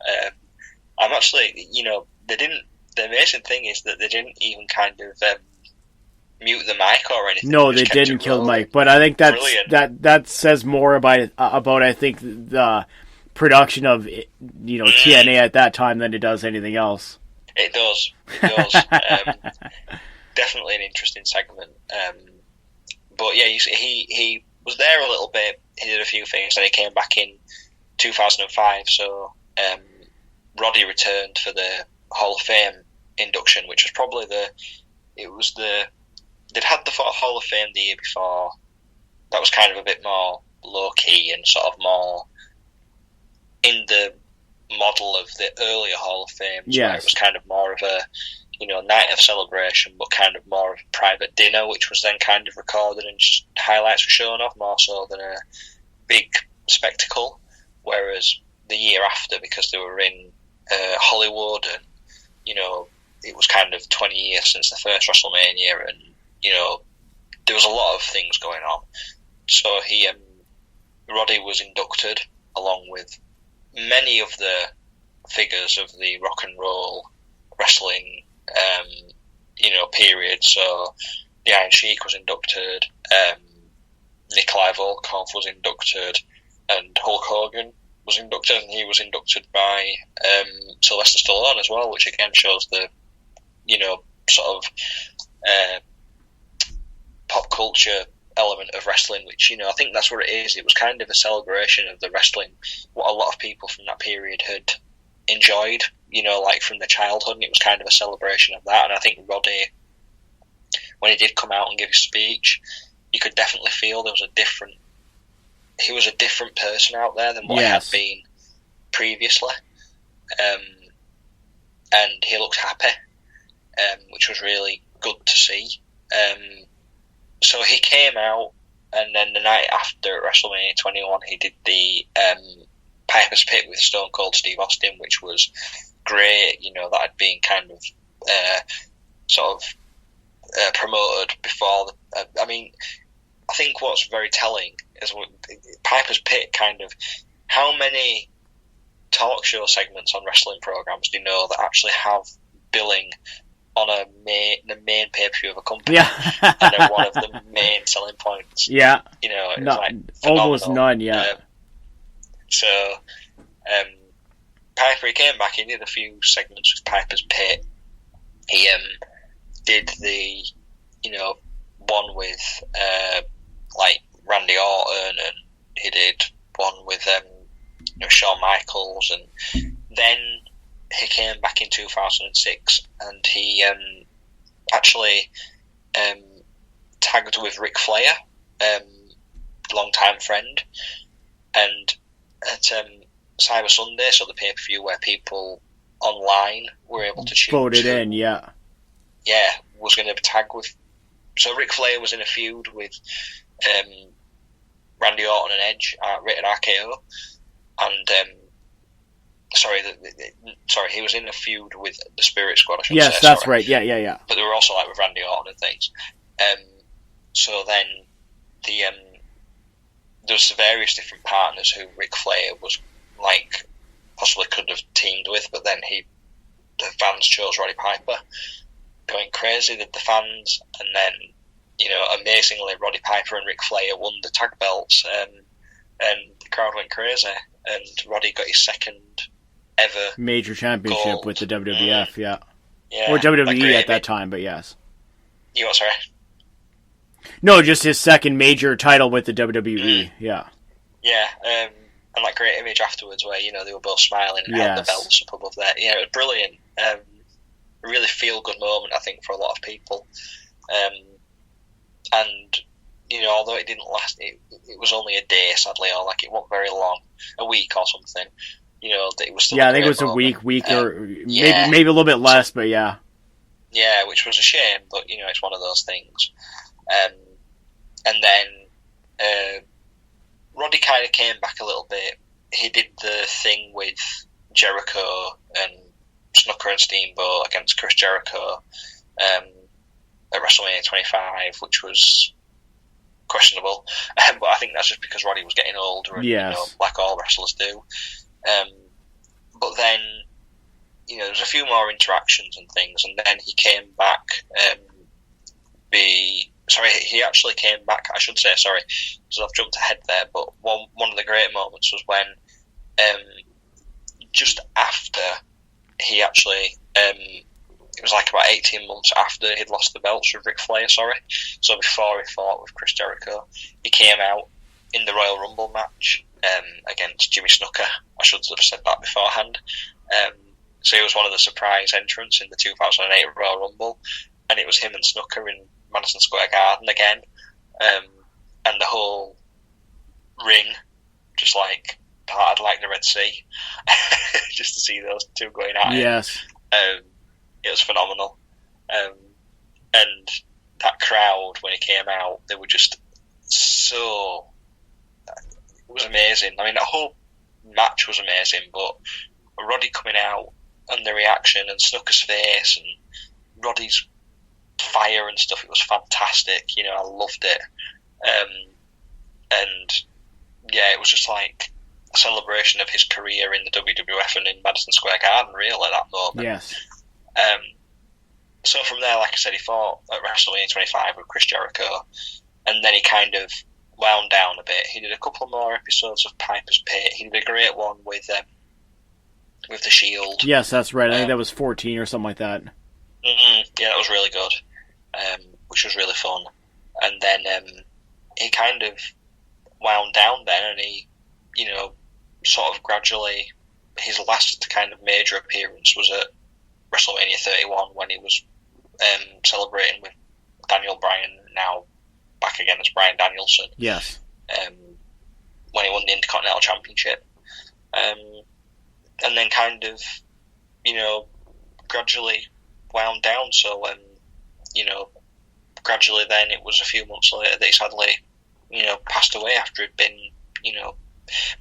I'm actually, you know, they didn't. The amazing thing is that they didn't even kind of mute the mic or anything. No, they didn't kill the mic. But I think that says more about I think the production of, you know, TNA at that time than it does anything else. It does. Definitely an interesting segment. But yeah, he was there a little bit. He did a few things, and he came back in 2005. So Roddy returned for the Hall of Fame induction, which was probably they'd had the Hall of Fame the year before. That was kind of a bit more low key and sort of more in the model of the earlier Hall of Fame. Yes. It was kind of more of a, you know, night of celebration, but kind of more of a private dinner, which was then kind of recorded and highlights were shown off more so than a big spectacle. Whereas the year after, because they were in Hollywood, and you know, it was kind of 20 years since the first Wrestlemania, and you know, there was a lot of things going on. So Roddy was inducted along with many of the figures of the rock and roll wrestling, you know, period. So the Iron Sheik was inducted, Nikolai Volkov was inducted, and Hulk Hogan was inducted, and he was inducted by Sylvester Stallone as well, which again shows the, you know, sort of pop culture element of wrestling, which, you know, I think that's what it is. It was kind of a celebration of the wrestling, what a lot of people from that period had enjoyed, you know, like from their childhood, and it was kind of a celebration of that. And I think Roddy, when he did come out and give his speech, you could definitely feel he was a different person out there than what he had been previously. And he looked happy, which was really good to see. So he came out, and then the night after at WrestleMania 21, he did the Piper's Pit with Stone Cold Steve Austin, which was great. You know, that had been kind of sort of promoted before. I mean, I think what's very telling is Piper's Pit kind of, how many talk show segments on wrestling programs do you know that actually have billing on the main pay-per-view of a company? Yeah. And they're one of the main selling points. Yeah. You know, it's no, like almost none, yeah. So, Piper, he came back, he did a few segments with Piper's Pit. He did the, you know, one with like Randy Orton, and he did one with you know, Shawn Michaels, and then he came back in 2006, and he actually tagged with Ric Flair, long-time friend, and at Cyber Sunday, so the pay-per-view where people online were able to choose voted in, yeah, was going to tag with. So Ric Flair was in a feud with Randy Orton and Edge at Rated RKO, and he was in a feud with the Spirit Squad, I should say. Yes, that's right. Yeah. But they were also like with Randy Orton and things. So then there's various different partners who Ric Flair was like possibly could have teamed with, but then the fans chose Roddy Piper, going crazy with the fans, and then, you know, amazingly Roddy Piper and Ric Flair won the tag belts, and the crowd went crazy, and Roddy got his second ever major championship gold with the WWF, yeah. Yeah, or WWE at that time, but yes. You what, sorry? No, just his second major title with the WWE, yeah. Yeah, and that great image afterwards where, you know, they were both smiling and held the belts up above there. Yeah, it was brilliant. A really feel-good moment, I think, for a lot of people. And, you know, although it didn't last, it was only a day, sadly, or like it wasn't very long, a week or something. that it was still. Yeah, a I think it great was a moment. week or maybe a little bit less, but yeah. Yeah, which was a shame, but it's one of those things. And then Roddy kind of came back a little bit. He did the thing with Jericho and Snooker and Steamboat against Chris Jericho at WrestleMania 25, which was questionable. But I think that's just because Roddy was getting older, and like all wrestlers do. But then, there was a few more interactions and things, and then he came back. He actually came back. I should say, sorry, because I've jumped ahead there. But one of the great moments was when, just after he actually, it was like about 18 months after he'd lost the belts with Ric Flair. So before he fought with Chris Jericho, he came out in the Royal Rumble match against Jimmy Snuka. I should have said that beforehand. So he was one of the surprise entrants in the 2008 Royal Rumble, and it was him and Snuka in Madison Square Garden again, and the whole ring just like parted like the Red Sea, just to see those two going at it. Yes, it was phenomenal, and that crowd when he came out, they were just so. It was amazing. I mean, the whole match was amazing, but Roddy coming out and the reaction and Snooker's face and Roddy's fire and stuff, it was fantastic. I loved it. And yeah, it was just like a celebration of his career in the WWF and in Madison Square Garden, really, that moment. Yes. So from there, like I said, he fought at WrestleMania 25 with Chris Jericho, and then he kind of wound down a bit. He did a couple more episodes of Piper's Pit. He did a great one with the Shield. Yes, that's right. I think that was 14 or something like that. Yeah, that was really good, which was really fun. And then he kind of wound down then, and he, sort of gradually, his last kind of major appearance was at WrestleMania 31 when he was celebrating with Daniel Bryan, now back again as Bryan Danielson. Yes. When he won the Intercontinental Championship. And then kind of, gradually wound down. So, gradually then it was a few months later that he sadly, passed away after he'd been,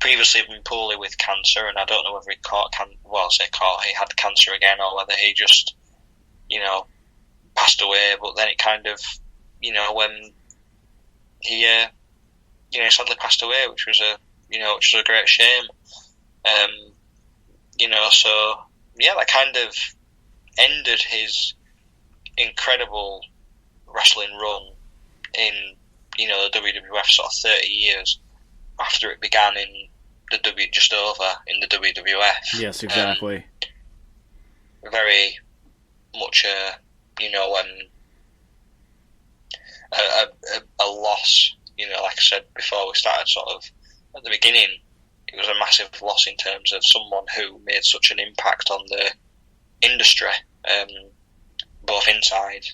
previously been poorly with cancer, and I don't know whether he he had cancer again, or whether he just, passed away. But then it kind of, when he, sadly passed away, which was a great shame. So yeah, that kind of ended his incredible wrestling run in, the WWF sort of 30 years after it began in the in the WWF. Yes, exactly. Very much a loss, like I said before we started sort of at the beginning, it was a massive loss in terms of someone who made such an impact on the industry, both inside,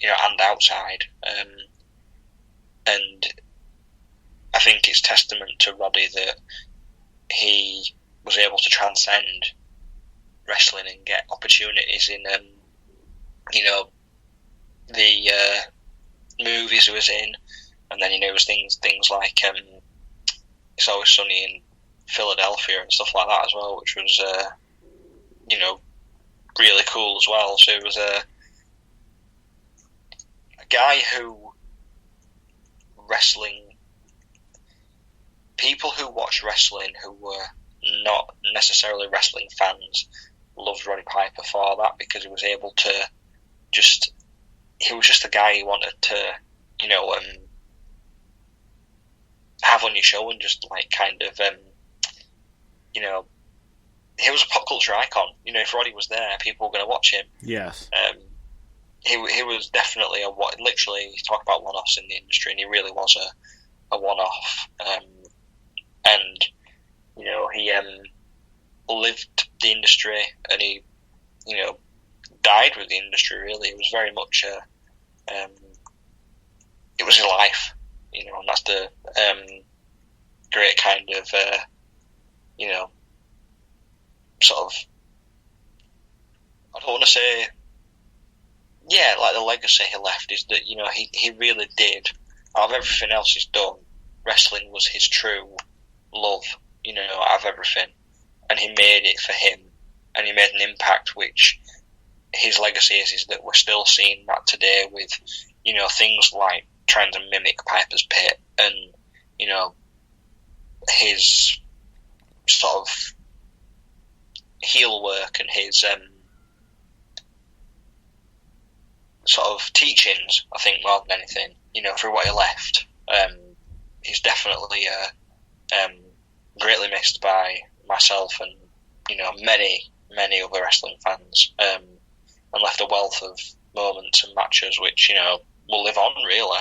and outside. And I think it's testament to Roddy that he was able to transcend wrestling and get opportunities in, the movies he was in, and then there was things like It's Always Sunny in Philadelphia and stuff like that as well, which was really cool as well. So it was a guy who people who watched wrestling who were not necessarily wrestling fans loved Roddy Piper for that, because he was able to he was just a guy you wanted to have on your show, and just like kind of he was a pop culture icon. If Roddy was there, people were going to watch him. Yes. He was definitely literally talk about one-offs in the industry, and he really was a one-off. And he lived the industry, and he died with the industry. Really, it was very much it was his life, and that's the great kind of sort of, I don't want to say, yeah, like the legacy he left is that, you know, he really did, out of everything else he's done, wrestling was his true love, you know, out of everything. And he made it for him, and he made an impact, which his legacy is that we're still seeing that today with, you know, things like trying to mimic Piper's Pit and, you know, his sort of heel work and his sort of teachings, I think, more than anything, you know, through what he left. He's definitely greatly missed by myself and, you know, many other wrestling fans, and left a wealth of moments and matches which, you know, will live on, really.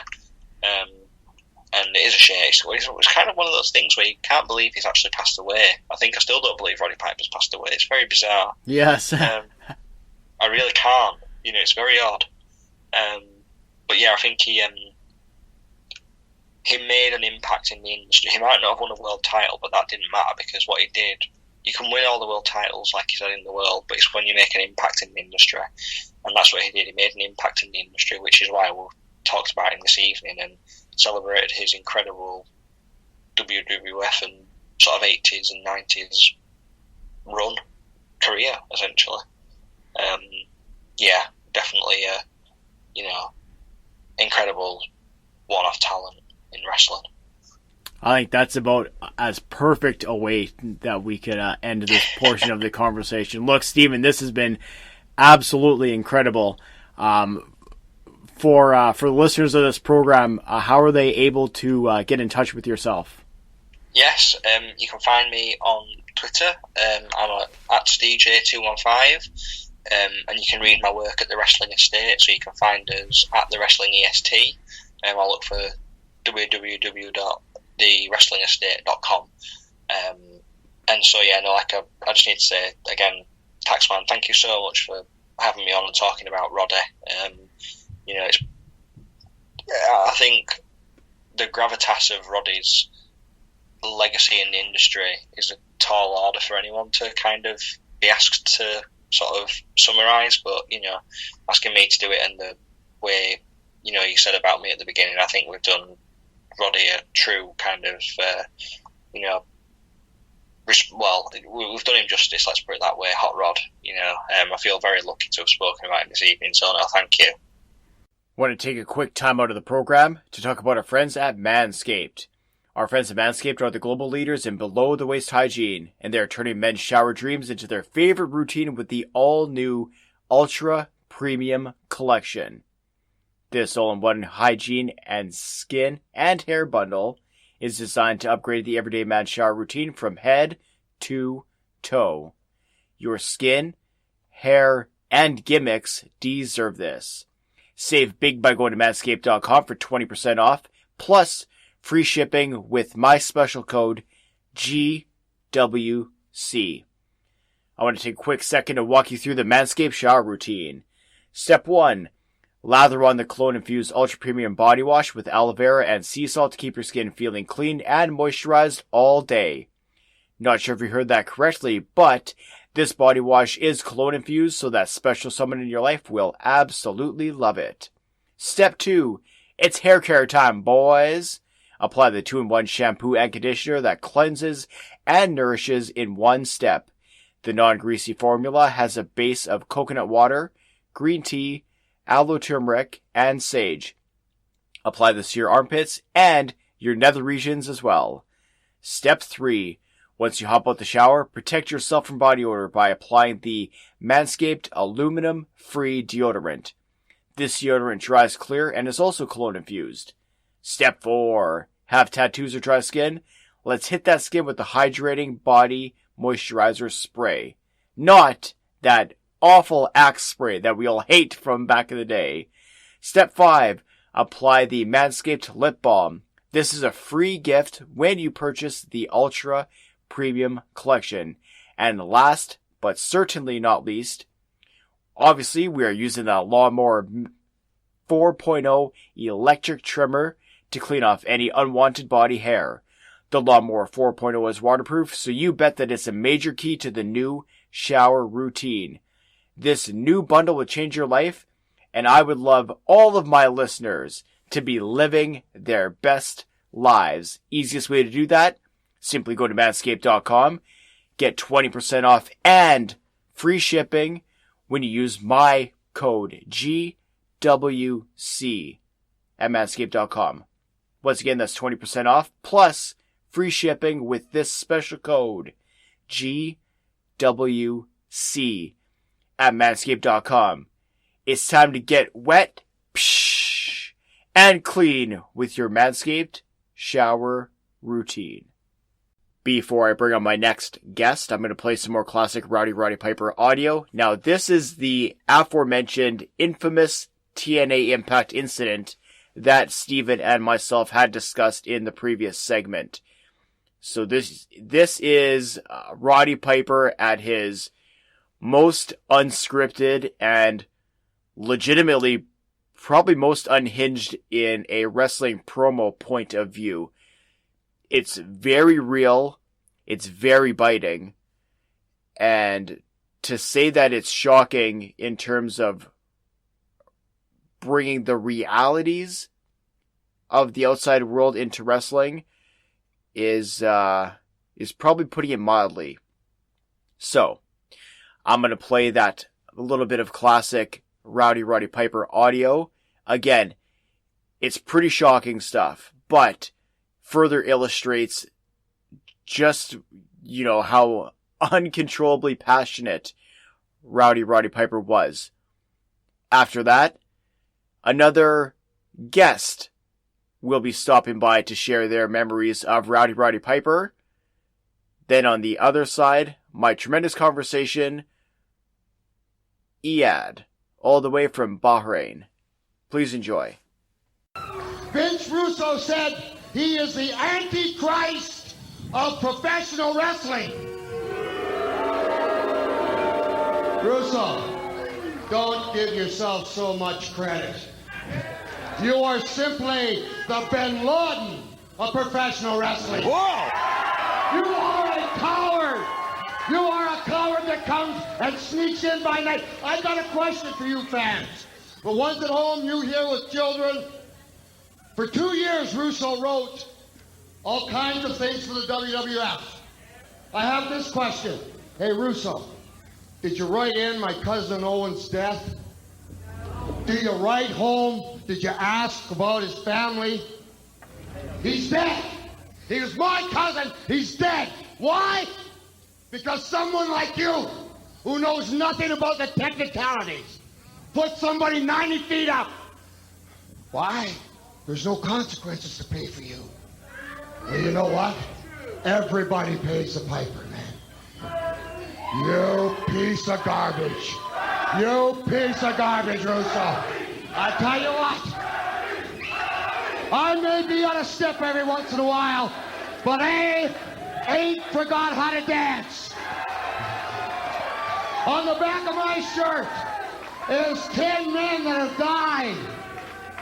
And it is a shame. It's kind of one of those things where you can't believe he's actually passed away. I still don't believe Roddy Piper's passed away. It's very bizarre. Yes. I really can't. You know, it's very odd. But yeah, I think he made an impact in the industry. He might not have won a world title, but that didn't matter, because what he did, you can win all the world titles, like he said, in the world, but it's when you make an impact in the industry. And that's what he did. He made an impact in the industry, which is why we talked about him this evening and celebrated his incredible WWF and sort of 80s and 90s run career, essentially. Yeah, definitely you know, incredible one-off talent in wrestling. I think that's about as perfect a way that we could end this portion of the conversation. Look, Stephen, this has been absolutely incredible. For the listeners of this program, how are they able to get in touch with yourself? Yes, you can find me on Twitter. I'm at SteeJ215, and you can read my work at the Wrestling Estate. So you can find us at the Wrestling EST. I'll look for www.thewrestlingestate.com. And so yeah, no, like I just need to say again, Taxman, thank you so much for having me on and talking about Roddy. You know, I think the gravitas of Roddy's legacy in the industry is a tall order for anyone to kind of be asked to sort of summarise, but, you know, asking me to do it in the way, you know, you said about me at the beginning, I think we've done Roddy a true kind of, you know, well, we've done him justice, let's put it that way, hot rod, you know. I feel very lucky to have spoken about him this evening, so no, thank you. Want to take a quick time out of the program to talk about our friends at Manscaped. Our friends at Manscaped are the global leaders in below-the-waist hygiene, and they are turning men's shower dreams into their favorite routine with the all-new Ultra Premium Collection. This all-in-one hygiene and skin and hair bundle is designed to upgrade the everyday man's shower routine from head to toe. Your skin, hair, and gimmicks deserve this. Save big by going to manscaped.com for 20% off, plus free shipping with my special code GWC. I want to take a quick second to walk you through the Manscaped shower routine. Step 1. Lather on the cologne-infused Ultra Premium Body Wash with aloe vera and sea salt to keep your skin feeling clean and moisturized all day. Not sure if you heard that correctly, but this body wash is cologne-infused, so that special someone in your life will absolutely love it. Step 2. It's hair care time, boys. Apply the 2-in-1 shampoo and conditioner that cleanses and nourishes in one step. The non-greasy formula has a base of coconut water, green tea, aloe turmeric, and sage. Apply this to your armpits and your nether regions as well. Step 3. Once you hop out the shower, protect yourself from body odor by applying the Manscaped aluminum-free deodorant. This deodorant dries clear and is also cologne-infused. Step 4. Have tattoos or dry skin? Let's hit that skin with the hydrating body moisturizer spray. Not that awful Axe spray that we all hate from back in the day. Step 5. Apply the Manscaped Lip Balm. This is a free gift when you purchase the Ultra Premium Collection. And last, but certainly not least, obviously we are using the Lawnmower 4.0 electric trimmer to clean off any unwanted body hair. The Lawnmower 4.0 is waterproof, so you bet that it's a major key to the new shower routine. This new bundle will change your life, and I would love all of my listeners to be living their best lives. Easiest way to do that, simply go to manscaped.com, get 20% off and free shipping when you use my code GWC at manscaped.com. Once again, that's 20% off plus free shipping with this special code GWC at manscaped.com. It's time to get wet and clean with your Manscaped shower routine. Before I bring on my next guest, I'm going to play some more classic Roddy Piper audio. Now, this is the aforementioned infamous TNA Impact incident that Steven and myself had discussed in the previous segment. So this is Roddy Piper at his most unscripted and legitimately probably most unhinged in a wrestling promo point of view. It's very real, it's very biting, and to say that it's shocking in terms of bringing the realities of the outside world into wrestling is probably putting it mildly. So, I'm going to play that a little bit of classic Roddy Piper audio. Again, it's pretty shocking stuff, but further illustrates just, how uncontrollably passionate Roddy Piper was. After that, another guest will be stopping by to share their memories of Roddy Piper. Then on the other side, my tremendous conversation, Eyad, all the way from Bahrain. Please enjoy. Vince Russo said he is the Antichrist of professional wrestling. Russo, don't give yourself so much credit. You are simply the Bin Laden of professional wrestling. Whoa! You are a coward. You are a coward that comes and sneaks in by night. I've got a question for you fans. The ones at home, you here with children. For 2 years, Russo wrote all kinds of things for the WWF. I have this question. Hey, Russo, did you write in my cousin Owen's death? Do you write home? Did you ask about his family? He's dead. He was my cousin. He's dead. Why? Because someone like you, who knows nothing about the technicalities, put somebody 90 feet up. Why? There's no consequences to pay for you. Well, you know what? Everybody pays the piper, man. You piece of garbage. You piece of garbage, Russo. I tell you what. I may be on a step every once in a while, but I ain't forgot how to dance. On the back of my shirt is 10 men that have died,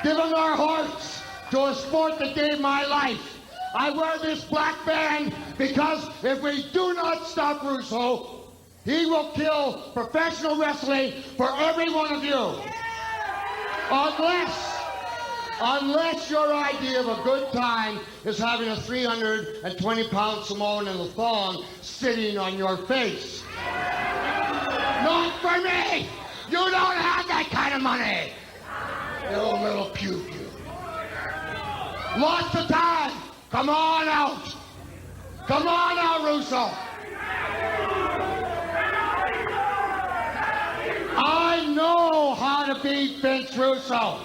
given their hearts to a sport that gave my life. I wear this black band because if we do not stop Russo, he will kill professional wrestling for every one of you. Unless your idea of a good time is having a 320-pound Samoan in the thong sitting on your face. Not for me! You don't have that kind of money! You little pew-pew. Lots of time! Come on out! Come on out, Russo! I know how to beat Vince Russo.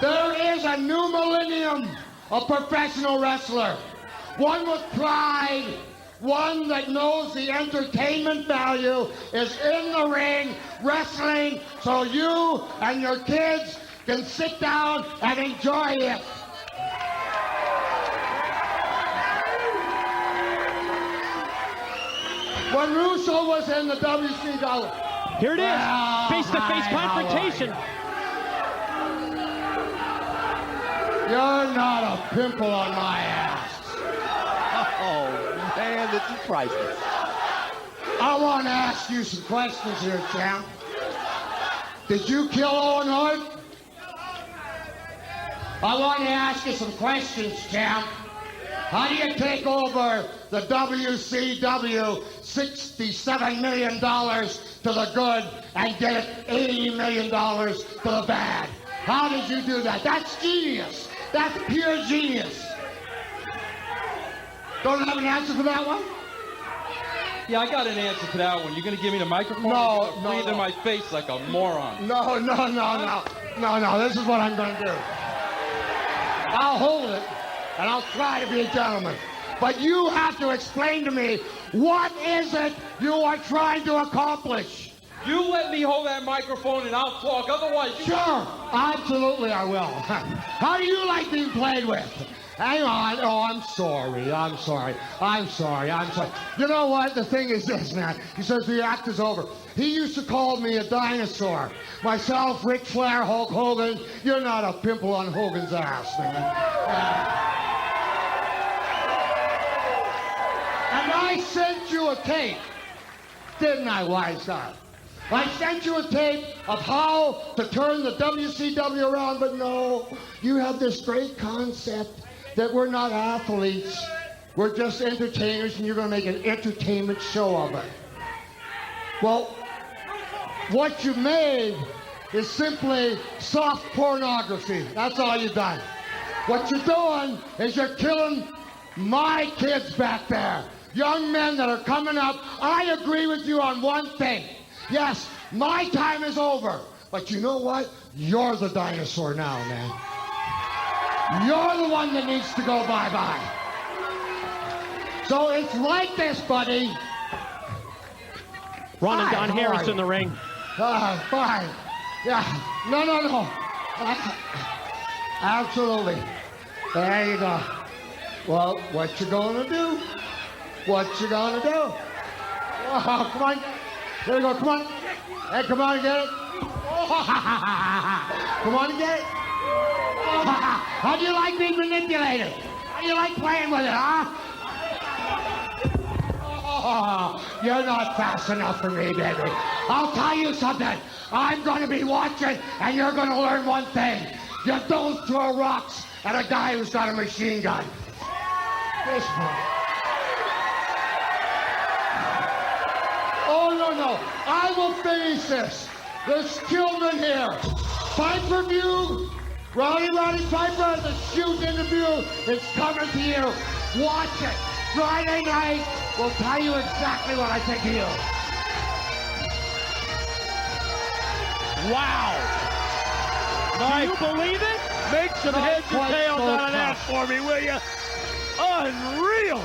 There is a new millennium of professional wrestler. One with pride, one that knows the entertainment value is in the ring, wrestling, so you and your kids can sit down and enjoy it. When Russo was in the WCW, here it is, face-to-face confrontation. You're not a pimple on my ass. Oh, man, this is priceless. I want to ask you some questions here, champ. Did you kill Owen Hart? I want to ask you some questions, champ. How do you take over the WCW $67 million to the good and get it $80 million to the bad? How did you do that? That's genius. That's pure genius. Don't have an answer for that one? Yeah, I got an answer to that one. You gonna give me the microphone? No, breathe in my face like a moron. No. This is what I'm gonna do. I'll hold it, and I'll try to be a gentleman. But you have to explain to me, what is it you are trying to accomplish? You let me hold that microphone and I'll talk, otherwise... Sure, absolutely I will. How do you like being played with? Hang on. Oh, I'm sorry. You know what? The thing is this, man. He says the act is over. He used to call me a dinosaur. Myself, Ric Flair, Hulk Hogan. You're not a pimple on Hogan's ass, man. And I sent you a tape, didn't I, wise guy? I sent you a tape of how to turn the WCW around, but no, you have this great concept that we're not athletes, we're just entertainers, and you're going to make an entertainment show of it. Well, what you made is simply soft pornography. That's all you've done. What you're doing is you're killing my kids back there, young men that are coming up. I agree with you on one thing. Yes, my time is over. But you know what? You're the dinosaur now, man. You're the one that needs to go bye-bye. So it's like this, buddy. Ron and Don Harris in the ring. Fine. Yeah. No. Absolutely. There you go. Well, what you gonna do? Oh, come on. There you go. Come on. Hey, come on and get it. Come on and get it. How do you like being manipulated? How do you like playing with it, huh? Oh, you're not fast enough for me, baby. I'll tell you something. I'm going to be watching, and you're going to learn one thing. You don't throw rocks at a guy who's got a machine gun. This one. Oh, no. I will finish this. There's children here. Pay-per-view. Roddy Piper, the shoot interview is coming to you. Watch it. Friday night, we'll tell you exactly what I think of you. Wow. Can you believe it? Make some heads or tails out of that for me, will you? Unreal.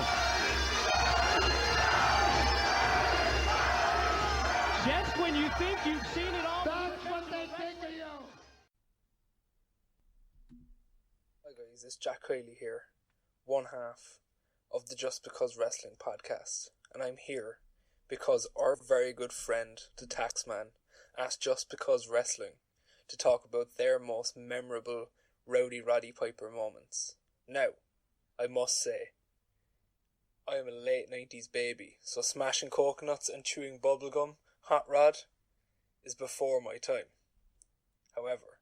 Just when you think you've seen it all. That's what they think of you. Hi guys, it's Jack Riley here, one half of the Just Because Wrestling podcast, and I'm here because our very good friend, the Taxman, asked Just Because Wrestling to talk about their most memorable Roddy Piper moments. Now, I must say, I am a late 90s baby, so smashing coconuts and chewing bubblegum, hot rod, is before my time. However,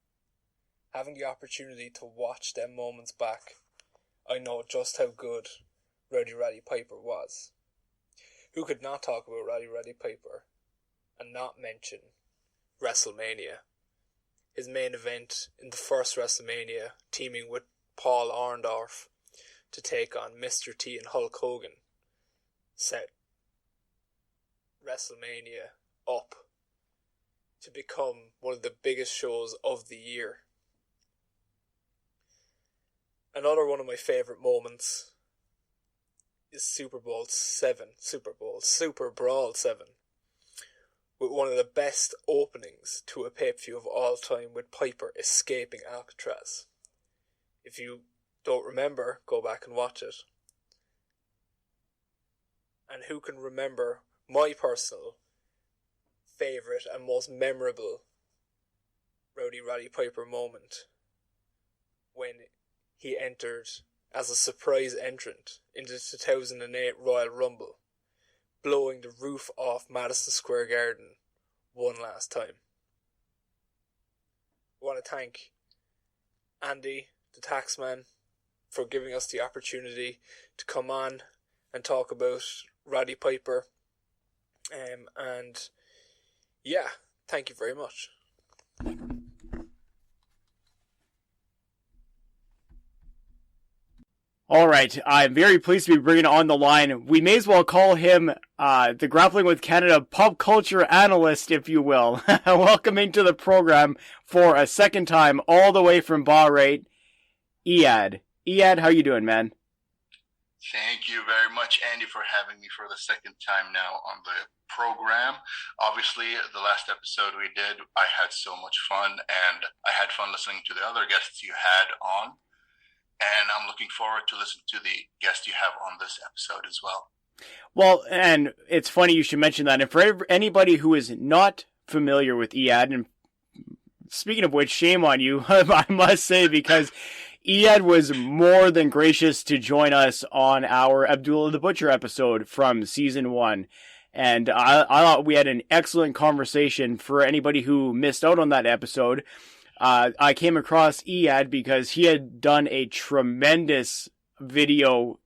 having the opportunity to watch them moments back, I know just how good Roddy Piper was. Who could not talk about Roddy Piper and not mention Wrestlemania? His main event in the first Wrestlemania, teaming with Paul Orndorff to take on Mr. T and Hulk Hogan, set Wrestlemania up to become one of the biggest shows of the year. Another one of my favourite moments is Super Brawl 7, with one of the best openings to a pay-per-view of all time, with Piper escaping Alcatraz. If you don't remember, go back and watch it. And who can remember my personal favourite and most memorable Roddy Piper moment, when he entered as a surprise entrant into the 2008 Royal Rumble, blowing the roof off Madison Square Garden one last time. I want to thank Andy, the Taxman, for giving us the opportunity to come on and talk about Roddy Piper. And yeah, thank you very much. All right, I'm very pleased to be bringing on the line. We may as well call him the Grappling with Canada pop culture analyst, if you will. Welcoming to the program for a second time, all the way from Bahrain, Eyad. Eyad, how you doing, man? Thank you very much, Andy, for having me for the second time now on the program. Obviously, the last episode we did, I had so much fun, and I had fun listening to the other guests you had on. And I'm looking forward to listen to the guest you have on this episode as well. Well, and it's funny you should mention that. And for anybody who is not familiar with Eyad, and speaking of which, shame on you, I must say, because Eyad was more than gracious to join us on our Abdullah the Butcher episode from season 1. And I thought we had an excellent conversation. For anybody who missed out on that episode, I came across Eyad because he had done a tremendous video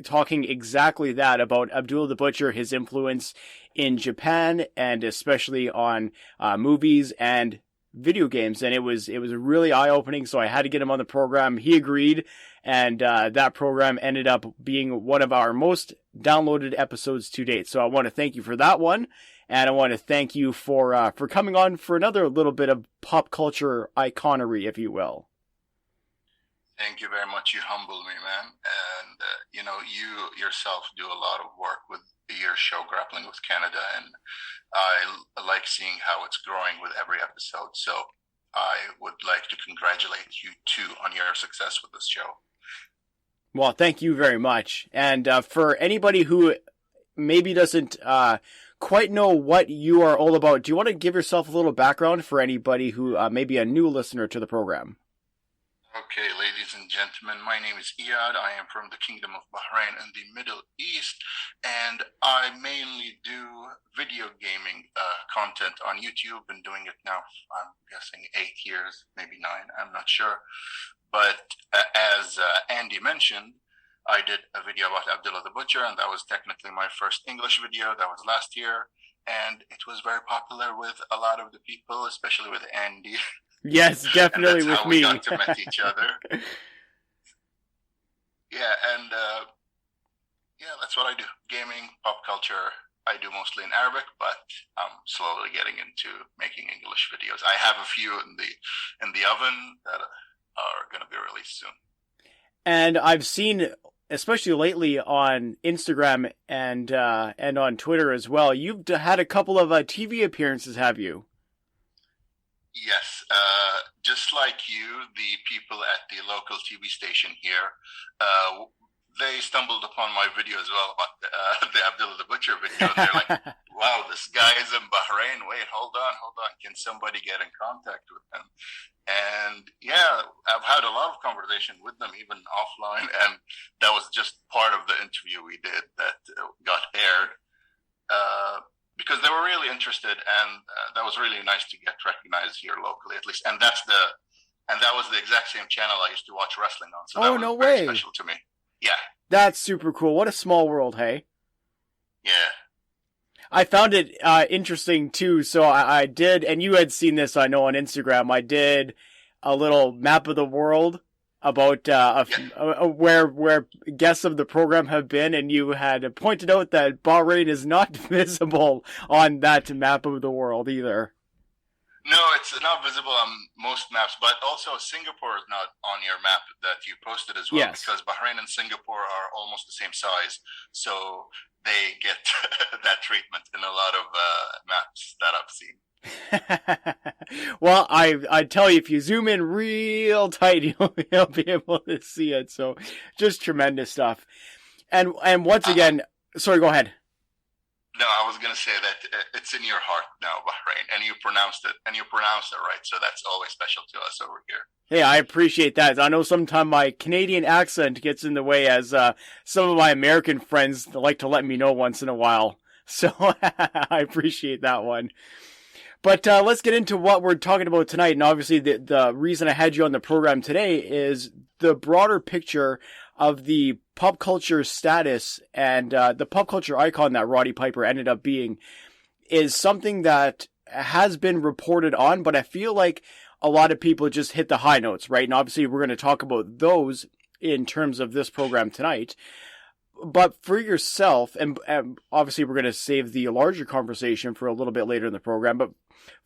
talking exactly that about Abdullah the Butcher, his influence in Japan, and especially on movies and video games. And it was really eye-opening, so I had to get him on the program. He agreed, and that program ended up being one of our most downloaded episodes to date. So I want to thank you for that one. And I want to thank you for coming on for another little bit of pop culture iconery, if you will. Thank you very much. You humble me, man. And, you yourself do a lot of work with your show, Grappling with Canada, and I like seeing how it's growing with every episode. So I would like to congratulate you, too, on your success with this show. Well, thank you very much. And for anybody who maybe doesn't quite know what you are all about, do you want to give yourself a little background for anybody who may be a new listener to the program? Okay, ladies and gentlemen, my name is Eyad. I am from the Kingdom of Bahrain in the Middle East, and I mainly do video gaming content on YouTube. Been doing it now, I'm guessing 8 years, maybe 9, I'm not sure. But as Andy mentioned, I did a video about Abdullah the Butcher, and that was technically my first English video. That was last year, and it was very popular with a lot of the people, especially with Andy. Yes, definitely and that's with how me. We got to meet each other. Yeah, and that's what I do. Gaming, pop culture. I do mostly in Arabic, but I'm slowly getting into making English videos. I have a few in the oven that are going to be released soon. And I've seen, especially lately on Instagram and on Twitter as well, you've had a couple of TV appearances, have you? Yes, just like you, the people at the local TV station here, they stumbled upon my video as well about the Abdullah the Butcher video. They're like, wow, this guy is in Bahrain. Wait, hold on. Can somebody get in contact with him? And yeah, I've had a lot of conversation with them, even offline. And that was just part of the interview we did that got aired. Because they were really interested, and that was really nice to get recognized here locally, at least. And that was the exact same channel I used to watch wrestling on. So that was very special to me. Yeah. That's super cool. What a small world, hey? Yeah. I found it interesting too. So I did, and you had seen this, I know, on Instagram. I did a little map of the world about where guests of the program have been, and you had pointed out that Bahrain is not visible on that map of the world either. No, it's not visible on most maps, but also Singapore is not on your map that you posted as well, yes. Because Bahrain and Singapore are almost the same size, so they get that treatment in a lot of maps that I've seen. Well, I tell you, if you zoom in real tight, you'll be able to see it. So, just tremendous stuff. And once again, sorry, go ahead. No, I was gonna say that it's in your heart now, Bahrain, and you pronounced it right. So that's always special to us over here. Hey, I appreciate that. I know sometimes my Canadian accent gets in the way, as some of my American friends like to let me know once in a while. So I appreciate that one. But let's get into what we're talking about tonight. And obviously the reason I had you on the program today is the broader picture of the pop culture status and the pop culture icon that Roddy Piper ended up being is something that has been reported on, but I feel like a lot of people just hit the high notes, right? And obviously we're going to talk about those in terms of this program tonight. But for yourself, and obviously we're going to save the larger conversation for a little bit later in the program, but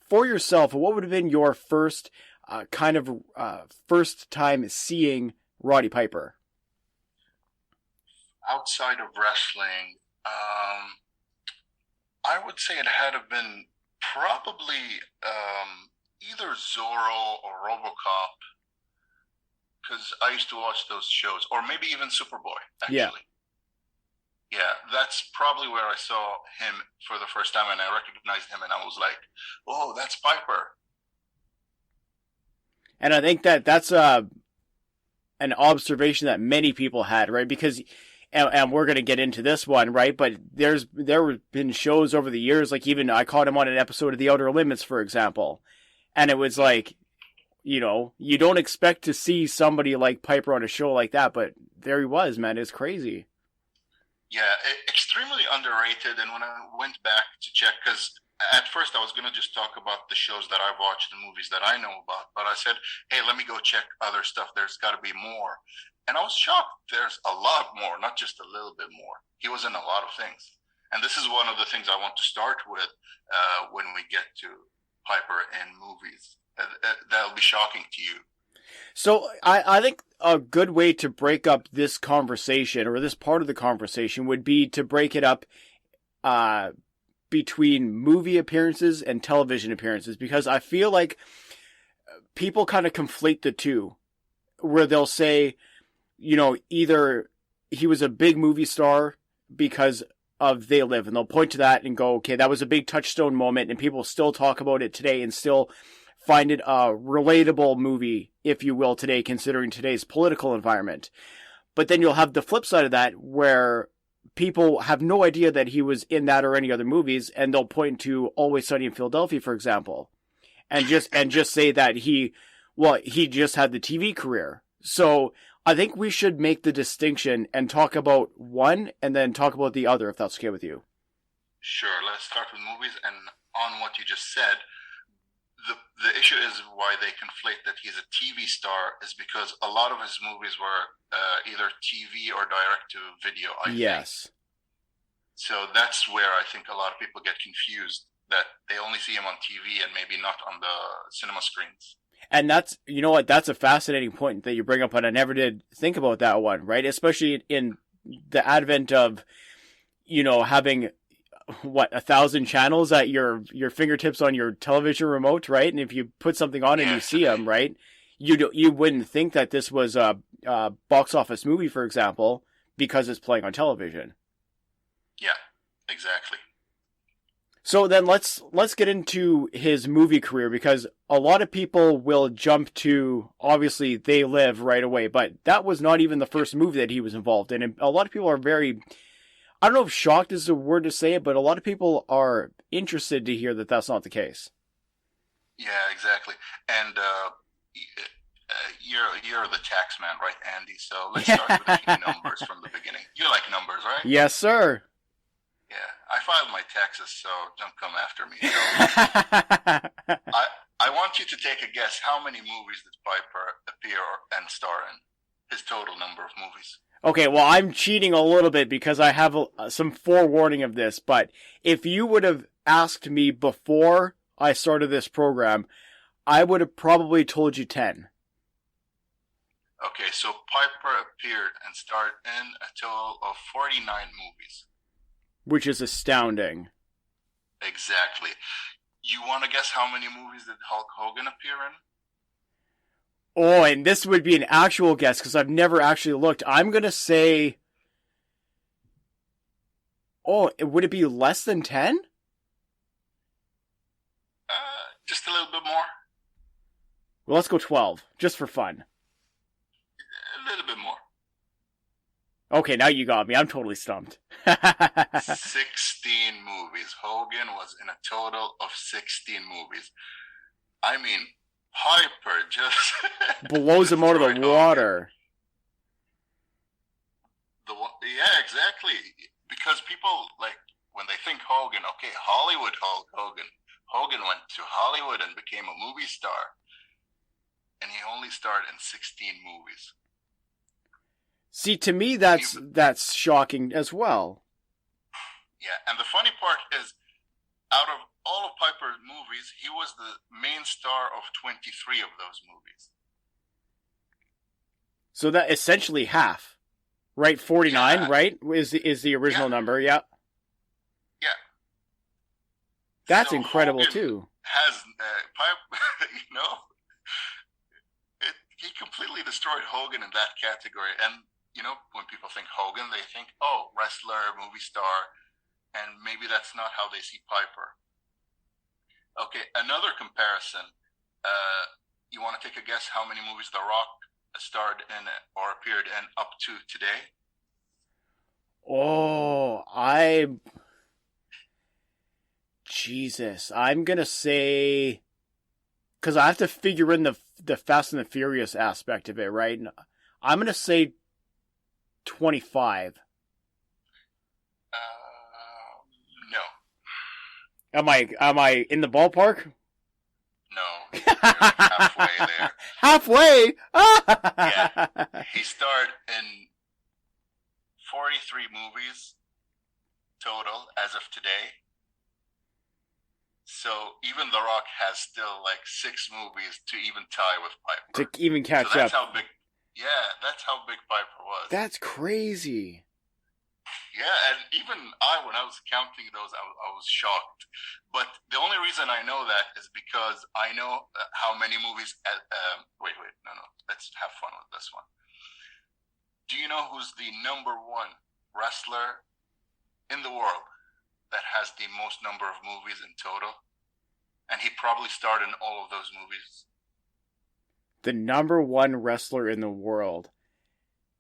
for yourself, what would have been your first first time seeing Roddy Piper? Outside of wrestling, I would say it had to have been probably either Zorro or RoboCop, because I used to watch those shows, or maybe even Superboy, actually. Yeah, that's probably where I saw him for the first time, and I recognized him, and I was like, oh, that's Piper. And I think that's an observation that many people had, right? Because, and we're going to get into this one, right? But there have been shows over the years, like even I caught him on an episode of The Outer Limits, for example. And it was like, you know, you don't expect to see somebody like Piper on a show like that, but there he was, man. It's crazy. Yeah, extremely underrated. And when I went back to check, because at first I was going to just talk about the shows that I've watched, the movies that I know about, but I said, hey, let me go check other stuff. There's got to be more. And I was shocked. There's a lot more, not just a little bit more. He was in a lot of things. And this is one of the things I want to start with when we get to Piper in movies. That'll be shocking to you. So I think a good way to break up this conversation, or this part of the conversation, would be to break it up between movie appearances and television appearances, because I feel like people kind of conflate the two, where they'll say, you know, either he was a big movie star because of They Live, and they'll point to that and go, okay, that was a big touchstone moment, and people still talk about it today and still find it a relatable movie, if you will, today, considering today's political environment. But then you'll have the flip side of that, where people have no idea that he was in that or any other movies, and they'll point to Always Sunny in Philadelphia, for example, and just say that he just had the TV career. So I think we should make the distinction and talk about one and then talk about the other, if that's okay with you. Sure, let's start with movies. And on what you just said, the issue is why they conflate that he's a TV star is because a lot of his movies were either TV or direct-to-video, I think. So that's where I think a lot of people get confused, that they only see him on TV and maybe not on the cinema screens. And that's, you know what, that's a fascinating point that you bring up, and I never did think about that one, right? Especially in the advent of, you know, having 1,000 channels at your fingertips on your television remote, right? And if you put something on and you see them, right, you wouldn't think that this was a box office movie, for example, because it's playing on television. Yeah, exactly. So then let's get into his movie career, because a lot of people will jump to, obviously, They Live right away, but that was not even the first movie that he was involved in. And a lot of people are very, I don't know if shocked is the word to say it, but a lot of people are interested to hear that that's not the case. Yeah, exactly. And you're the tax man, right, Andy? So let's start with a few numbers from the beginning. You like numbers, right? Yes, sir. Yeah, I filed my taxes, so don't come after me. So, I want you to take a guess. How many movies did Piper appear and star in? His total number of movies. Okay, well, I'm cheating a little bit because I have some forewarning of this, but if you would have asked me before I started this program, I would have probably told you 10. Okay, so Piper appeared and starred in a total of 49 movies. Which is astounding. Exactly. You want to guess how many movies did Hulk Hogan appear in? Oh, and this would be an actual guess because I've never actually looked. I'm going to say... Oh, would it be less than 10? Just a little bit more. Well, let's go 12, just for fun. A little bit more. Okay, now you got me. I'm totally stumped. 16 movies. Hogan was in a total of 16 movies. I mean, Piper just blows him out of the water. Yeah, exactly. Because people, like, when they think Hogan, okay, Hollywood Hogan. Hogan went to Hollywood and became a movie star. And he only starred in 16 movies. See, to me, that's shocking as well. Yeah, and the funny part is, out of all of Piper's movies, he was the main star of 23 of those movies. So that essentially half, right? 49, right? Is the original number? Yeah. Yeah. That's so incredible Hogan too. Has Piper, he completely destroyed Hogan in that category. And when people think Hogan, they think, oh, wrestler, movie star, and maybe that's not how they see Piper. Okay, another comparison. You want to take a guess how many movies The Rock starred in or appeared in up to today? Oh, Jesus. I'm going to say, because I have to figure in the Fast and the Furious aspect of it, right? I'm going to say 25. No. Am I in the ballpark? No. You're like halfway there. Halfway? Yeah. He starred in 43 movies total as of today. So even The Rock has still like 6 movies to even tie with Piper. To even catch that's up. That's how big Piper was. That's crazy. Yeah, and even when I was counting those, I was shocked. But the only reason I know that is because I know how many movies. Wait, no. Let's have fun with this one. Do you know who's the number 1 wrestler in the world that has the most number of movies in total? And he probably starred in all of those movies. The number 1 wrestler in the world.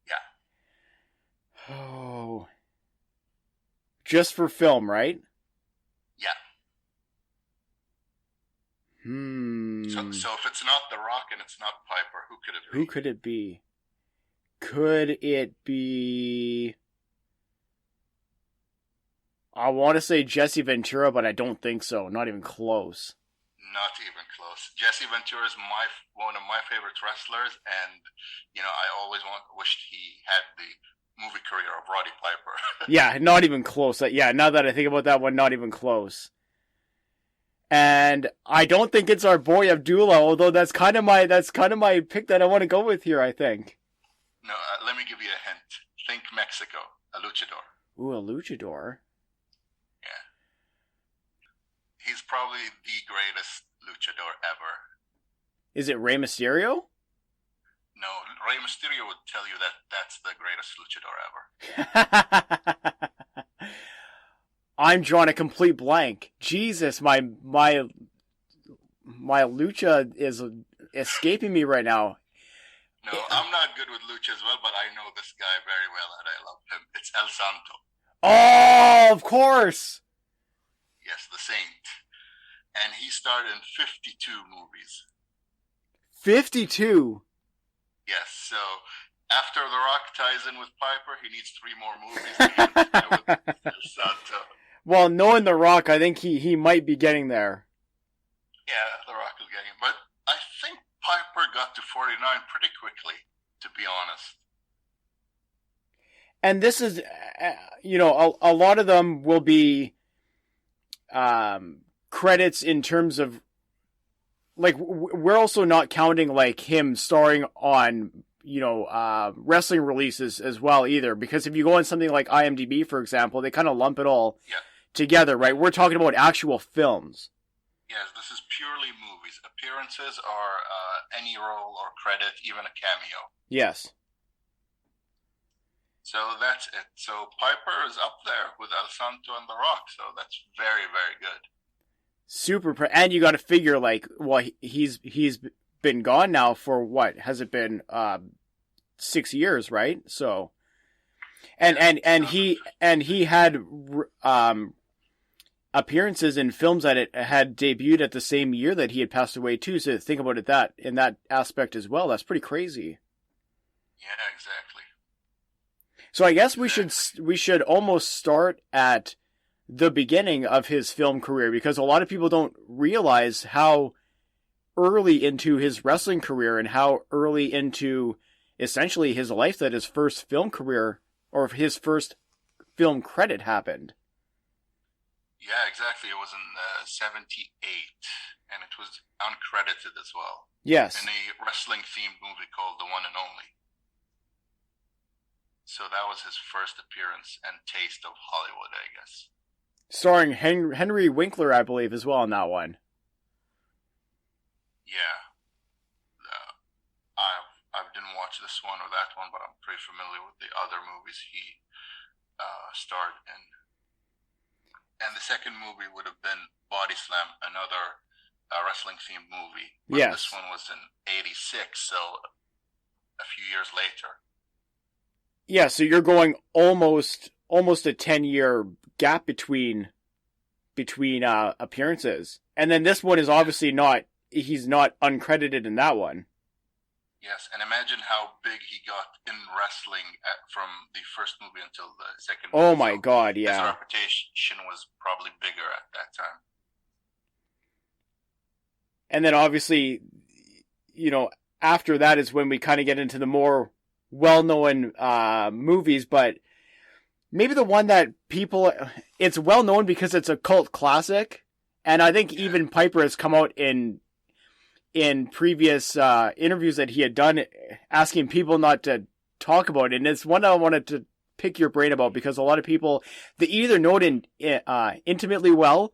Yeah. Oh. Just for film, right? Yeah. So if it's not The Rock and it's not Piper, who could it be? Who could it be? Could it be... I want to say Jesse Ventura, but I don't think so. Not even close. Not even close. Jesse Ventura is one of my favorite wrestlers, and I always wished he had the movie career of Roddy Piper. Yeah, not even close. Yeah, now that I think about that one, not even close. And I don't think it's our boy Abdullah, although that's kind of my pick that I want to go with here, I think. No, let me give you a hint. Think Mexico, a luchador. Ooh, a luchador. Yeah. He's probably the greatest luchador ever. Is it Rey Mysterio? No, Rey Mysterio would tell you that that's the greatest luchador ever. I'm drawing a complete blank. Jesus, my lucha is escaping me right now. No, I'm not good with lucha as well, but I know this guy very well and I love him. It's El Santo. Oh, of course. Yes, the Saint. And he starred in 52 movies. 52? Yes, so after The Rock ties in with Piper, he needs 3 more movies to get tie with El Santo. Well, knowing The Rock, I think he might be getting there. Yeah, The Rock is getting it. But I think Piper got to 49 pretty quickly, to be honest. And this is, a lot of them will be credits in terms of, like, we're also not counting, like, him starring on, wrestling releases as well either. Because if you go on something like IMDb, for example, they kind of lump it all together, right? We're talking about actual films. Yes, this is purely movies. Appearances are any role or credit, even a cameo. Yes. So that's it. So Piper is up there with El Santo and The Rock. So that's very, very good. And you got to figure, like, well, he's been gone now for what? Has it been 6 years, right? So And he had appearances in films that it had debuted at the same year that he had passed away too. So think about it in that aspect as well. That's pretty crazy. Yeah, exactly. So I guess we should almost start at the beginning of his film career, because a lot of people don't realize how early into his wrestling career and how early into essentially his life that his first film career or his first film credit happened. Yeah, exactly. It was in 78, and it was uncredited as well. Yes. In a wrestling-themed movie called The One and Only. So that was his first appearance and taste of Hollywood, I guess. Starring Henry Winkler, I believe, as well on that one. Yeah. I didn't watch this one or that one, but I'm pretty familiar with the other movies he starred in. And the second movie would have been Body Slam, another wrestling-themed movie. But yes. This one was in 86, so a few years later. Yeah, so you're going almost a 10-year gap between appearances. And then this one is obviously he's not uncredited in that one. Yes, and imagine how big he got in wrestling from the first movie until the second movie. Oh my God, yeah. His reputation was probably bigger at that time. And then obviously, after that is when we kind of get into the more well-known movies, but maybe the one that it's well-known because it's a cult classic, and I think even Piper has come out in previous interviews that he had done asking people not to talk about it, and it's one I wanted to pick your brain about, because a lot of people, they either know it intimately well,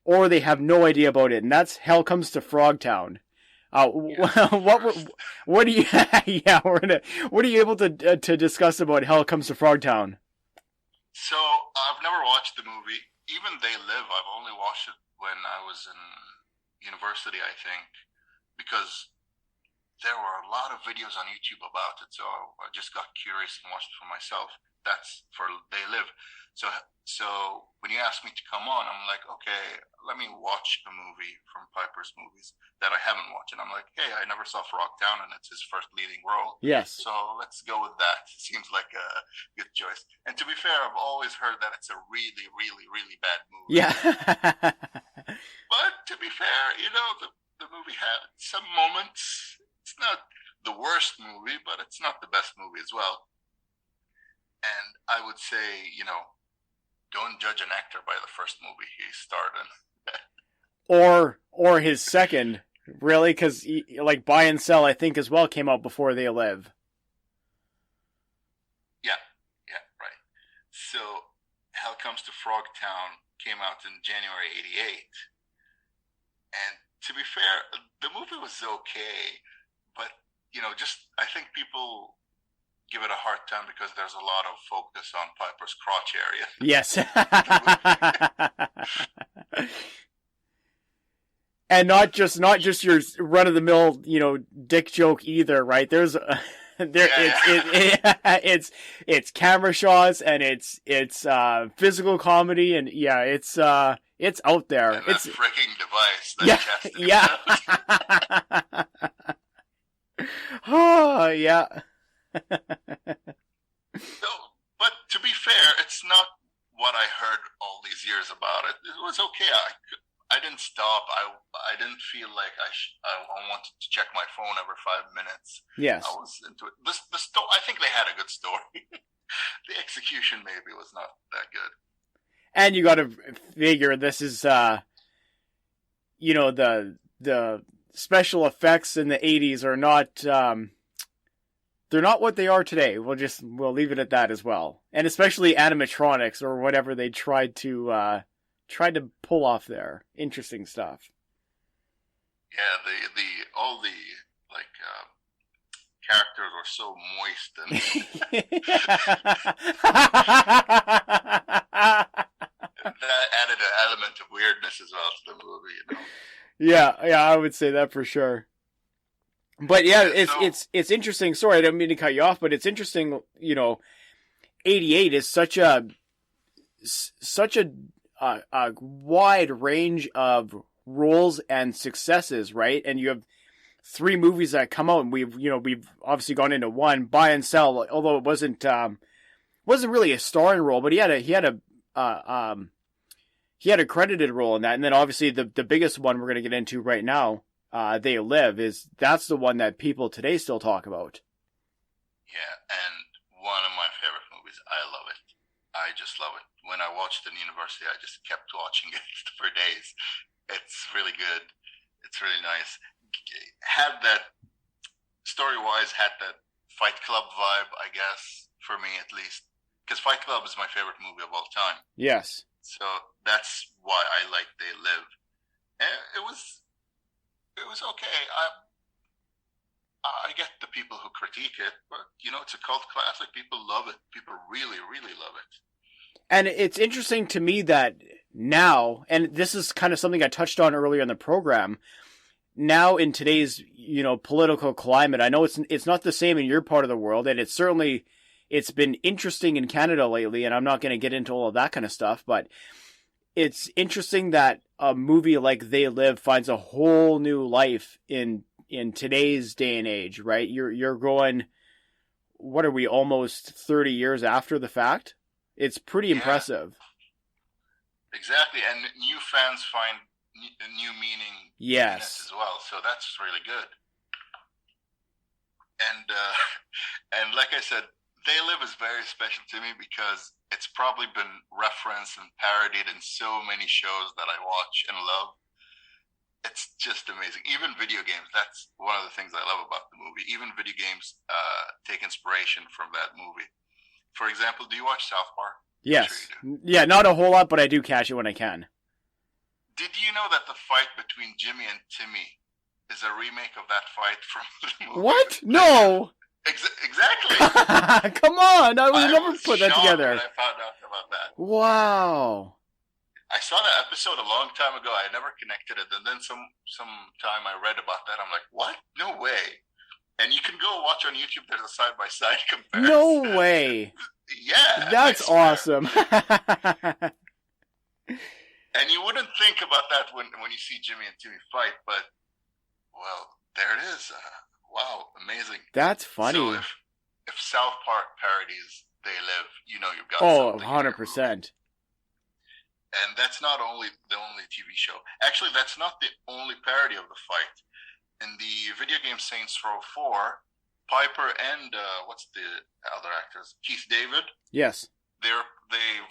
or they have no idea about it, and that's Hell Comes to Frogtown. What are you? Yeah, what are you able to discuss about Hell Comes to Frogtown? So I've never watched the movie. Even They Live, I've only watched it when I was in university, I think, because there were a lot of videos on YouTube about it. So I just got curious and watched it for myself. That's for They Live. So when you asked me to come on, I'm like, okay, let me watch a movie from Piper's movies that I haven't watched. And I'm like, hey, I never saw Frogtown, and it's his first leading role. Yes. So let's go with that. Seems like a good choice. And to be fair, I've always heard that it's a really, really, really bad movie. Yeah. But to be fair, the movie had some moments. It's not the worst movie, but it's not the best movie as well. And I would say, don't judge an actor by the first movie he starred in. or his second, really, because like Buy and Sell, I think as well came out before They Live. Yeah, right. So Hell Comes to Frogtown came out in January '88, and to be fair, the movie was okay, but I think people give it a hard time because there's a lot of focus on Piper's crotch area. Yes. And not just your run of the mill, dick joke either, right? There's it's camera shots, and it's physical comedy, and yeah, it's out there. And it's that freaking device. That yeah. Oh, yeah. No, but to be fair, it's not what I heard all these years about it. It was okay. I didn't stop. I didn't feel like I wanted to check my phone every 5 minutes. Yes. I was into it. I think they had a good story. The execution maybe was not that good. And you got to figure this is, the special effects in the 80s are not, they're not what they are today. We'll leave it at that as well. And especially animatronics or whatever they tried to pull off there. Interesting stuff. Yeah, all the characters were so moist and that added an element of weirdness as well to the movie, Yeah, I would say that for sure. But yeah, it's interesting. Sorry, I don't mean to cut you off, but it's interesting, '88 is such a wide range of roles and successes, right? And you have 3 movies that come out, and we've obviously gone into one, Buy and Sell, although it wasn't really a starring role, but he had a credited role in that. And then obviously the biggest one we're going to get into right now, They Live, that's the one that people today still talk about. Yeah, and one of my favorite movies. I love it. I just love it. When I watched it in university, I just kept watching it for days. It's really good. It's really nice. Had that, story-wise, had that Fight Club vibe, I guess, for me at least. Because Fight Club is my favorite movie of all time. Yes. So that's why I like They Live. And it was okay. I get the people who critique it, but, it's a cult classic. People love it. People really, really love it. And it's interesting to me that now, and this is kind of something I touched on earlier in the program, now in today's, political climate, I know it's not the same in your part of the world, and it's been interesting in Canada lately, and I'm not going to get into all of that kind of stuff, but it's interesting that a movie like They Live finds a whole new life in today's day and age, right? You're going, what are we, almost 30 years after the fact? It's pretty impressive. Exactly, and new fans find new meaning in it as well, so that's really good. And like I said, They Live is very special to me because it's probably been referenced and parodied in so many shows that I watch and love. It's just amazing. Even video games, that's one of the things I love about the movie. Even video games take inspiration from that movie. For example, do you watch South Park? Yes. Sure, yeah, not a whole lot, but I do catch it when I can. Did you know that the fight between Jimmy and Timmy is a remake of that fight from the movie? What? No! Exactly! Come on! I would never put that together. When I found out about that. Wow. I saw that episode a long time ago. I never connected it. And then some time I read about that. I'm like, what? No way. And you can go watch on YouTube. There's a side-by-side comparison. No way. Yeah. That's awesome. And you wouldn't think about that when you see Jimmy and Timmy fight, but, well, there it is. Wow, amazing. That's funny. So if South Park parodies They Live, you've got something. 100%. And that's not the only TV show. Actually, that's not the only parody of the fight. In the video game Saints Row 4, Piper and what's the other actors? Keith David. Yes. They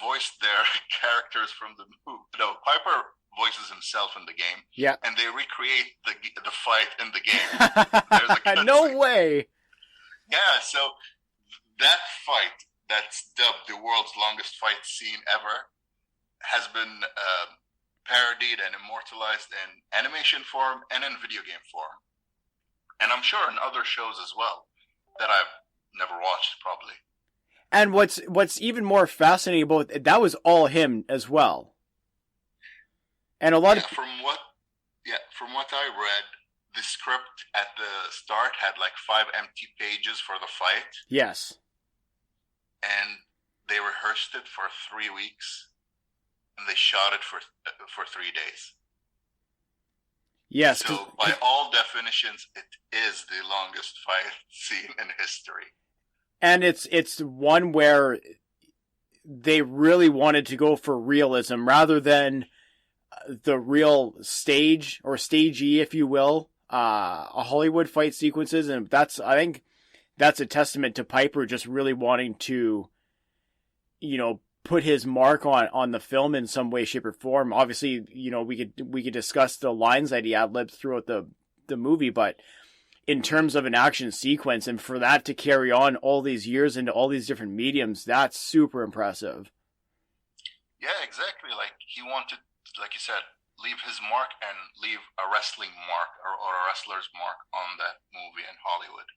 voiced their characters from the movie. No, Piper voices himself in the game. Yeah. And they recreate the fight in the game. There's a no way. Yeah. So that fight, that's dubbed the world's longest fight scene ever, has been parodied and immortalized in animation form and in video game form. And I'm sure in other shows as well that I've never watched, probably. And what's even more fascinating about it, that was all him as well. And a lot of from what I read, the script at the start had like 5 empty pages for the fight. Yes. And they rehearsed it for 3 weeks. And they shot it for 3 days. Yes. So by all definitions, it is the longest fight scene in history. And it's one where they really wanted to go for realism rather than the real stage or stagey, if you will, a Hollywood fight sequences. And I think that's a testament to Piper just really wanting to, put his mark on the film in some way, shape, or form. Obviously, we could discuss the lines that he ad-libbed throughout the movie, but in terms of an action sequence, and for that to carry on all these years into all these different mediums, that's super impressive. Yeah, exactly. Like he wanted, like you said, leave his mark and leave a wrestling mark or a wrestler's mark on that movie in Hollywood.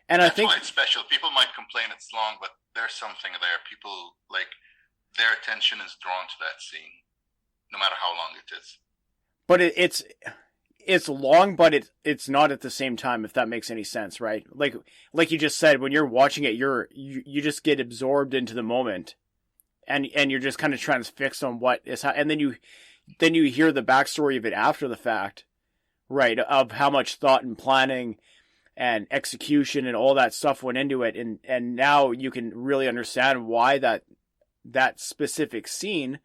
And that's I think why it's special. People might complain it's long, but there's something there. People, their attention is drawn to that scene, no matter how long it is. But it's long, but it's not at the same time, if that makes any sense, right? Like you just said, when you're watching it, you just get absorbed into the moment, and you're just kind of transfixed on what is and then you hear the backstory of it after the fact, right? Of how much thought and planning and execution and all that stuff went into it, and now you can really understand why that specific scene.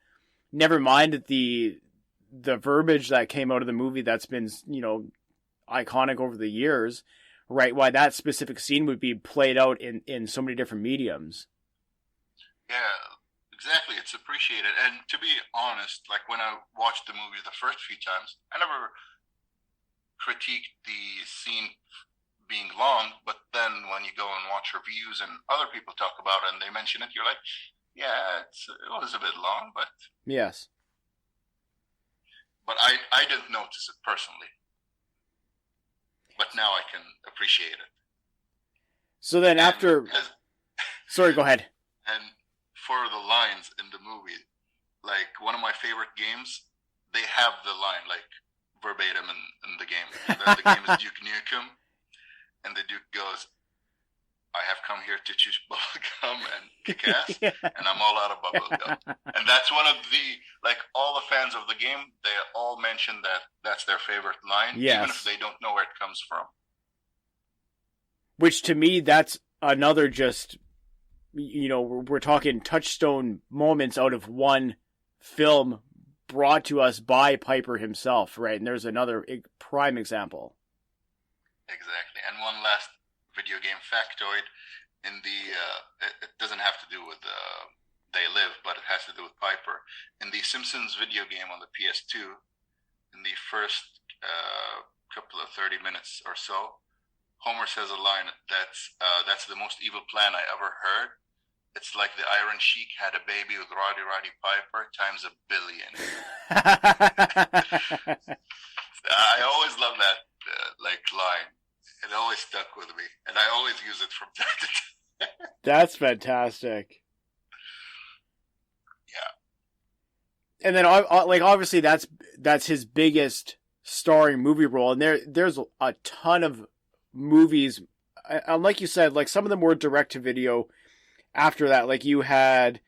Never mind the verbiage that came out of the movie that's been, iconic over the years, right? Why that specific scene would be played out in so many different mediums. Yeah, exactly. It's appreciated. And to be honest, like when I watched the movie the first few times, I never critiqued the scene being long, but then when you go and watch reviews and other people talk about it and they mention it, you're like, yeah, it was a bit long, but... Yes. But I didn't notice it personally. But now I can appreciate it. So then after... Sorry, go ahead. And for the lines in the movie, like one of my favorite games, they have the line like verbatim in the game. The game is Duke Nukem. And the Duke goes, I have come here to choose bubblegum and kick ass, and I'm all out of bubblegum. And that's one of all the fans of the game, they all mention that that's their favorite line, even if they don't know where it comes from. Which to me, that's another just, we're talking touchstone moments out of one film brought to us by Piper himself, right? And there's another prime example. Exactly. And one last video game factoid in the it doesn't have to do with They Live, but it has to do with Piper. In the Simpsons video game on the PS2, in the first couple of 30 minutes or so, Homer says a line that's the most evil plan I ever heard. It's like the Iron Sheik had a baby with Roddy Piper times a billion. I always love that line. It always stuck with me, and I always use it from time to time. That's fantastic. Yeah. And then, obviously, that's his biggest starring movie role, and there's a ton of movies, and like you said, like some of them were direct to video. After that, like you had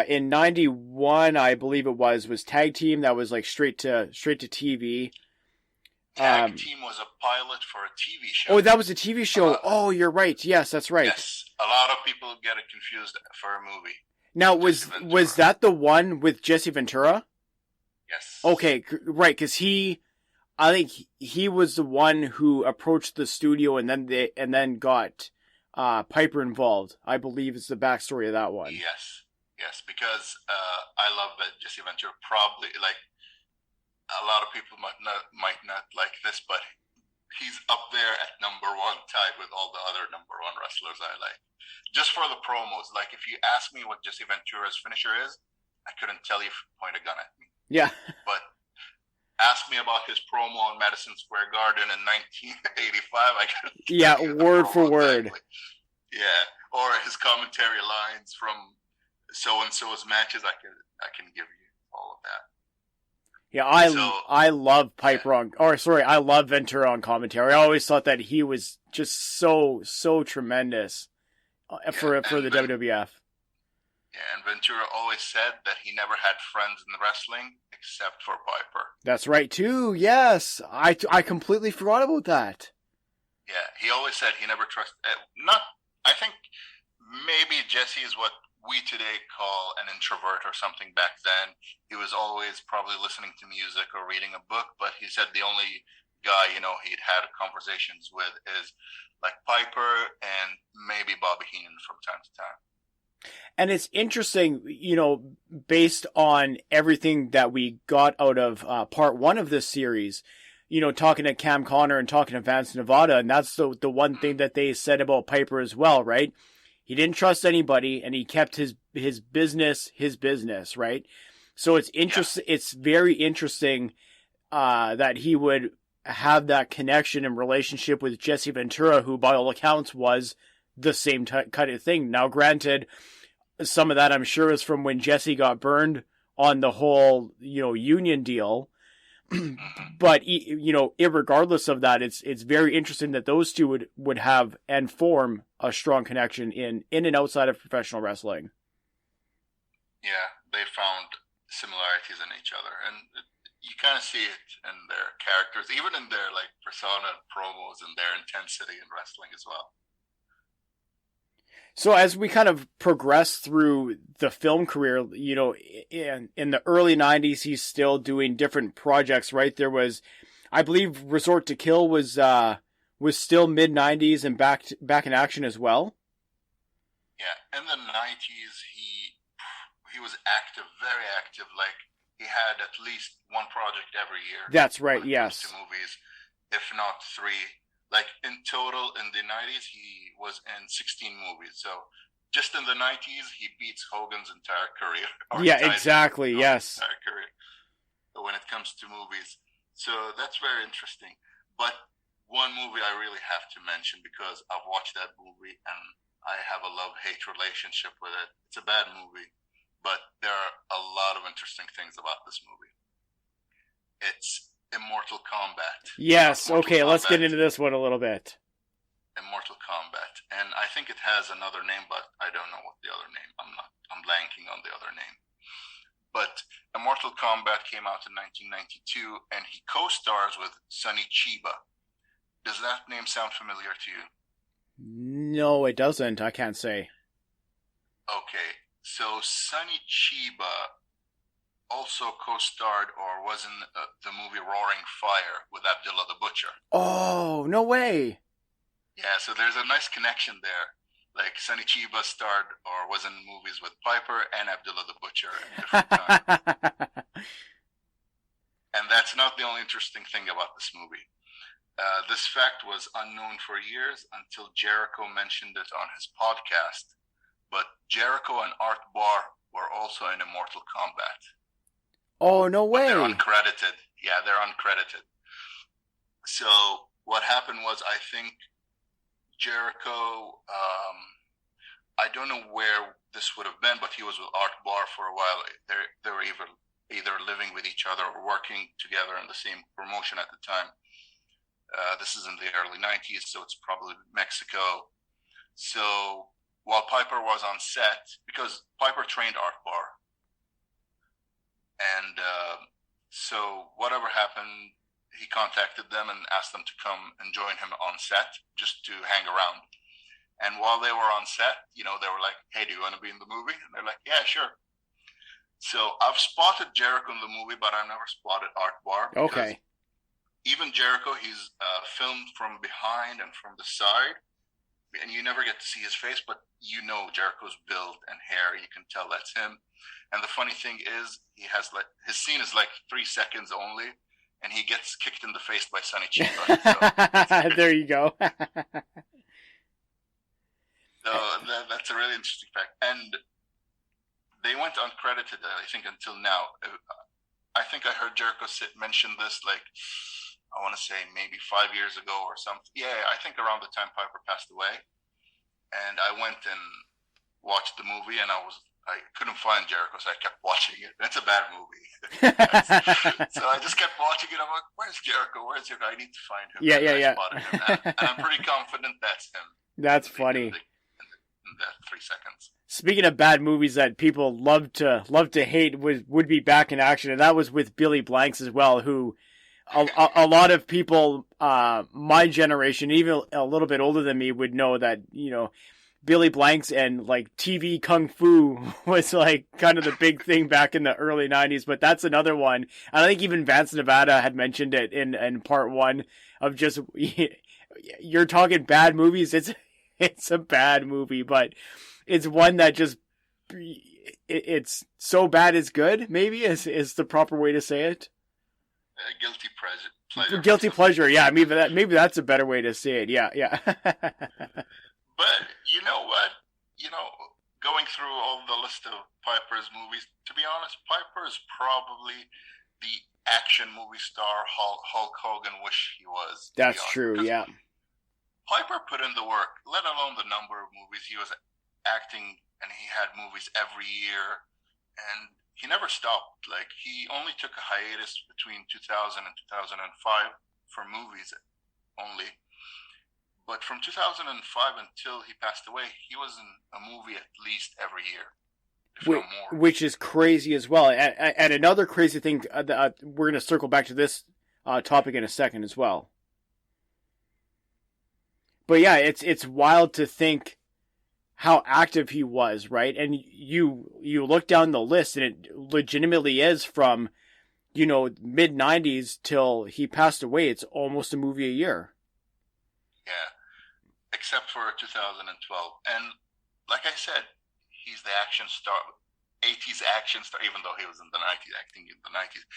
in '91, I believe it was Tag Team, that was like straight to TV. Tag Team was a pilot for a TV show. Oh, that was a TV show. Oh, you're right. Yes, that's right. Yes, a lot of people get it confused for a movie. Now, was that the one with Jesse Ventura? Yes. Okay, right, because I think he was the one who approached the studio and then got Piper involved. I believe is the backstory of that one. Yes, because I love that Jesse Ventura. Probably like a lot of people might not like this, but he's up there at number one, tied with all the other number one wrestlers I like. Just for the promos, like if you ask me what Jesse Ventura's finisher is, I couldn't tell you if you point a gun at me. Yeah. But ask me about his promo on Madison Square Garden in 1985, I couldn't tell you word for word. Exactly. Yeah, or his commentary lines from so-and-so's matches, I can give you all of that. Yeah, I love Piper I love Ventura on commentary. I always thought that he was just so tremendous for the WWF. Yeah, and Ventura always said that he never had friends in wrestling except for Piper. That's right too. Yes, I completely forgot about that. Yeah, he always said he never trusted. I think maybe Jesse is what we today call an introvert or something back then. He was always probably listening to music or reading a book, but he said the only guy, he'd had conversations with is like Piper and maybe Bobby Heenan from time to time. And it's interesting, based on everything that we got out of part one of this series, talking to Cam Connor and talking to Vance Nevada, and that's the one thing that they said about Piper as well, right? He didn't trust anybody, and he kept his business, right? So it's interesting. Yeah. It's very interesting that he would have that connection and relationship with Jesse Ventura, who by all accounts was the same kind of thing. Now, granted, some of that I'm sure is from when Jesse got burned on the whole, union deal. But irregardless of that, it's very interesting that those two would have and form a strong connection in and outside of professional wrestling. Yeah, they found similarities in each other, and you kind of see it in their characters, even in their like persona and promos and their intensity in wrestling as well. So as we kind of progress through the film career, in the early 90s, he's still doing different projects, right? There was, I believe, Resort to Kill was still mid 90s and back in action as well. Yeah, in the 90s, he was active, very active. Like he had at least one project every year. That's right. Yes. To movies, if not 3. Like in total in the 90s, he was in 16 movies. So just in the 90s, he beats Hogan's entire career. Yeah, exactly. Yes. Entire career when it comes to movies. So that's very interesting. But one movie I really have to mention because I've watched that movie and I have a love-hate relationship with it. It's a bad movie, but there are a lot of interesting things about this movie. It's Immortal Kombat. Yes. Okay. Let's get into this one a little bit. Immortal Kombat, and I think it has another name, but I don't know what the other name. I'm blanking on the other name. But Immortal Kombat came out in 1992, and he co-stars with Sonny Chiba. Does that name sound familiar to you? No, it doesn't. I can't say. Okay, so Sonny Chiba also co-starred or was in the movie Roaring Fire with Abdullah the Butcher. Oh, no way. Yeah, so there's a nice connection there. Like Sonny Chiba starred or was in movies with Piper and Abdullah the Butcher at different times. And that's not the only interesting thing about this movie. This fact was unknown for years until Jericho mentioned it on his podcast. But Jericho and Art Barr were also in Immortal Kombat. Oh, no way. But they're uncredited. Yeah, they're uncredited. So what happened was, I think Jericho, I don't know where this would have been, but he was with Art Barr for a while. They were either living with each other or working together in the same promotion at the time. This is in the early 90s, so it's probably Mexico. So while Piper was on set, because Piper trained Art Barr, and so whatever happened, he contacted them and asked them to come and join him on set just to hang around. And while they were on set, they were like, hey, do you want to be in the movie? And they're like, yeah, sure. So I've spotted Jericho in the movie, but I've never spotted Art Barr. Okay. Even Jericho, he's filmed from behind and from the side, and you never get to see his face, but Jericho's build and hair, you can tell that's him. And the funny thing is, he has his scene is like 3 seconds only, and he gets kicked in the face by Sonny Chiba. So. There you go. So that's a really interesting fact. And they went uncredited, I think, until now. I think I heard Jericho mention this, I want to say maybe 5 years ago or something. Yeah, I think around the time Piper passed away. And I went and watched the movie, and I couldn't find Jericho, so I kept watching it. It's a bad movie. So I just kept watching it. I'm like, where's Jericho? Where's Jericho? I need to find him. Yeah. I spotted him. And I'm pretty confident that's him. That's funny. In that 3 seconds. Speaking of bad movies that people love to hate, would be back in action, and that was with Billy Blanks as well, who a lot of people, my generation, even a little bit older than me, would know that, Billy Blanks and TV Kung Fu was kind of the big thing back in the early 90s, but that's another one. And I think even Vance Nevada had mentioned it in part 1 of just, you're talking bad movies. It's a bad movie, but it's one that just, it's so bad it's good, maybe is the proper way to say it. Guilty pleasure. Guilty pleasure, yeah. Maybe that's a better way to say it. Yeah. But you know what? Going through all the list of Piper's movies, to be honest, Piper is probably the action movie star Hulk Hogan wish he was. That's true, yeah. Piper put in the work, let alone the number of movies he was acting, and he had movies every year. And he never stopped. Like, he only took a hiatus between 2000 and 2005 for movies only. But from 2005 until he passed away, he was in a movie at least every year, if not more. Which is crazy as well. And another crazy thing, we're going to circle back to this topic in a second as well. But yeah, it's wild to think how active he was, right? And you look down the list, and it legitimately is from, mid-90s till he passed away. It's almost a movie a year. Yeah, except for 2012. And like I said, he's the action star, 80s action star, even though he was in the 90s, acting in the 90s.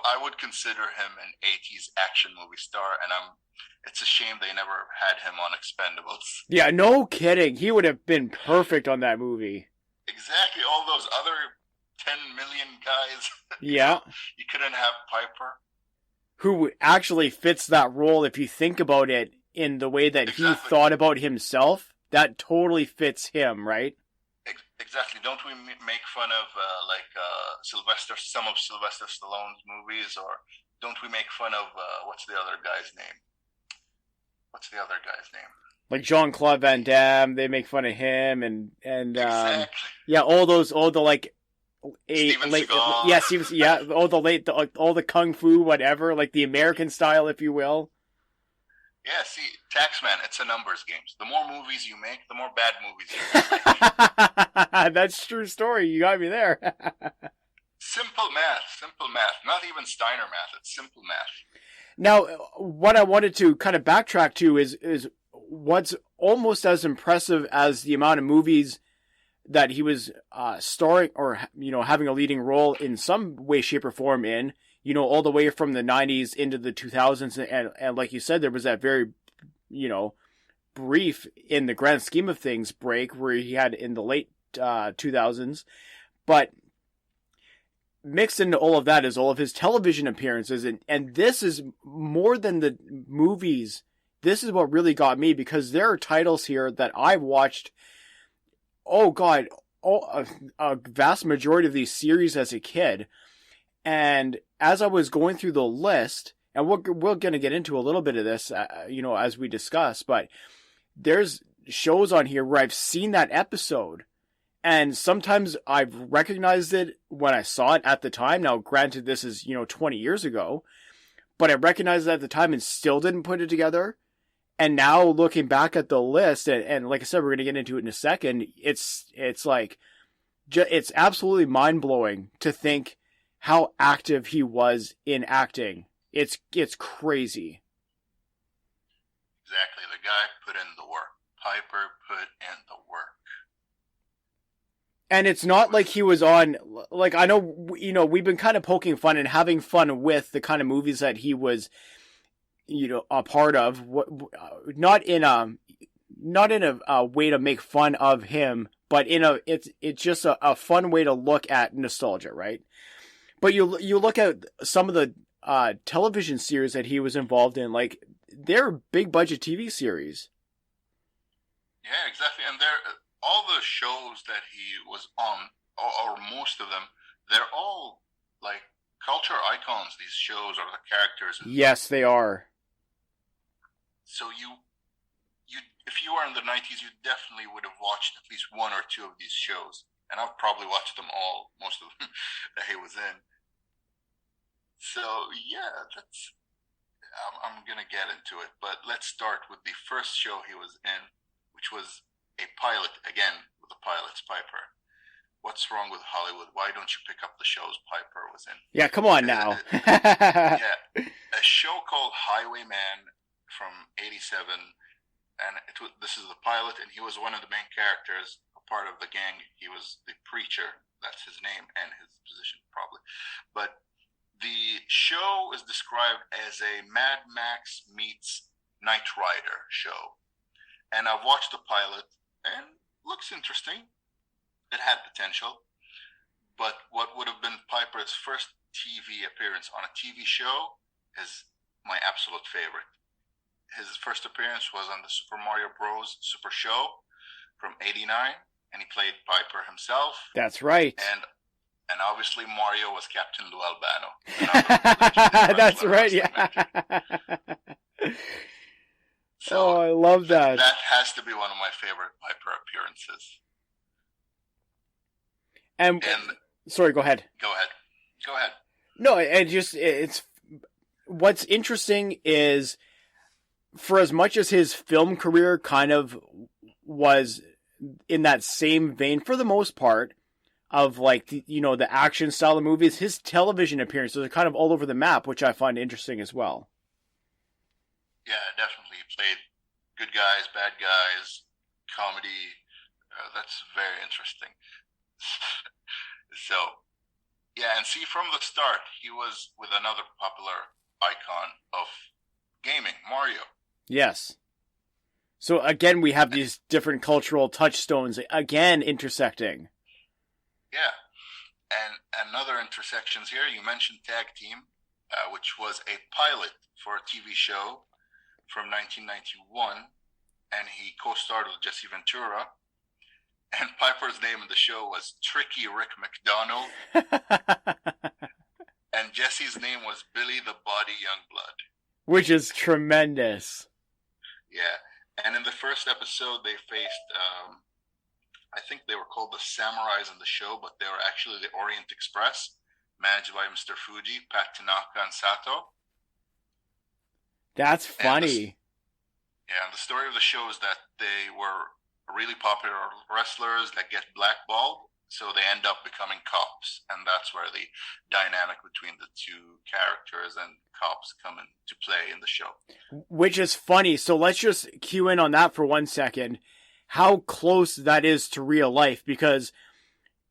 I would consider him an 80s action movie star, and it's a shame they never had him on Expendables. Yeah, no kidding. He would have been perfect on that movie. Exactly, all those other 10 million guys. Yeah. You couldn't have Piper. Who actually fits that role if you think about it in the way that he thought about himself. That totally fits him, right? Exactly. Don't we make fun of some of Sylvester Stallone's movies, or don't we make fun of what's the other guy's name? Like Jean-Claude Van Damme, they make fun of him, and exactly. Yeah, all the like Steven late, Seagal. all the kung fu, whatever, like the American style, if you will. Yeah, see, Taxman, it's a numbers game. The more movies you make, the more bad movies you make. That's a true story. You got me there. Simple math. Not even Steiner math. It's simple math. Now, what I wanted to kind of backtrack to is what's almost as impressive as the amount of movies that he was starring or having a leading role in some way, shape, or form in. All the way from the 90s into the 2000s. And like you said, there was that very, brief, in the grand scheme of things, break where he had in the late 2000s. But mixed into all of that is all of his television appearances. And this is more than the movies. This is what really got me, because there are titles here that I've watched, a vast majority of these series as a kid. And as I was going through the list, and we're going to get into a little bit of this, as we discuss, but there's shows on here where I've seen that episode, and sometimes I've recognized it when I saw it at the time. Now, granted, this is, 20 years ago, but I recognized it at the time and still didn't put it together. And now looking back at the list, and like I said, we're going to get into it in a second, it's like, it's absolutely mind-blowing to think how active he was in acting. It's crazy. Exactly. The guy put in the work. Piper put in the work. And it's not like he was on, like, I know, we've been kind of poking fun and having fun with the kind of movies that he was, a part of. Not in a way to make fun of him, but it's just a fun way to look at nostalgia, right? But you look at some of the television series that he was involved in, like, they're big budget TV series. Yeah, exactly. And all the shows that he was on, or most of them, they're all like culture icons. These shows, or the characters. Yes, they are. So if you were in the 90s, you definitely would have watched at least one or two of these shows. And I've probably watched them all, most of them that he was in. So, yeah, I'm going to get into it. But let's start with the first show he was in, which was a pilot, again, with the pilot's Piper. What's wrong with Hollywood? Why don't you pick up the shows Piper was in? Yeah, come on now. Yeah, a show called Highwayman from 87. And this is the pilot, and he was one of the main characters, a part of the gang. He was the preacher. That's his name and his position, probably. But the show is described as a Mad Max meets Knight Rider show. And I've watched the pilot, and looks interesting. It had potential. But what would have been Piper's first TV appearance on a TV show is my absolute favorite. His first appearance was on the Super Mario Bros. Super Show from '89, and he played Piper himself. That's right. And And obviously Mario was Captain Lou Albano. That's right, yeah. So I love that. That has to be one of my favorite Piper appearances. And sorry, go ahead. Go ahead. No, it's what's interesting is, for as much as his film career kind of was in that same vein for the most part of like the action style of movies, his television appearances are kind of all over the map, which I find interesting as well. Yeah, definitely. He played good guys, bad guys, comedy. That's very interesting. So, yeah, and see, from the start, he was with another popular icon of gaming, Mario. Yes. So again, we have these different cultural touchstones again intersecting. Yeah, and another intersections here. You mentioned Tag Team, which was a pilot for a TV show from 1991, and he co-starred with Jesse Ventura. And Piper's name in the show was Tricky Rick McDonald. And Jesse's name was Billy the Body Youngblood. Which is tremendous. Yeah. And in the first episode, they faced, I think they were called the Samurais in the show, but they were actually the Orient Express, managed by Mr. Fuji, Pat Tanaka, and Sato. That's funny. And the story of the show is that they were really popular wrestlers that get blackballed, so they end up becoming cops, and that's where the dynamic between the two characters and cops come into play in the show. Which is funny. So let's just cue in on that for 1 second. How close that is to real life, because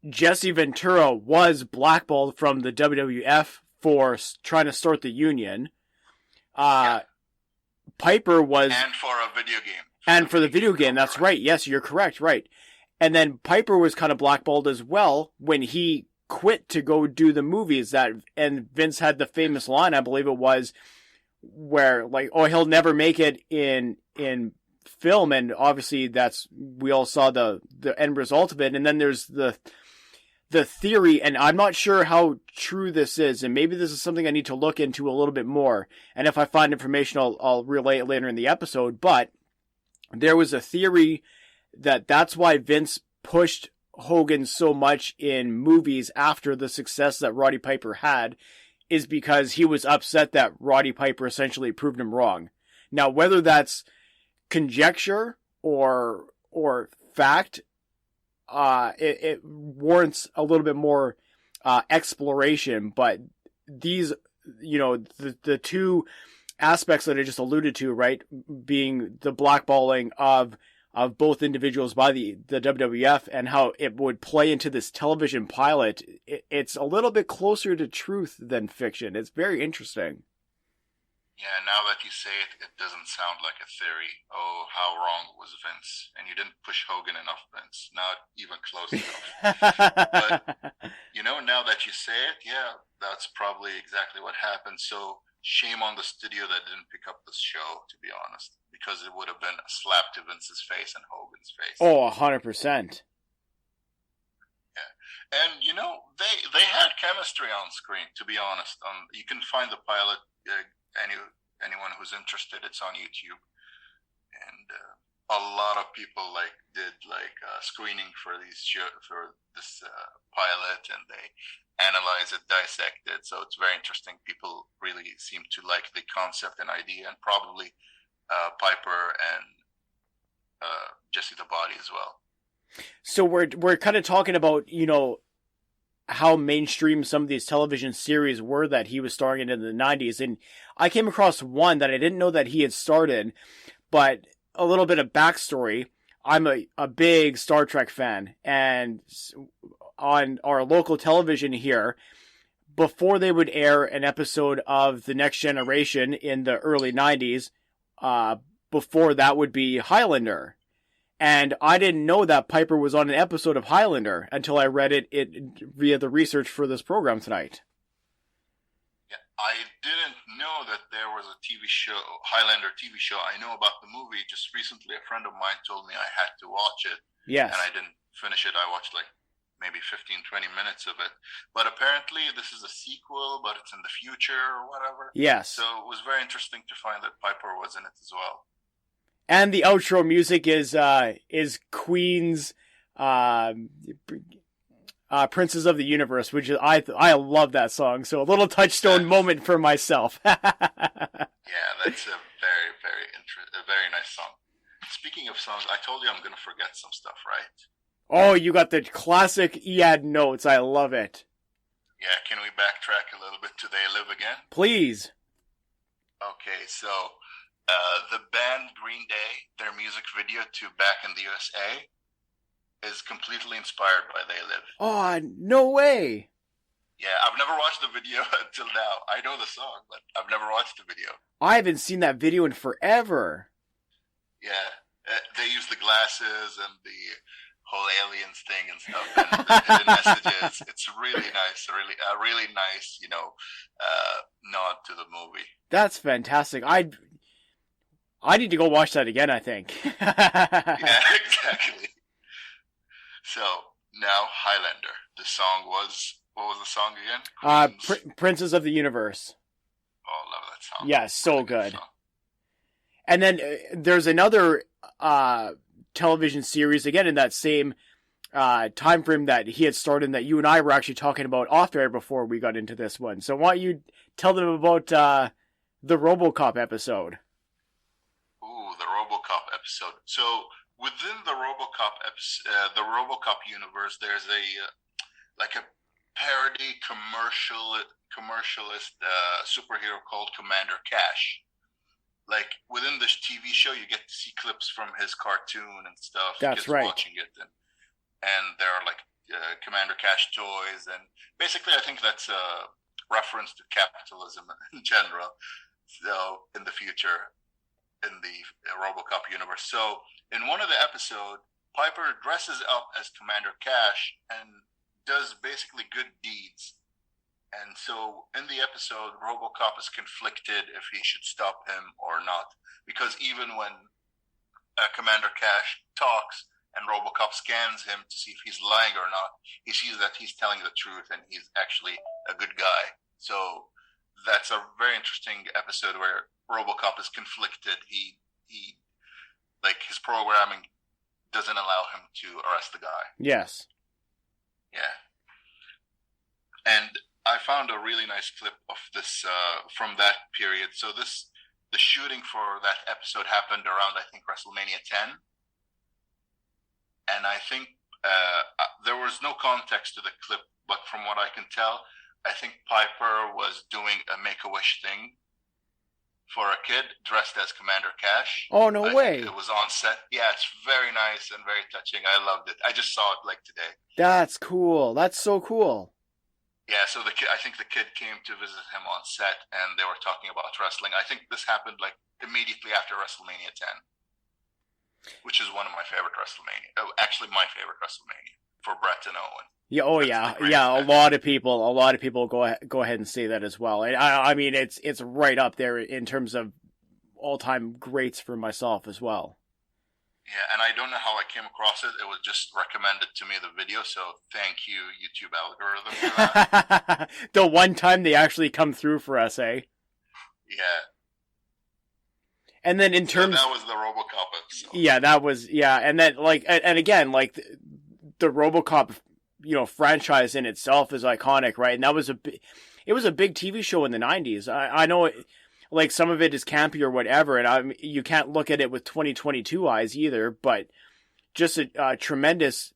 Jesse Ventura was blackballed from the WWF for trying to start the union. Piper was... And for a video game. And for the video game, that's right. Yes, you're correct, right. And then Piper was kind of blackballed as well when he quit to go do the movies. And Vince had the famous line, I believe it was, where like, oh, he'll never make it in film. And obviously we all saw the end result of it. And then there's the theory, and I'm not sure how true this is, and maybe this is something I need to look into a little bit more. And if I find information, I'll relay it later in the episode. But there was a theory that's why Vince pushed Hogan so much in movies after the success that Roddy Piper had, is because he was upset that Roddy Piper essentially proved him wrong. Now, whether that's conjecture or fact, it warrants a little bit more exploration. But these, the two aspects that I just alluded to, right, being the blackballing of both individuals by the WWF and how it would play into this television pilot, it's a little bit closer to truth than fiction. It's very interesting. Yeah, now that you say it, it doesn't sound like a theory. Oh, how wrong was Vince? And you didn't push Hogan enough, Vince. Not even close enough. But, now that you say it, yeah, that's probably exactly what happened. So shame on the studio that didn't pick up this show, to be honest, because it would have been a slap to Vince's face and Hogan's face. Oh, 100%. Yeah. And, they had chemistry on screen, to be honest. You can find the pilot, anyone who's interested, it's on YouTube. And a lot of people did screening for this pilot, and they analyze it, dissect it. So it's very interesting. People really seem to like the concept and idea, and probably Piper and Jesse the Body as well. So we're kind of talking about, how mainstream some of these television series were that he was starring in the 90s. And I came across one that I didn't know that he had starred in, but a little bit of backstory. I'm a big Star Trek fan, and on our local television here, before they would air an episode of The Next Generation in the early 90s, before that would be Highlander. And I didn't know that Piper was on an episode of Highlander until I read it via the research for this program tonight. Yeah, I didn't know that there was a TV show, Highlander TV show. I know about the movie. Just recently, a friend of mine told me I had to watch it. Yes. And I didn't finish it. I watched maybe 15, 20 minutes of it. But apparently this is a sequel, but it's in the future or whatever. Yes. So it was very interesting to find that Piper was in it as well. And the outro music is Queen's Princess of the Universe, which is I love that song. So a little touchstone moment for myself. Yeah, that's a very nice song. Speaking of songs, I told you I'm going to forget some stuff, right? Oh, you got the classic Eyad notes. I love it. Yeah, can we backtrack a little bit to They Live Again? Please. Okay, so the band Green Day, their music video to Back in the USA is completely inspired by They Live. Oh, no way. Yeah, I've never watched the video until now. I know the song, but I've never watched the video. I haven't seen that video in forever. Yeah, they use the glasses and the whole aliens thing and stuff, and the hidden messages. It's really nice, a really nice, nod to the movie. That's fantastic. I need to go watch that again, I think. Yeah, exactly. So, now Highlander. The song was, what was the song again? Princess of the Universe. Oh, I love that song. Yeah, so good. And then there's another television series, again, in that same time frame that he had started, that you and I were actually talking about off-air before we got into this one. So why don't you tell them about the RoboCop episode? Ooh, the RoboCop episode. So within the RoboCop universe, there's a parody commercialist superhero called Commander Cash. Like within this TV show, you get to see clips from his cartoon and stuff. That's kids right. Watching it, and there are Commander Cash toys, and basically, I think that's a reference to capitalism in general. So in the future, in the RoboCop universe, so in one of the episodes, Piper dresses up as Commander Cash and does basically good deeds. And so in the episode, RoboCop is conflicted if he should stop him or not. Because even when Commander Cash talks and RoboCop scans him to see if he's lying or not, he sees that he's telling the truth and he's actually a good guy. So that's a very interesting episode where RoboCop is conflicted. He his programming doesn't allow him to arrest the guy. Yes. Yeah. And I found a really nice clip of this from that period. So the shooting for that episode happened around, I think, Wrestlemania 10. And I think there was no context to the clip, but from what I can tell, I think Piper was doing a Make-A-Wish thing for a kid dressed as Commander Cash. Oh, no way. It was on set. Yeah, it's very nice and very touching. I loved it. I just saw it today. That's cool. That's so cool. Yeah, so I think the kid came to visit him on set, and they were talking about wrestling. I think this happened immediately after WrestleMania 10, which is one of my favorite WrestleMania. Oh, actually, my favorite WrestleMania for Bret and Owen. Yeah. Oh, yeah. Yeah. A lot of people go ahead and say that as well. And I mean, it's right up there in terms of all-time greats for myself as well. Yeah, and I don't know how I came across it. It was just recommended to me, the video, so thank you, YouTube algorithm, for that. The one time they actually come through for us, eh? Yeah. And then in terms... that was the RoboCop episode. Yeah, that was... Yeah, and then, and again, the RoboCop, franchise in itself is iconic, right? And that was it was a big TV show in the 90s. I know... some of it is campy or whatever, and you can't look at it with 2022 eyes either, but just a tremendous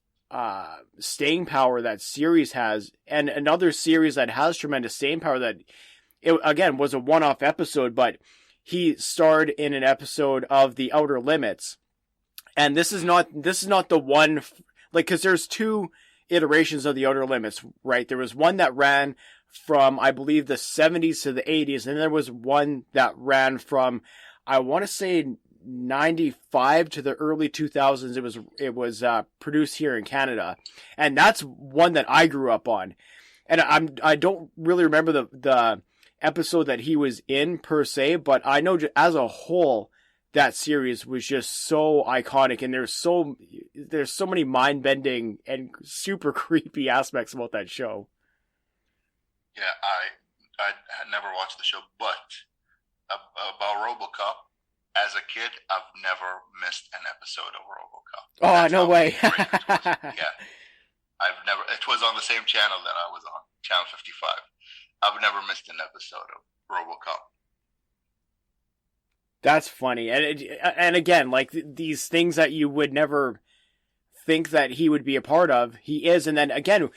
staying power that series has. And another series that has tremendous staying power that, again, was a one-off episode, but he starred in an episode of The Outer Limits. And this is not the one, because there's two iterations of The Outer Limits, right? There was one that ran from, I believe, the 70s to the 80s, and there was one that ran from, I want to say, 95 to the early 2000s. It was produced here in Canada, and that's one that I grew up on. And I don't really remember the episode that he was in per se, but I know as a whole that series was just so iconic, and there's so many mind-bending and super creepy aspects about that show. Yeah, I never watched the show, but about RoboCop, as a kid, I've never missed an episode of RoboCop. Oh, no way. Yeah. It was on the same channel that I was on, Channel 55. I've never missed an episode of RoboCop. That's funny. And again, like these things that you would never think that he would be a part of, he is. And then again,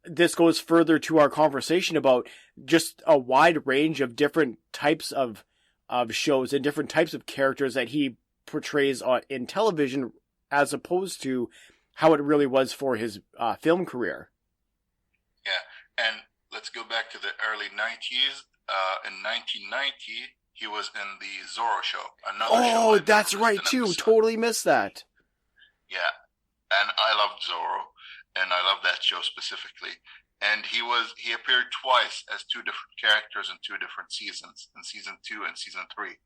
this goes further to our conversation about just a wide range of different types of shows and different types of characters that he portrays in television, as opposed to how it really was for his film career. Yeah, and let's go back to the early 90s. In 1990, he was in the Zorro show. Oh, that's right, too. Episode. Totally missed that. Yeah, and I loved Zorro, and I love that show specifically. And he appeared twice as two different characters in two different seasons, in season 2 and season 3.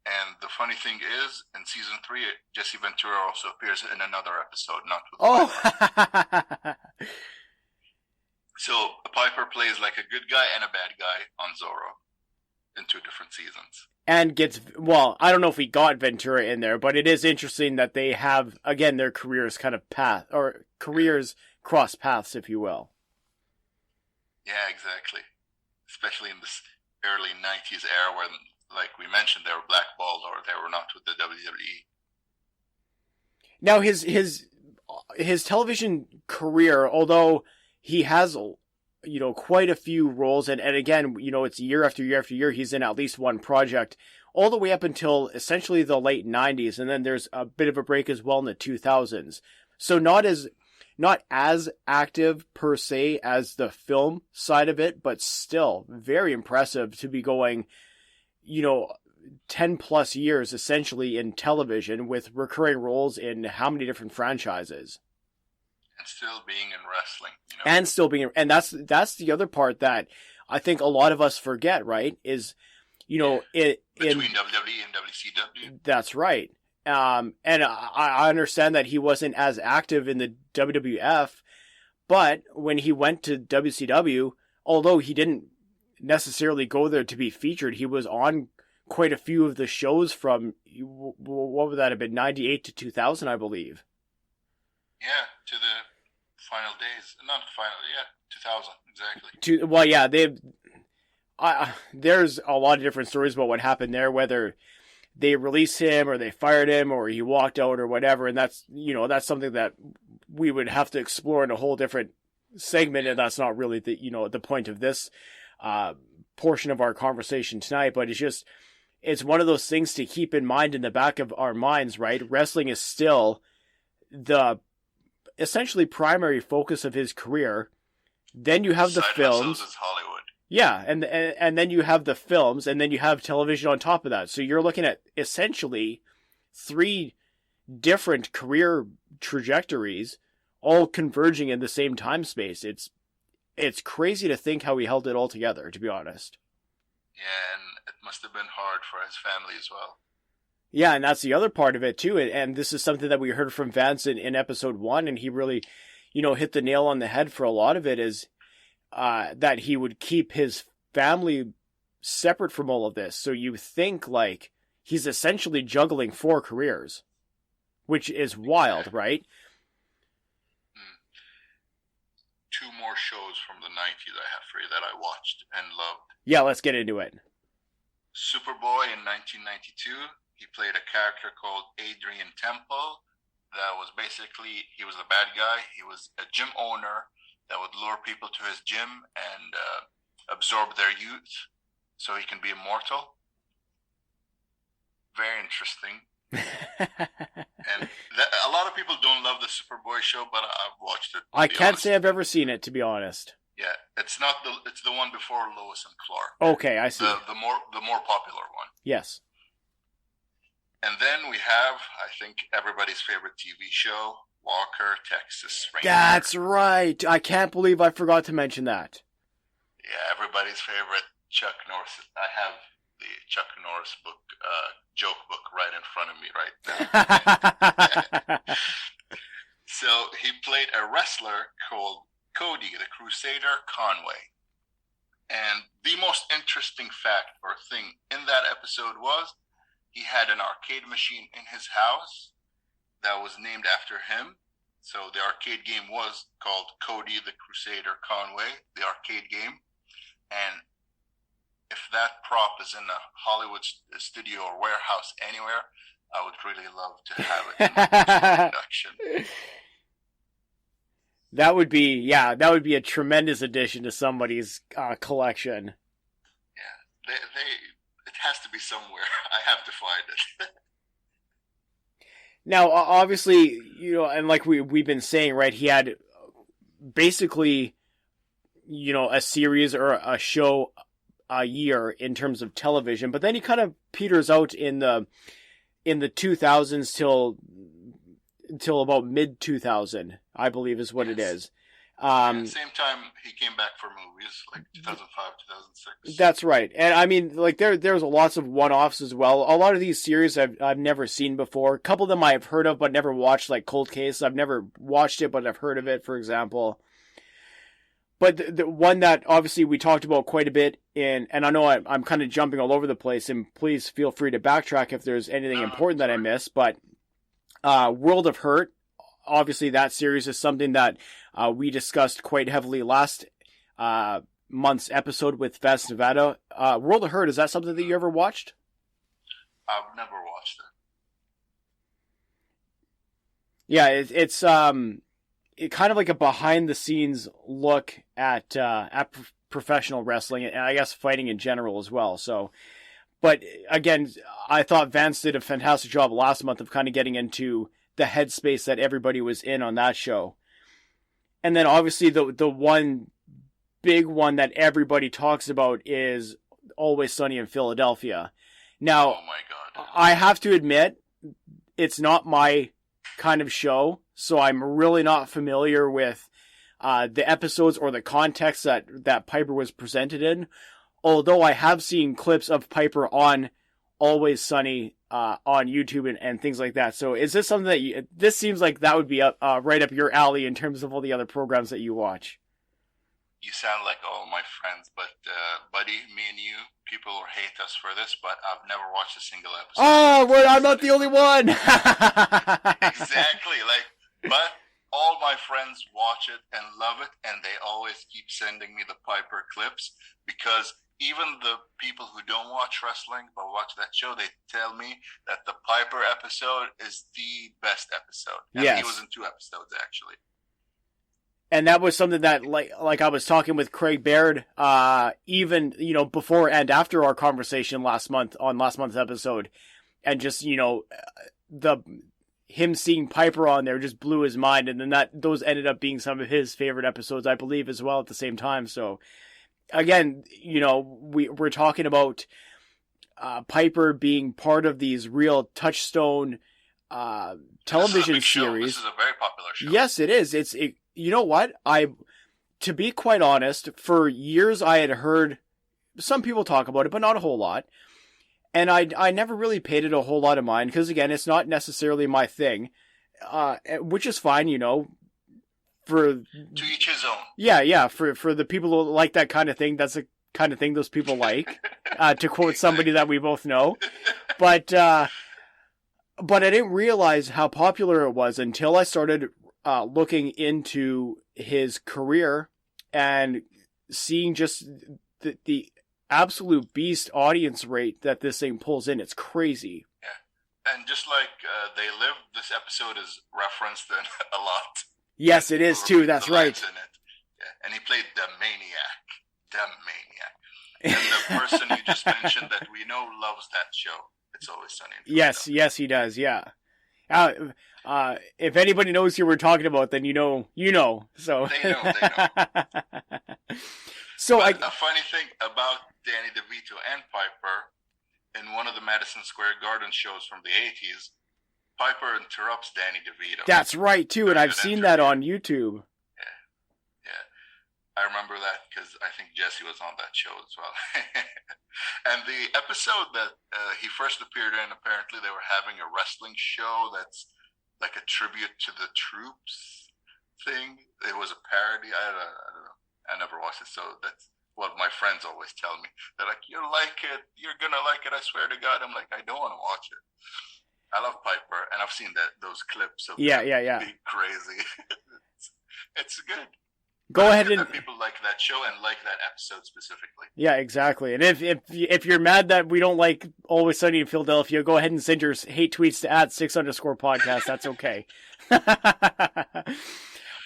And the funny thing is, in season 3, Jesse Ventura also appears in another episode, not with Piper. So Piper plays like a good guy and a bad guy on Zorro in 2 different seasons. And I don't know if we got Ventura in there, but it is interesting that they have, again, their careers careers cross paths, if you will. Yeah, exactly. Especially in this early 90s era when, like we mentioned, they were blackballed or they were not with the WWE. Now, his television career, although he has, quite a few roles, and again, it's year after year after year, he's in at least one project, all the way up until essentially the late 90s, and then there's a bit of a break as well in the 2000s. So not as active per se as the film side of it, but still very impressive to be going, 10 plus years essentially in television with recurring roles in how many different franchises. And still being in wrestling. And still being, and that's the other part that I think a lot of us forget, right? Is, between WWE and WCW. That's right. And I understand that he wasn't as active in the WWF, but when he went to WCW, although he didn't necessarily go there to be featured, he was on quite a few of the shows from, what would that have been, 98 to 2000, I believe. Yeah, to the final days. Not final, 2000, exactly. There's a lot of different stories about what happened there, whether they released him or they fired him or he walked out or whatever, and that's something that we would have to explore in a whole different segment, and that's not really the point of this portion of our conversation tonight. But it's one of those things to keep in mind in the back of our minds, right? Wrestling is still the essentially primary focus of his career. Then you have the films. Is Hollywood. Yeah, and then you have the films, and then you have television on top of that. So you're looking at essentially 3 different career trajectories, all converging in the same time space. It's crazy to think how he held it all together, to be honest. Yeah, and it must have been hard for his family as well. Yeah, and that's the other part of it too. And this is something that we heard from Vance in episode 1, and he really, hit the nail on the head for a lot of it, is that he would keep his family separate from all of this. So you think like he's essentially juggling 4 careers, which is wild, right? 2 more shows from the 90s I have for you that I watched and loved. Yeah, let's get into it. Superboy in 1992. He played a character called Adrian Temple. That was basically, he was a bad guy. He was a gym owner that would lure people to his gym and absorb their youth so he can be immortal. Very interesting. And a lot of people don't love the Superboy show, but I've watched it. I can't say I've ever seen it, to be honest. Yeah, it's the one before Lois and Clark. Okay, I see. The more popular one. Yes. And then we have, I think, everybody's favorite TV show, Walker, Texas Ranger. That's right. I can't believe I forgot to mention that. Yeah, everybody's favorite Chuck Norris. I have the Chuck Norris book joke book right in front of me right now. So he played a wrestler called Cody, the Crusader Conway. And the most interesting fact or thing in that episode was he had an arcade machine in his house that was named after him. So the arcade game was called Cody the Crusader Conway, the arcade game. And if that prop is in a Hollywood studio or warehouse anywhere, I would really love to have it in my Induction. That would be a tremendous addition to somebody's collection. Yeah, it has to be somewhere. I have to find it. Now, obviously, and like we've been saying, right, he had basically, a series or a show a year in terms of television, but then he kind of peters out in the 2000s till about mid 2000, I believe is what it is. Same time he came back for movies, like 2005, 2006. That's right. And I mean, like there's lots of one-offs as well. A lot of these series I've never seen before. A couple of them I've heard of but never watched, like Cold Case. I've never watched it, but I've heard of it, for example. But the one that obviously we talked about quite a bit and I know I'm kind of jumping all over the place, and please feel free to backtrack if there's anything important that I missed, but World of Hurt, obviously that series is something that we discussed quite heavily last month's episode with Vance Nevada. World of Hurt, is that something that you ever watched? I've never watched it. Yeah, it's kind of like a behind the scenes look at professional wrestling and I guess fighting in general as well. So, but again, I thought Vance did a fantastic job last month of kind of getting into the headspace that everybody was in on that show. And then obviously the one big one that everybody talks about is Always Sunny in Philadelphia. Now, oh my God. I have to admit, it's not my kind of show, so I'm really not familiar with the episodes or the context that Piper was presented in. Although I have seen clips of Piper on Always Sunny on YouTube and things like that. So is this something that this seems like that would be right up your alley in terms of all the other programs that you watch? You sound like all my friends, but buddy, me and you, people will hate us for this, but I've never watched a single episode. Oh, well, I'm not the only one. Exactly, but all my friends watch it and love it, and they always keep sending me the Piper clips, because even the people who don't watch wrestling but watch that show, they tell me that the Piper episode is the best episode. And yes. He was in 2 episodes, actually. And that was something that, like I was talking with Craig Baird, even, before and after our conversation last month's episode, and just, him seeing Piper on there just blew his mind, and then those ended up being some of his favorite episodes, I believe, as well at the same time. So, again, we're talking about Piper being part of these real touchstone television series. This is a very popular show. Yes, it is. You know what? To be quite honest, for years I had heard some people talk about it, but not a whole lot. And I never really paid it a whole lot of mind, because again, it's not necessarily my thing, which is fine, for to each his own. Yeah. For the people who like that kind of thing, that's the kind of thing those people like. To quote somebody that we both know, but I didn't realize how popular it was until I started looking into his career and seeing just the absolute beast audience rate that this thing pulls in. It's crazy. Yeah, and just like They Live, this episode is referenced in a lot. Yes, it is too. That's right. In it. Yeah, and he played the maniac. And the person you just mentioned that we know loves that show. It's Always Sunny in Philadelphia. Yes, he does. Yeah. If anybody knows who we're talking about, then you know. So they know. So a funny thing about Danny DeVito and Piper, in one of the Madison Square Garden shows from the 80s, Piper interrupts Danny DeVito. That's right too, and I've seen that on YouTube. Yeah. I remember that because I think Jesse was on that show as well. And the episode that he first appeared in, apparently they were having a wrestling show that's like a tribute to the troops thing. It was a parody. I don't know. I never watched it, so that's what my friends always tell me. They're like, "You like it? You're gonna like it, I swear to God." I'm like, I don't want to watch it. I love Piper, and I've seen those clips of Yeah. being crazy. It's good. Go ahead and people like that show and like that episode specifically. yeah, exactly. And if you're mad that we don't like Always Sunny in Philadelphia, go ahead and send your hate tweets to @6_podcast. That's okay.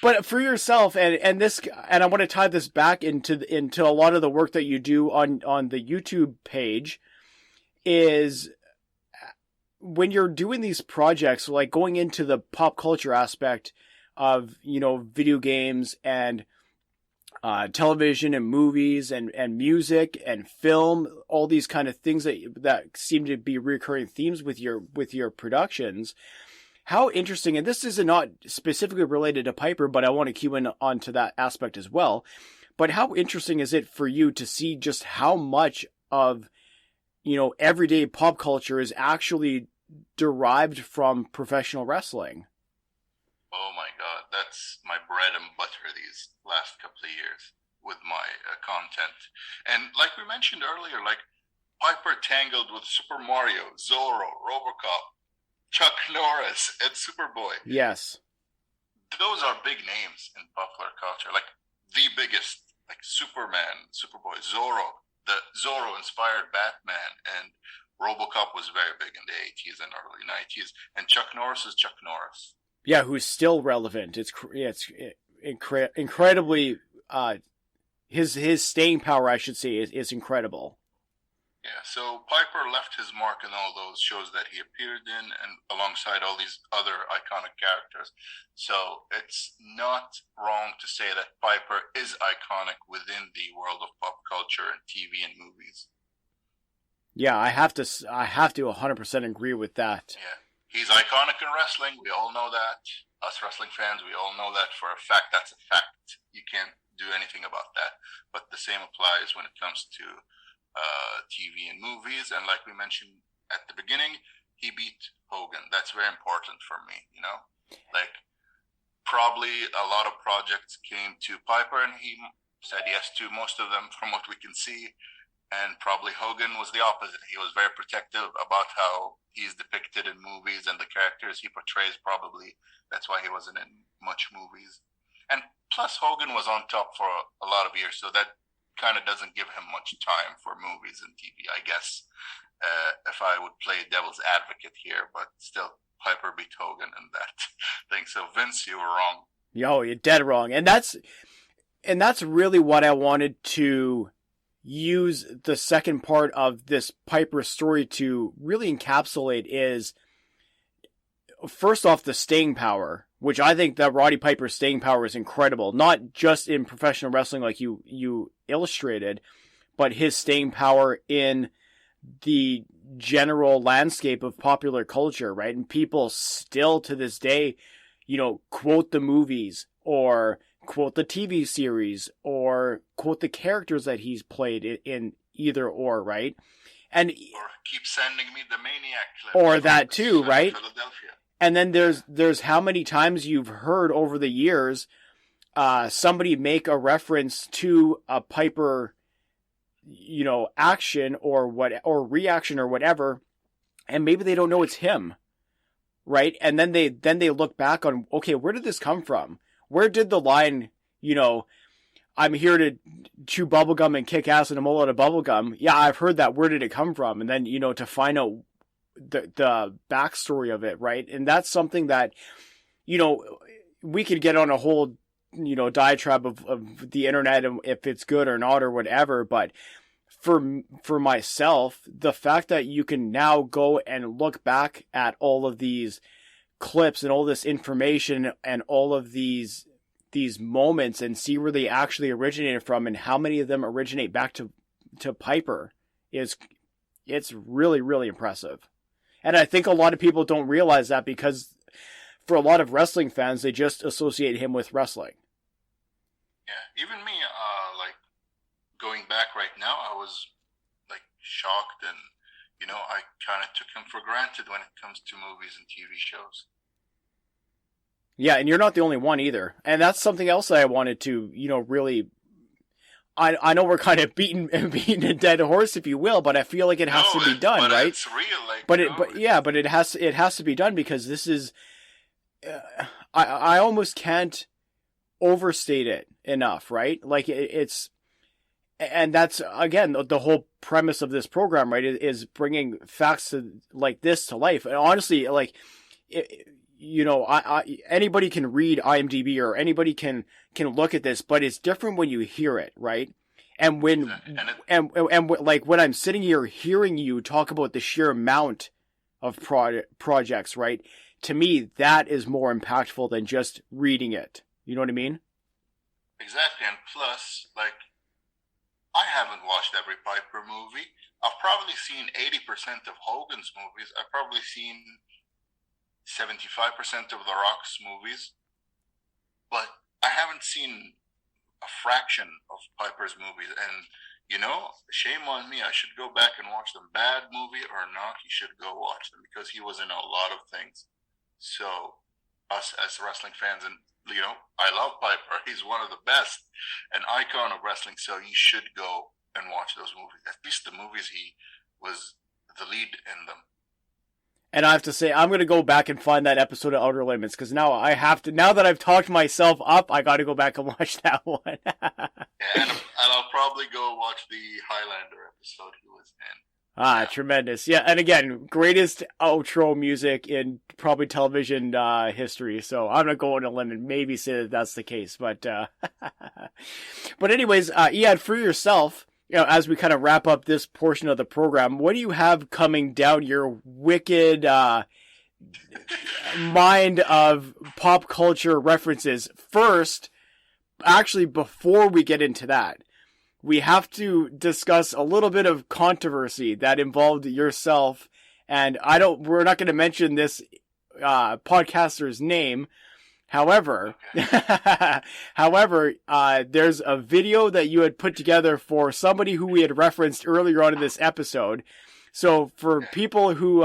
But for yourself, and I want to tie this back into a lot of the work that you do on the YouTube page, is when you're doing these projects, like going into the pop culture aspect of, video games and television and movies and music and film, all these kind of things that seem to be recurring themes with your productions. How interesting, and this is not specifically related to Piper, but I want to cue in onto that aspect as well. But how interesting is it for you to see just how much of, everyday pop culture is actually derived from professional wrestling? Oh my God, that's my bread and butter these last couple of years with my content. And like we mentioned earlier, like Piper tangled with Super Mario, Zorro, RoboCop, Chuck Norris, and Superboy. Yes. Those are big names in popular culture. Like the biggest, like Superman, Superboy, Zorro, the Zorro-inspired Batman, and RoboCop was very big in the 80s and early 90s. And Chuck Norris is Chuck Norris. Yeah, who's still relevant. It's incredibly his staying power, I should say, is incredible. Yeah, so Piper left his mark in all those shows that he appeared in, and alongside all these other iconic characters. So it's not wrong to say that Piper is iconic within the world of pop culture and TV and movies. Yeah, I have to 100% agree with that. Yeah. He's iconic in wrestling. We all know that. Us wrestling fans, we all know that for a fact. That's a fact. You can't do anything about that. But the same applies when it comes to TV and movies. And like we mentioned at the beginning, he beat Hogan. That's very important for me, Like, probably a lot of projects came to Piper, and he said yes to most of them from what we can see. And probably Hogan was the opposite. He was very protective about how he's depicted in movies and the characters he portrays. Probably that's why he wasn't in much movies. And plus, Hogan was on top for a lot of years, so that kind of doesn't give him much time for movies and TV, I guess, if I would play devil's advocate here. But still, Piper beat Hogan in that thing. So Vince, you were wrong. Yo, you're dead wrong. And that's really what I wanted to use the second part of this Piper story to really encapsulate is, first off, the staying power, which I think that Roddy Piper's staying power is incredible, not just in professional wrestling like you illustrated, but his staying power in the general landscape of popular culture, right? And people still to this day, quote the movies or quote the TV series or quote the characters that he's played in either or, right? And or keep sending me the Maniac clip. Or that too, right? Philadelphia. And then there's how many times you've heard over the years somebody make a reference to a Piper action or reaction or whatever, and maybe they don't know it's him, right? And then they look back on, okay, where did this come from? Where did the line, I'm here to chew bubblegum and kick ass in a mole out of bubblegum. Yeah, I've heard that. Where did it come from? And then, to find out the backstory of it, right? And that's something that, we could get on a whole, diatribe of the internet and if it's good or not or whatever. But for myself, the fact that you can now go and look back at all of these clips and all this information and all of these moments and see where they actually originated from and how many of them originate back to Piper it's really, really impressive. And I think a lot of people don't realize that because for a lot of wrestling fans, they just associate him with wrestling. Yeah, even me, like going back right now, I was like shocked, and I kind of took him for granted when it comes to movies and TV shows. Yeah, and you're not the only one either. And that's something else that I wanted to, really. I know we're kind of beating a dead horse, if you will, but I feel like it has to be done, right? It's real, like. But it has to be done, because this is. I almost can't overstate it enough, right? Like it's, and that's again the whole premise of this program, right? Is bringing facts like this to life. And honestly, like. Anybody can read IMDb or anybody can look at this, but it's different when you hear it, right? And when like when I'm sitting here hearing you talk about the sheer amount of projects, right? To me, that is more impactful than just reading it. You know what I mean? Exactly, and plus, like, I haven't watched every Piper movie. I've probably seen 80% of Hogan's movies. I've probably seen 75% of The Rock's movies, but I haven't seen a fraction of Piper's movies. And, shame on me. I should go back and watch them. Bad movie or not, you should go watch them, because he was in a lot of things. So, us as wrestling fans, and, I love Piper. He's one of the best, an icon of wrestling, so you should go and watch those movies. At least the movies he was the lead in them. And I have to say, I'm going to go back and find that episode of Outer Limits, because now I have to, now that I've talked myself up, I got to go back and watch that one. and I'll probably go watch the Highlander episode he was in. Tremendous. Yeah, and again, greatest outro music in probably television history, so I'm going to go on a limb and maybe say that that's the case. But anyways, Eyad, for yourself, as we kind of wrap up this portion of the program, what do you have coming down your wicked mind of pop culture references? First, actually, before we get into that, we have to discuss a little bit of controversy that involved yourself, and we're not going to mention this podcaster's name. However, there's a video that you had put together for somebody who we had referenced earlier on in this episode. So for people who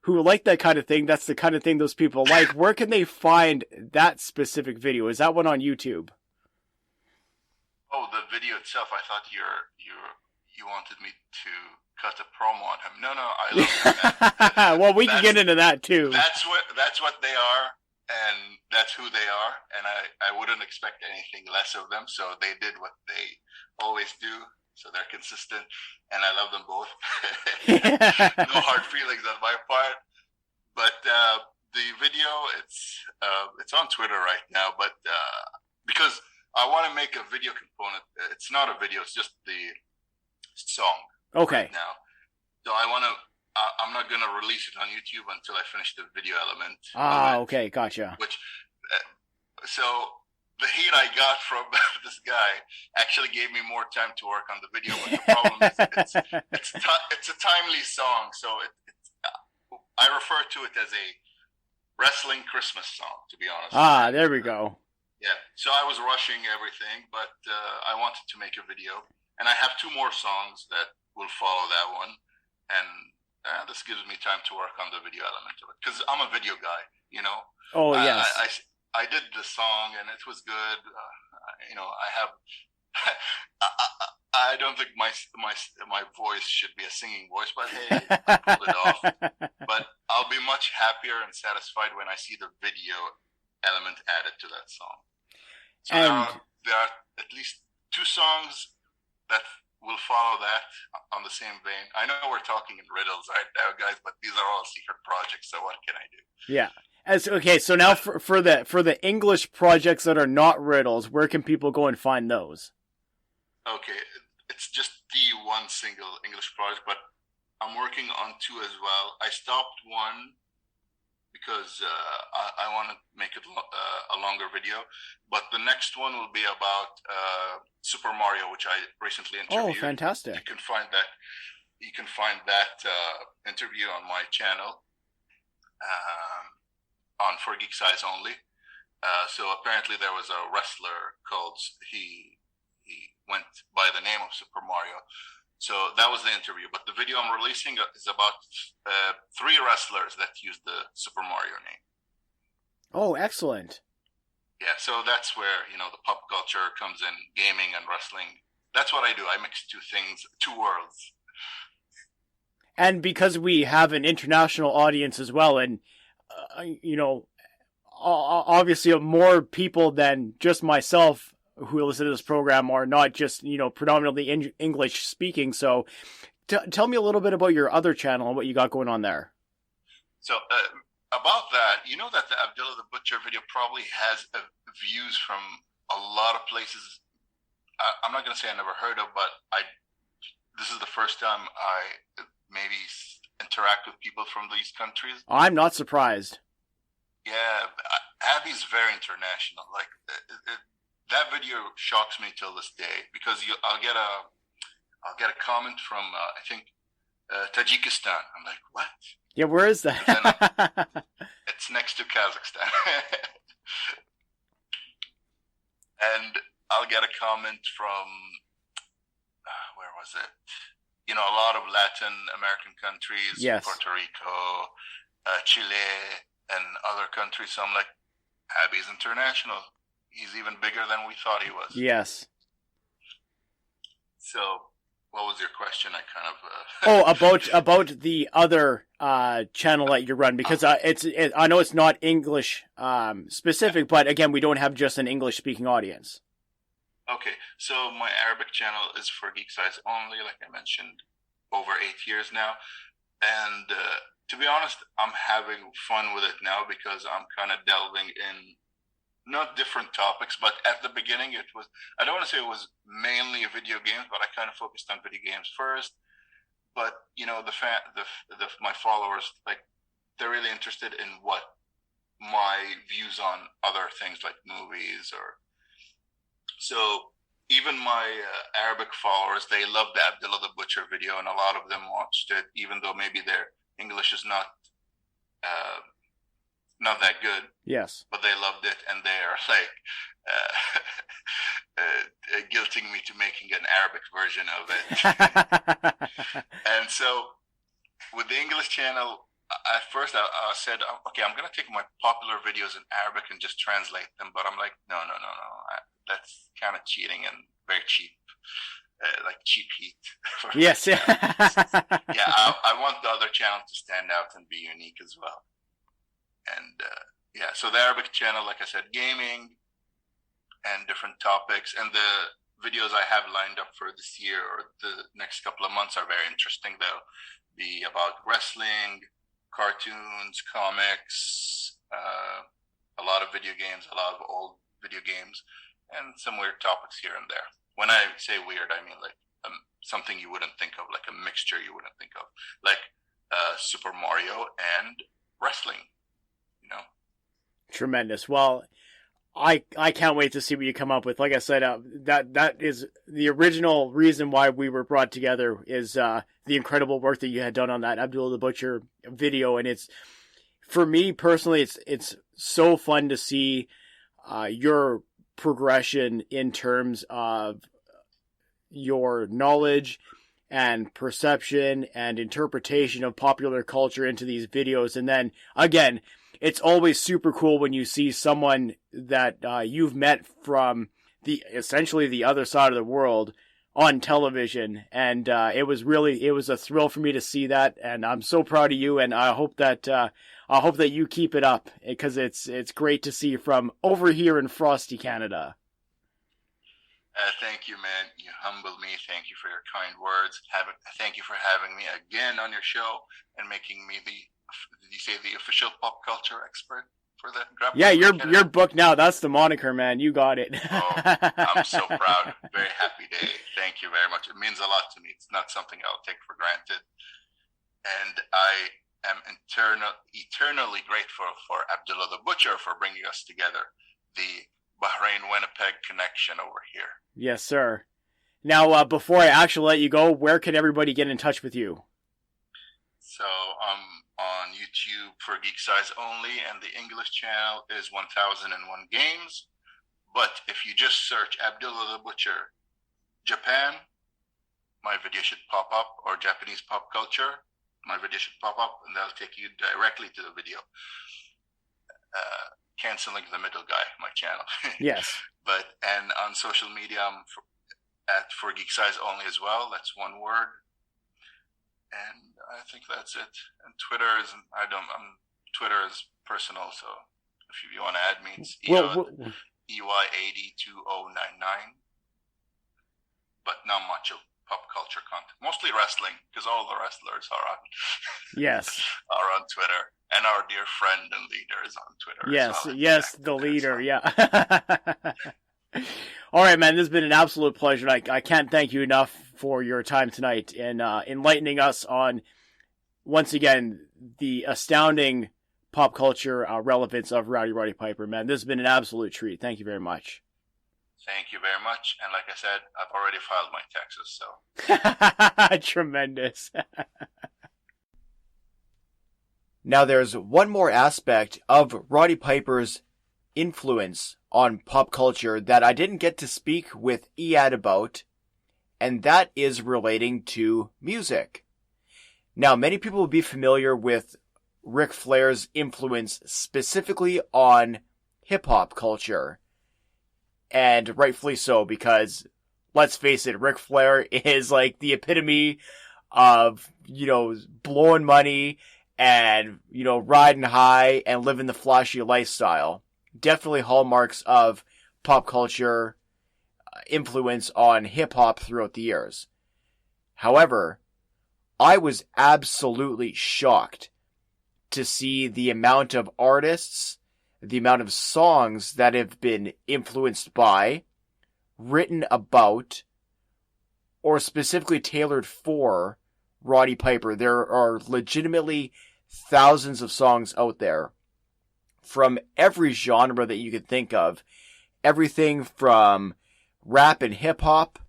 like that kind of thing, that's the kind of thing those people like. Where can they find that specific video? Is that one on YouTube? Oh, the video itself. I thought you wanted me to cut a promo on him. No, I love that. Well, we can get into that too. That's what they are. And that's who they are, and I wouldn't expect anything less of them. So they did what they always do. So they're consistent, and I love them both. No hard feelings on my part. But the video, it's on Twitter right now. But because I want to make a video component, it's not a video; it's just the song. Okay. Right now, so I'm not going to release it on YouTube until I finish the video element. Okay, gotcha. So the heat I got from this guy actually gave me more time to work on the video. But the problem is it's a timely song, so I refer to it as a wrestling Christmas song, to be honest. There we go. Yeah, so I was rushing everything, but I wanted to make a video. And I have 2 more songs that will follow that one. And this gives me time to work on the video element of it, because I'm a video guy, Oh, yes. I did the song and it was good. I have. I don't think my voice should be a singing voice, but hey, I pulled it off. But I'll be much happier and satisfied when I see the video element added to that song. So there are at least 2 songs that will follow that on the same vein. I know we're talking in riddles right now, guys, but these are all secret projects, so what can I do? Yeah. So now for the English projects that are not riddles, where can people go and find those? Okay, it's just the one single English project, but I'm working on 2 as well. I stopped one because I want to make it a longer video, but the next one will be about Super Mario, which I recently interviewed. Oh, fantastic! You can find that interview on my channel on For Geeks Eyes Only. So apparently there was a wrestler called, he went by the name of Super Mario. So that was the interview. But the video I'm releasing is about 3 wrestlers that use the Super Mario name. Oh, excellent. Yeah, so that's where, the pop culture comes in, gaming and wrestling. That's what I do. I mix 2 things, 2 worlds. And because we have an international audience as well, and, obviously more people than just myself who listen to this program are not just, predominantly English speaking. So tell me a little bit about your other channel and what you got going on there. So about that, that the Abdullah the Butcher video probably has views from a lot of places. I'm not going to say I never heard of, but this is the first time I maybe interact with people from these countries. I'm not surprised. Yeah, Abby's very international. Like that video shocks me till this day because I'll get a comment from I think Tajikistan. I'm like, what? Yeah, where is that? It's next to Kazakhstan. And I'll get a comment from where was it? A lot of Latin American countries, yes. Puerto Rico, Chile, and other countries. So I'm like, Abby's international. He's even bigger than we thought he was. Yes. So, what was your question? I kind of... about the other channel that you run, because I know it's not English specific, but again, we don't have just an English speaking audience. Okay, so my Arabic channel is for Geek Size only, like I mentioned, over 8 years now. And to be honest, I'm having fun with it now because I'm kind of delving in not different topics, but at the beginning it was, I don't want to say it was mainly video games, but I kind of focused on video games first. But, my followers, like, they're really interested in what my views on other things like movies or... So even my Arabic followers, they loved the Abdullah the Butcher video, and a lot of them watched it, even though maybe their English is not that good. Yes. But they loved it, and they are like guilting me to making an Arabic version of it. And so with the English channel, at first I said, okay, I'm going to take my popular videos in Arabic and just translate them. But I'm like, no. That's kind of cheating and very cheap, like cheap heat. Yes. Yeah, I want the other channel to stand out and be unique as well. And so the Arabic channel, like I said, gaming and different topics. And the videos I have lined up for this year or the next couple of months are very interesting. They'll be about wrestling, cartoons, comics, a lot of video games, a lot of old video games, and some weird topics here and there. When I say weird, I mean like something you wouldn't think of, like a mixture you wouldn't think of, like Super Mario and wrestling, Tremendous. Well, I can't wait to see what you come up with. Like I said, that is the original reason why we were brought together, is the incredible work that you had done on that Abdullah the Butcher video. And it's, for me personally, it's so fun to see your progression in terms of your knowledge and perception and interpretation of popular culture into these videos. And then again, it's always super cool when you see someone that you've met from essentially the other side of the world on television. And it was a thrill for me to see that. And I'm so proud of you. And I hope that you keep it up, because it's great to see from over here in frosty Canada. Thank you, man. You humble me. Thank you for your kind words. Thank you for having me again on your show and making me did you say the official pop culture expert for the Grappling? Yeah, your book now. That's the moniker, man. You got it. I'm so proud. Very happy day. Thank you very much. It means a lot to me. It's not something I'll take for granted. And I am eternally grateful for Abdullah the Butcher for bringing us together. The Bahrain-Winnipeg connection over here. Yes, sir. Now, before I actually let you go, where can everybody get in touch with you? So I'm on YouTube YouTube for Geek Size Only, and the English channel is 1001 Games. But if you just search Abdullah the Butcher Japan, my video should pop up, or Japanese pop culture, my video should pop up, and that'll take you directly to the video. Canceling the middle guy, my channel. Yes. And on social media, I'm for Geek Size Only as well. That's one word. And I think that's it. And Twitter is, Twitter is personal, so if you want to add me, it's EY802099. But not much of pop culture content. Mostly wrestling, because all the wrestlers are on Yes. are on Twitter. And our dear friend and leader is on Twitter. Yes, well. yes, the leader, yeah. All right, man, this has been an absolute pleasure. I can't thank you enough for your time tonight and enlightening us on, once again, the astounding pop culture relevance of Rowdy Roddy Piper, man. This has been an absolute treat. Thank you very much. Thank you very much. And like I said, I've already filed my taxes, so. Tremendous. Now, there's one more aspect of Roddy Piper's influence on pop culture that I didn't get to speak with Eyad about, and that is relating to music. Now, many people will be familiar with Ric Flair's influence specifically on hip-hop culture, and rightfully so, because, let's face it, Ric Flair is like the epitome of, blowing money and, riding high and living the flashy lifestyle. Definitely hallmarks of pop culture influence on hip-hop throughout the years. However, I was absolutely shocked to see the amount of artists, the amount of songs that have been influenced by, written about, or specifically tailored for Roddy Piper. There are legitimately thousands of songs out there from every genre that you could think of. Everything from rap and hip hop.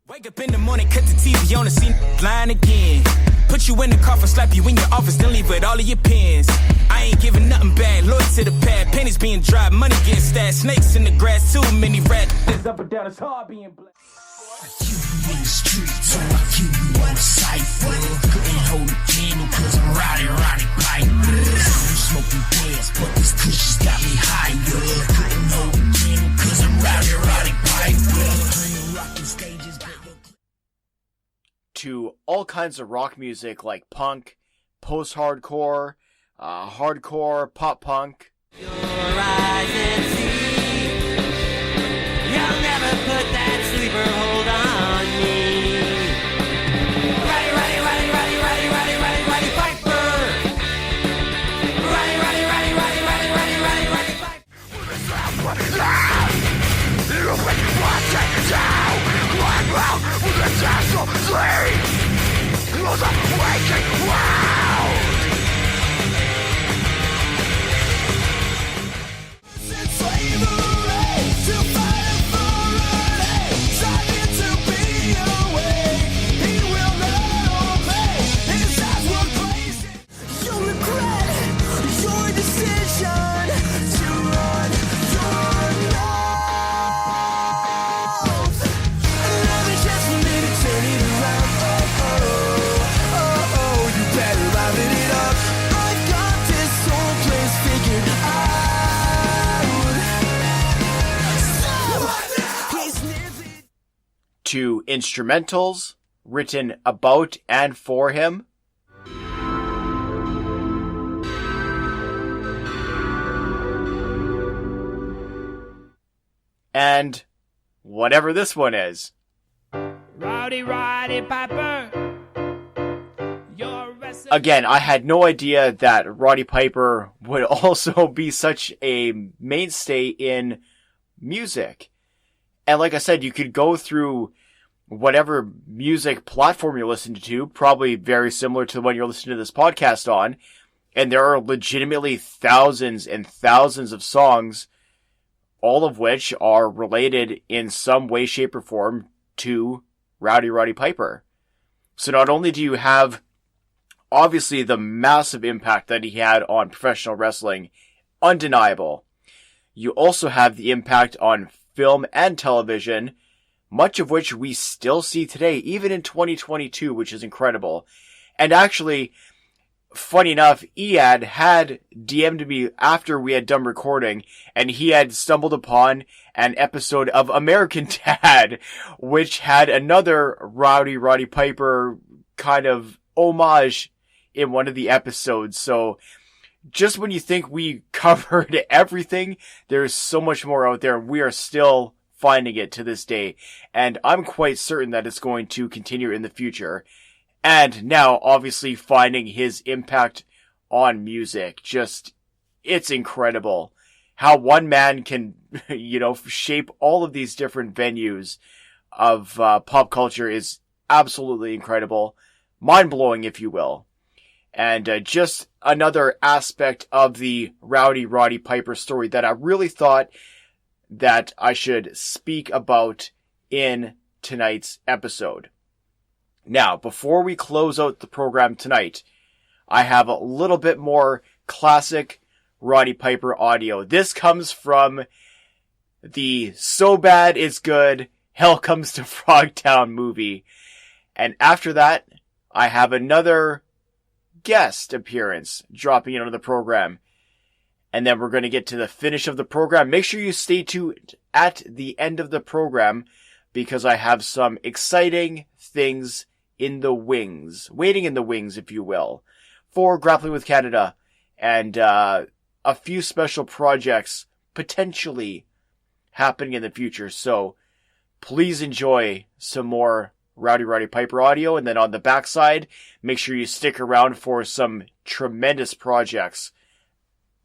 Wake up in the morning, cut the TV on and see line again. Put you in the car for slap you in your office, then leave with all of your pins. I ain't giving nothing back, loyal to the pad. Pennies being dry, money getting stashed. Snakes in the grass, too many rats. Up and down, it's hard being black. In the streets, or I keep you on the cypher. Couldn't hold a candle, cause I'm Rowdy Roddy Piper. I'm smoking gas, but this cushion's got me higher. Couldn't hold a candle, cause I'm Rowdy Roddy Piper. Rocking stages, to all kinds of rock music like punk, post-hardcore, hardcore, pop-punk. Your eyes and see, you'll never put that sleeper hold on me. Roddy, Roddy, Roddy, Roddy, Roddy, Roddy, Roddy, Roddy Piper. Roddy, Roddy, Roddy, Roddy, Roddy, Roddy, Roddy, Roddy Piper. You make me want to take it down. Like out with the dance of sleep. It was a waking world. To instrumentals written about and for him. And whatever this one is. Rowdy Roddy Piper. Again, I had no idea that Roddy Piper would also be such a mainstay in music. And like I said, you could go through whatever music platform you're listening to, probably very similar to the one you're listening to this podcast on, and there are legitimately thousands and thousands of songs, all of which are related in some way, shape, or form to Rowdy Roddy Piper. So not only do you have obviously the massive impact that he had on professional wrestling, undeniable. You also have the impact on film and television, much of which we still see today, even in 2022, which is incredible. And actually, funny enough, Eyad had DM'd me after we had done recording, and he had stumbled upon an episode of American Dad, which had another Roddy Piper kind of homage in one of the episodes. So just when you think we covered everything, there's so much more out there. We are still finding it to this day, and I'm quite certain that it's going to continue in the future. And now, obviously, finding his impact on music, just, it's incredible how one man can, shape all of these different venues of pop culture is absolutely incredible. Mind-blowing, if you will. And just another aspect of the Roddy Piper story that I really thought that I should speak about in tonight's episode. Now, before we close out the program tonight, I have a little bit more classic Roddy Piper audio. This comes from the So Bad It's Good, Hell Comes to Frogtown movie. And after that, I have another guest appearance dropping into the program. And then we're going to get to the finish of the program. Make sure you stay tuned at the end of the program, because I have some exciting things in the wings, waiting in the wings, if you will, for Grappling with Canada, and a few special projects potentially happening in the future. So please enjoy some more Roddy Piper audio, and then on the backside, make sure you stick around for some tremendous projects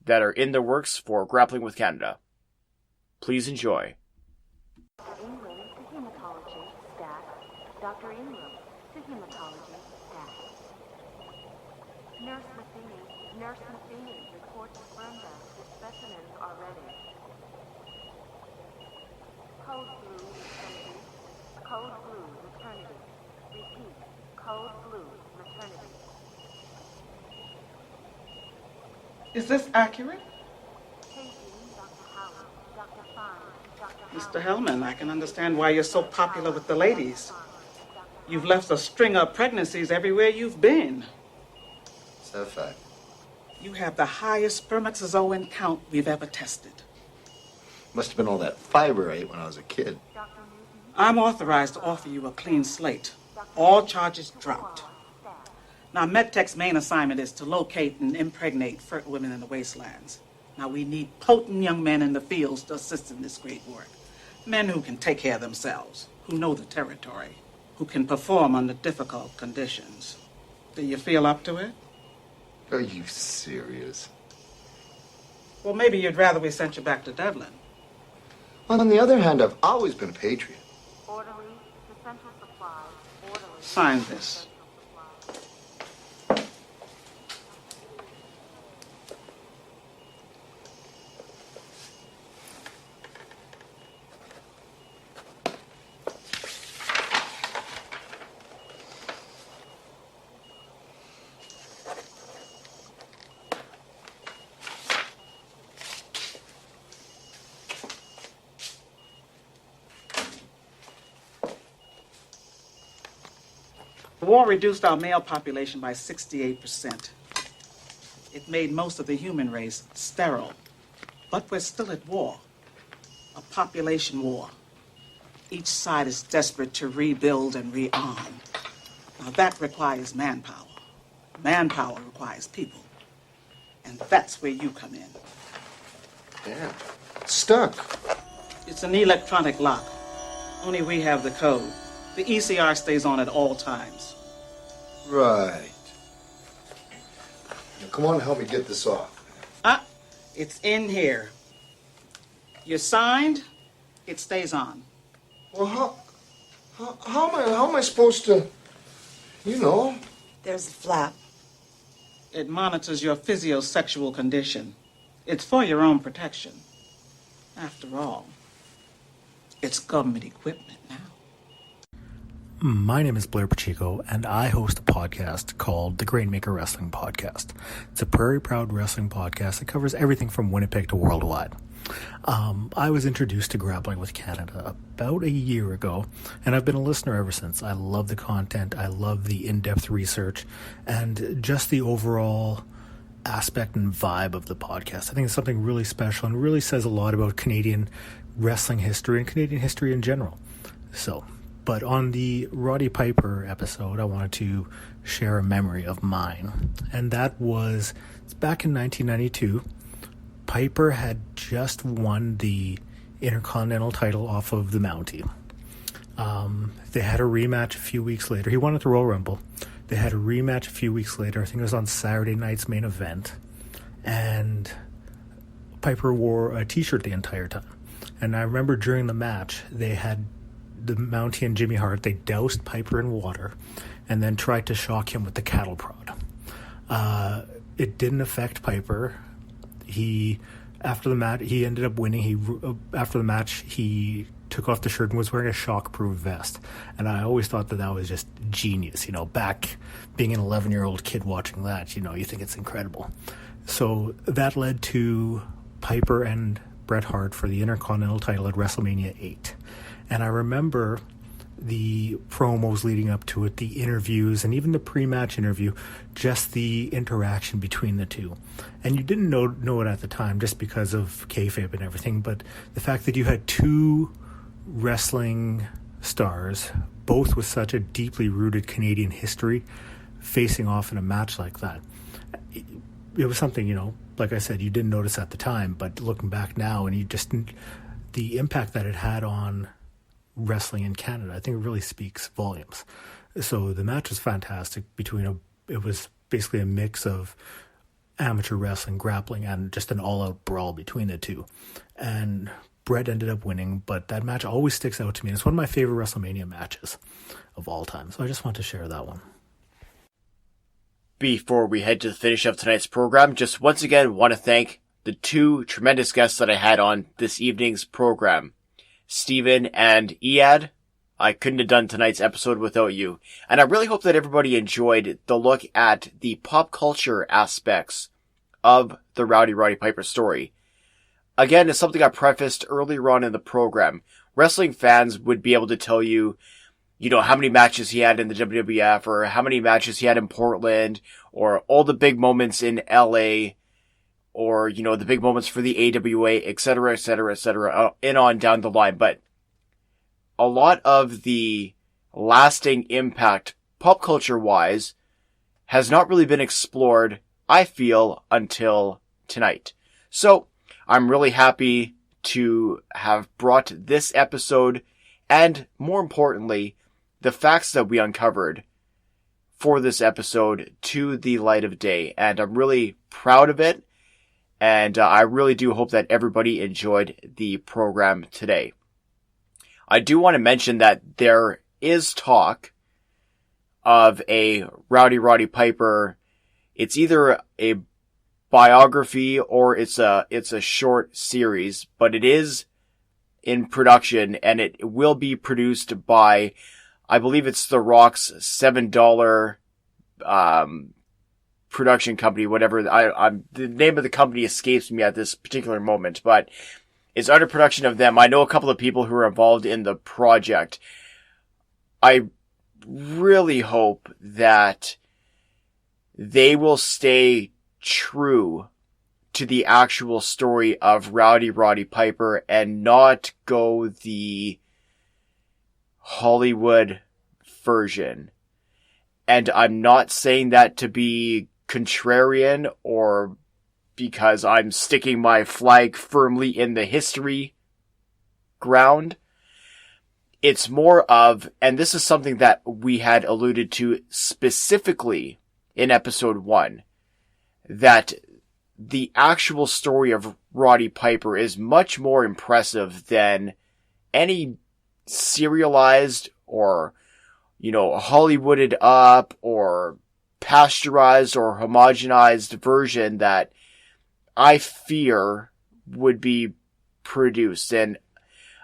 that are in the works for Grappling with Canada. Please enjoy. Dr. Ingram to hematology staff. Nurse Matheny reports Brenda. The specimens are ready. Code blue maternity. Code blue maternity. Repeat. Code blue maternity. Is this accurate? Casey, Dr. Howard, Dr. Fine, Dr. Mr. Hellman, I can understand why you're so popular with the ladies. You've left a string of pregnancies everywhere you've been. Is that a fact? You have the highest spermatozoan count we've ever tested. Must have been all that fiber I ate when I was a kid. I'm authorized to offer you a clean slate. All charges dropped. Now, MedTech's main assignment is to locate and impregnate fertile women in the wastelands. Now, we need potent young men in the fields to assist in this great work. Men who can take care of themselves, who know the territory, who can perform under difficult conditions. Do you feel up to it? Are you serious? Well, maybe you'd rather we sent you back to Devlin. Well, on the other hand, I've always been a patriot. Orderly to central supply. Orderly. Sign this. The war reduced our male population by 68%. It made most of the human race sterile. But we're still at war. A population war. Each side is desperate to rebuild and rearm. Now that requires manpower. Manpower requires people. And that's where you come in. Damn. It's stuck. It's an electronic lock. Only we have the code. The ECR stays on at all times. Right. Now, come on and help me get this off. It's in here. You're signed, it stays on. Well, how am I supposed to, There's the flap. It monitors your physiosexual condition. It's for your own protection. After all, it's government equipment now. My name is Blair Pacheco, and I host a podcast called the Grainmaker Wrestling Podcast. It's a Prairie Proud wrestling podcast that covers everything from Winnipeg to worldwide. I was introduced to Grappling with Canada about a year ago, and I've been a listener ever since. I love the content, I love the in-depth research, and just the overall aspect and vibe of the podcast. I think it's something really special and really says a lot about Canadian wrestling history and Canadian history in general. But on the Roddy Piper episode, I wanted to share a memory of mine. And that was back in 1992. Piper had just won the Intercontinental title off of the Mountie. They had a rematch a few weeks later. He won at the Royal Rumble. They had a rematch a few weeks later. I think it was on Saturday night's main event. And Piper wore a t-shirt the entire time. And I remember during the match, they had the Mountie and Jimmy Hart, they doused Piper in water and then tried to shock him with the cattle prod. It didn't affect Piper. After the match, he ended up winning. After the match, he took off the shirt and was wearing a shock-proof vest. And I always thought that was just genius. Back being an 11-year-old kid watching that, you think it's incredible. So that led to Piper and Bret Hart for the Intercontinental title at WrestleMania 8. And I remember the promos leading up to it, the interviews, and even the pre-match interview, just the interaction between the two. And you didn't know it at the time just because of kayfabe and everything, but the fact that you had two wrestling stars, both with such a deeply rooted Canadian history, facing off in a match like that. It was something, like I said, you didn't notice at the time, but looking back now, and the impact that it had on wrestling in Canada, I think it really speaks volumes. So the match was fantastic. It was basically a mix of amateur wrestling, grappling, and just an all-out brawl between the two. And Bret ended up winning, but that match always sticks out to me. It's one of my favorite WrestleMania matches of all time. So I just want to share that one. Before we head to the finish of tonight's program, just once again want to thank the two tremendous guests that I had on this evening's program. Steven and Eyad. I couldn't have done tonight's episode without you. And I really hope that everybody enjoyed the look at the pop culture aspects of the Rowdy Roddy Piper story. Again, it's something I prefaced earlier on in the program. Wrestling fans would be able to tell you, how many matches he had in the WWF, or how many matches he had in Portland, or all the big moments in LA, or, the big moments for the AWA, etc., etc., etc., and on down the line. But a lot of the lasting impact, pop culture-wise, has not really been explored, I feel, until tonight. So, I'm really happy to have brought this episode, and more importantly, the facts that we uncovered for this episode to the light of day. And I'm really proud of it. And I really do hope that everybody enjoyed the program today. I do want to mention that there is talk of a Rowdy Roddy Piper. It's either a biography or it's a short series, but it is in production and it will be produced by, I believe it's The Rock's $7 production company, whatever. The name of the company escapes me at this particular moment, but it's under production of them. I know a couple of people who are involved in the project. I really hope that they will stay true to the actual story of Rowdy Roddy Piper and not go the Hollywood version. And I'm not saying that to be contrarian or because I'm sticking my flag firmly in the history ground. It's more of, and this is something that we had alluded to specifically in episode 1, that the actual story of Roddy Piper is much more impressive than any serialized or, Hollywooded up or pasteurized or homogenized version that I fear would be produced. And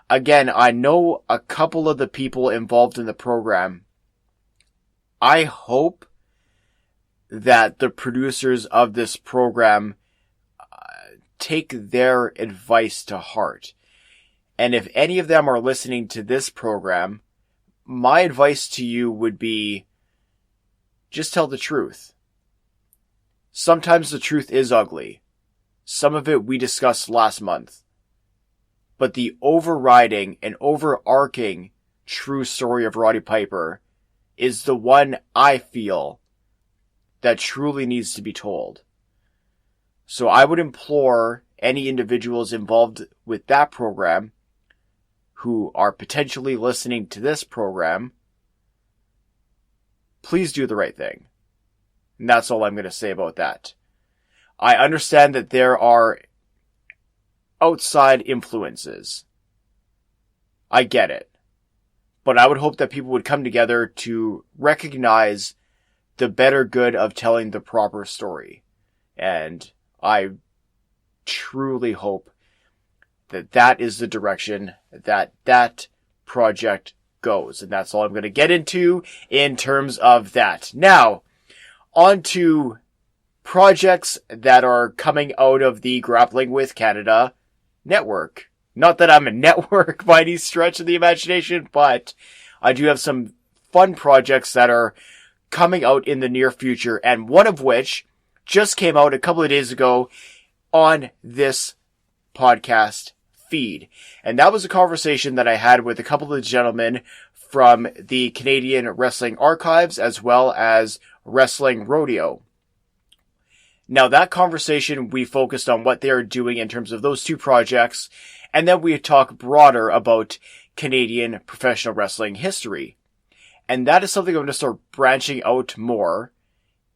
again, I know a couple of the people involved in the program I hope that the producers of this program take their advice to heart. And if any of them are listening to this program, my advice to you would be, just tell the truth. Sometimes the truth is ugly. Some of it we discussed last month. But the overriding and overarching true story of Roddy Piper is the one I feel that truly needs to be told. So I would implore any individuals involved with that program who are potentially listening to this program, please do the right thing. And that's all I'm going to say about that. I understand that there are outside influences. I get it. But I would hope that people would come together to recognize the better good of telling the proper story. And I truly hope that that is the direction that that project goes. And that's all I'm going to get into in terms of that. Now, on to projects that are coming out of the Grappling With Canada network. Not that I'm a network by any stretch of the imagination, but I do have some fun projects that are coming out in the near future, and one of which just came out a couple of days ago on this podcast feed. And that was a conversation that I had with a couple of gentlemen from the Canadian Wrestling Archives as well as Wrestling Rodeo. Now, that conversation, we focused on what they are doing in terms of those two projects, and then we talk broader about Canadian professional wrestling history. And that is something I'm going to start branching out more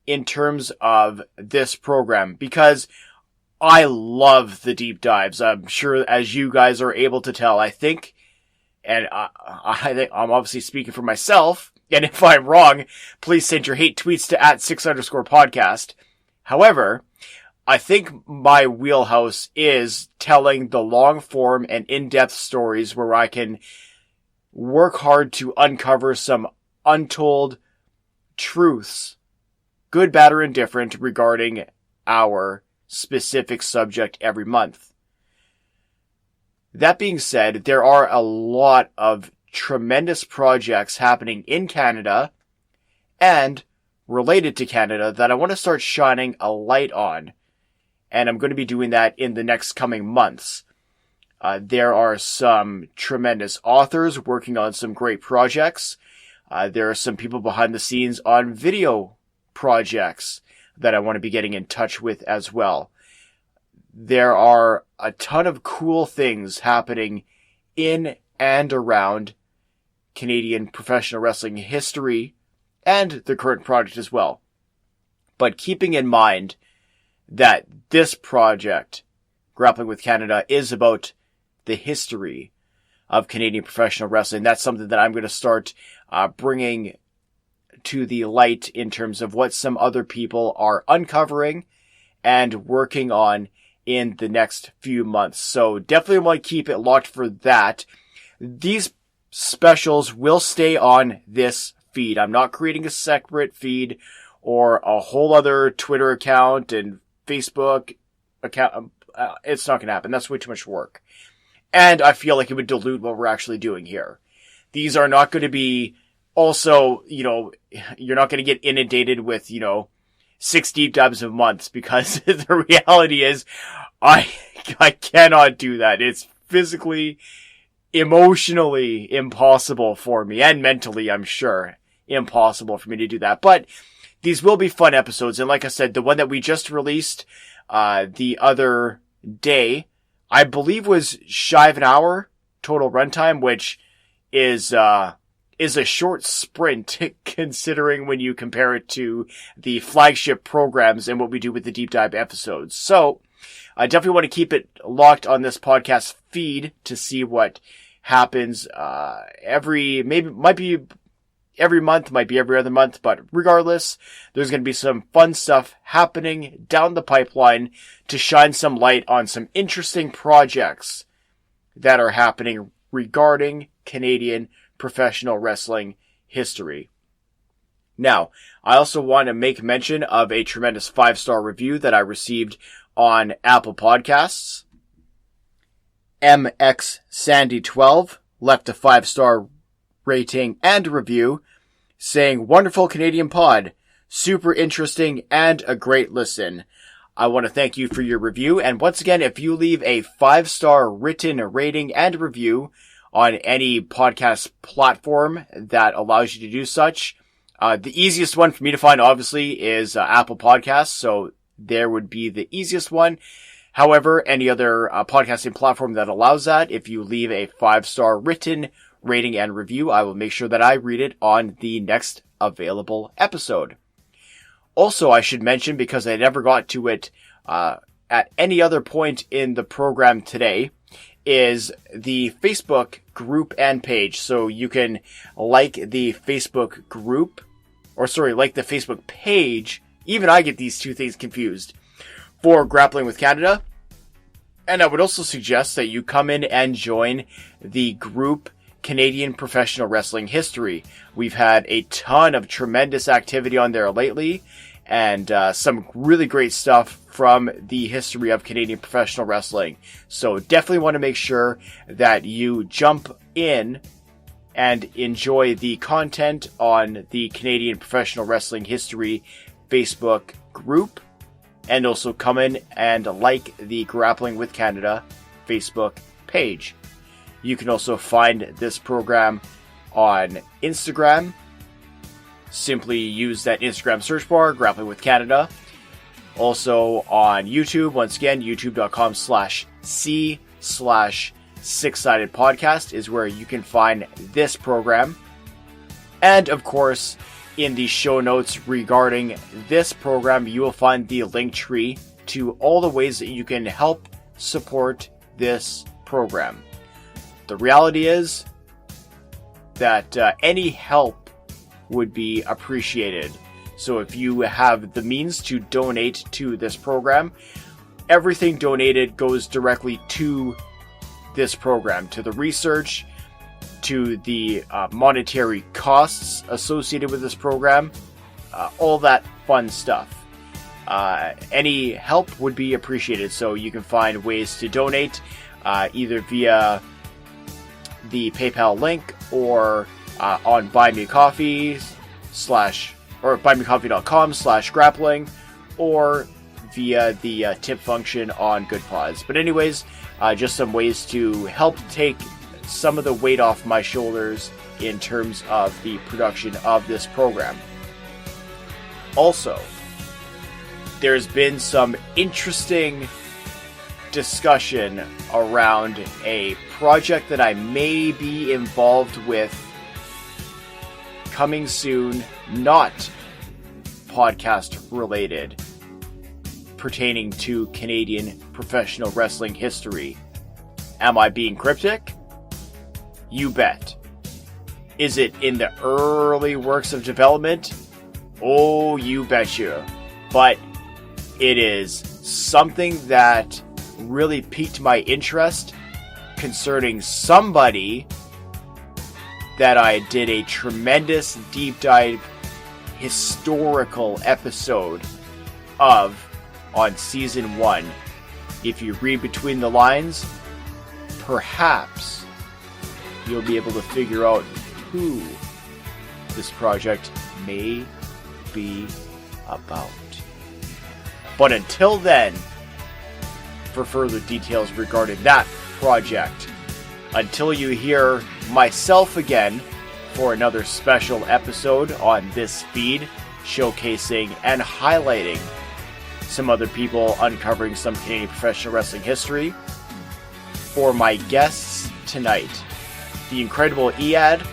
in terms of this program, because I love the deep dives. I'm sure, as you guys are able to tell, I think, and I think I'm obviously speaking for myself, and if I'm wrong, please send your hate tweets to @6_podcast. However, I think my wheelhouse is telling the long form and in-depth stories where I can work hard to uncover some untold truths, good, bad, or indifferent, regarding our specific subject every month. That being said, there are a lot of tremendous projects happening in Canada and related to Canada that I want to start shining a light on. And I'm going to be doing that in the next coming months. There are some tremendous authors working on some great projects. There are some people behind the scenes on video projects that I want to be getting in touch with as well. There are a ton of cool things happening in and around Canadian professional wrestling history and the current project as well. But keeping in mind that this project, Grappling With Canada, is about the history of Canadian professional wrestling. That's something that I'm going to start bringing to the light in terms of what some other people are uncovering and working on in the next few months. So definitely want to keep it locked for that. These specials will stay on this feed. I'm not creating a separate feed or a whole other Twitter account and Facebook account. It's not going to happen. That's way too much work. And I feel like it would dilute what we're actually doing here. These are not going to be also, you're not going to get inundated with, 6 deep dives a month, because the reality is I cannot do that. It's physically, emotionally impossible for me, and mentally, I'm sure, impossible for me to do that. But these will be fun episodes. And like I said, the one that we just released the other day, I believe was shy of an hour total runtime, which is a short sprint considering when you compare it to the flagship programs and what we do with the deep dive episodes. So I definitely want to keep it locked on this podcast feed to see what happens every month, might be every other month, but regardless, there's going to be some fun stuff happening down the pipeline to shine some light on some interesting projects that are happening regarding Canadian professional wrestling history. Now, I also want to make mention of a tremendous 5-star review that I received on Apple Podcasts. MX Sandy 12 left a 5-star rating and review saying, "Wonderful Canadian pod, super interesting and a great listen." I want to thank you for your review, and once again, if you leave a 5-star written rating and review on any podcast platform that allows you to do such, the easiest one for me to find, obviously, is Apple Podcasts, so there would be the easiest one. However, any other podcasting platform that allows that, if you leave a 5-star written rating and review, I will make sure that I read it on the next available episode. Also, I should mention, because I never got to it at any other point in the program today, is the Facebook group and page. So you can like the Facebook group, like the Facebook page. Even I get these two things confused. For Grappling with Canada. And I would also suggest that you come in and join the group Canadian Professional Wrestling History. We've had a ton of tremendous activity on there lately, and some really great stuff from the history of Canadian professional wrestling. So definitely want to make sure that you jump in and enjoy the content on the Canadian Professional Wrestling History Facebook group, and also come in and like the Grappling with Canada Facebook page. You can also find this program on Instagram. Simply use that Instagram search bar, Grappling with Canada. Also on YouTube, once again, youtube.com/C/Six-Sided Podcast is where you can find this program. And of course, in the show notes regarding this program, you will find the link tree to all the ways that you can help support this program. The reality is that any help would be appreciated. So if you have the means to donate to this program, everything donated goes directly to this program, to the research, to the monetary costs associated with this program, all that fun stuff. Any help would be appreciated, so you can find ways to donate either via the PayPal link or on buymeacoffee.com/grappling, or via the tip function on Good Pods. But anyways, just some ways to help take some of the weight off my shoulders in terms of the production of this program. Also, there's been some interesting discussion around a project that I may be involved with coming soon, not podcast related, pertaining to Canadian professional wrestling history. Am I being cryptic? You bet. Is it in the early works of development? Oh, you betcha. But it is something that really piqued my interest concerning somebody that I did a tremendous deep dive historical episode of on season 1. If you read between the lines, perhaps you'll be able to figure out who this project may be about. But until then, for further details regarding that project, until you hear myself again for another special episode on this feed, showcasing and highlighting some other people uncovering some Canadian professional wrestling history. For my guests tonight, the incredible Eyad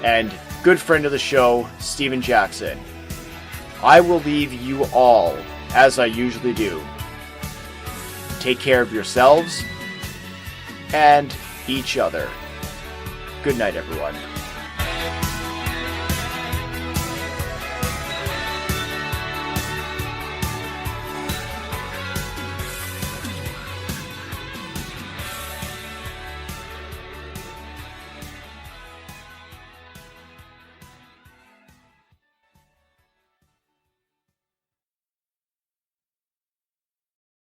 and good friend of the show, Steven Jackson, I will leave you all, as I usually do. Take care of yourselves and each other. Good night, everyone.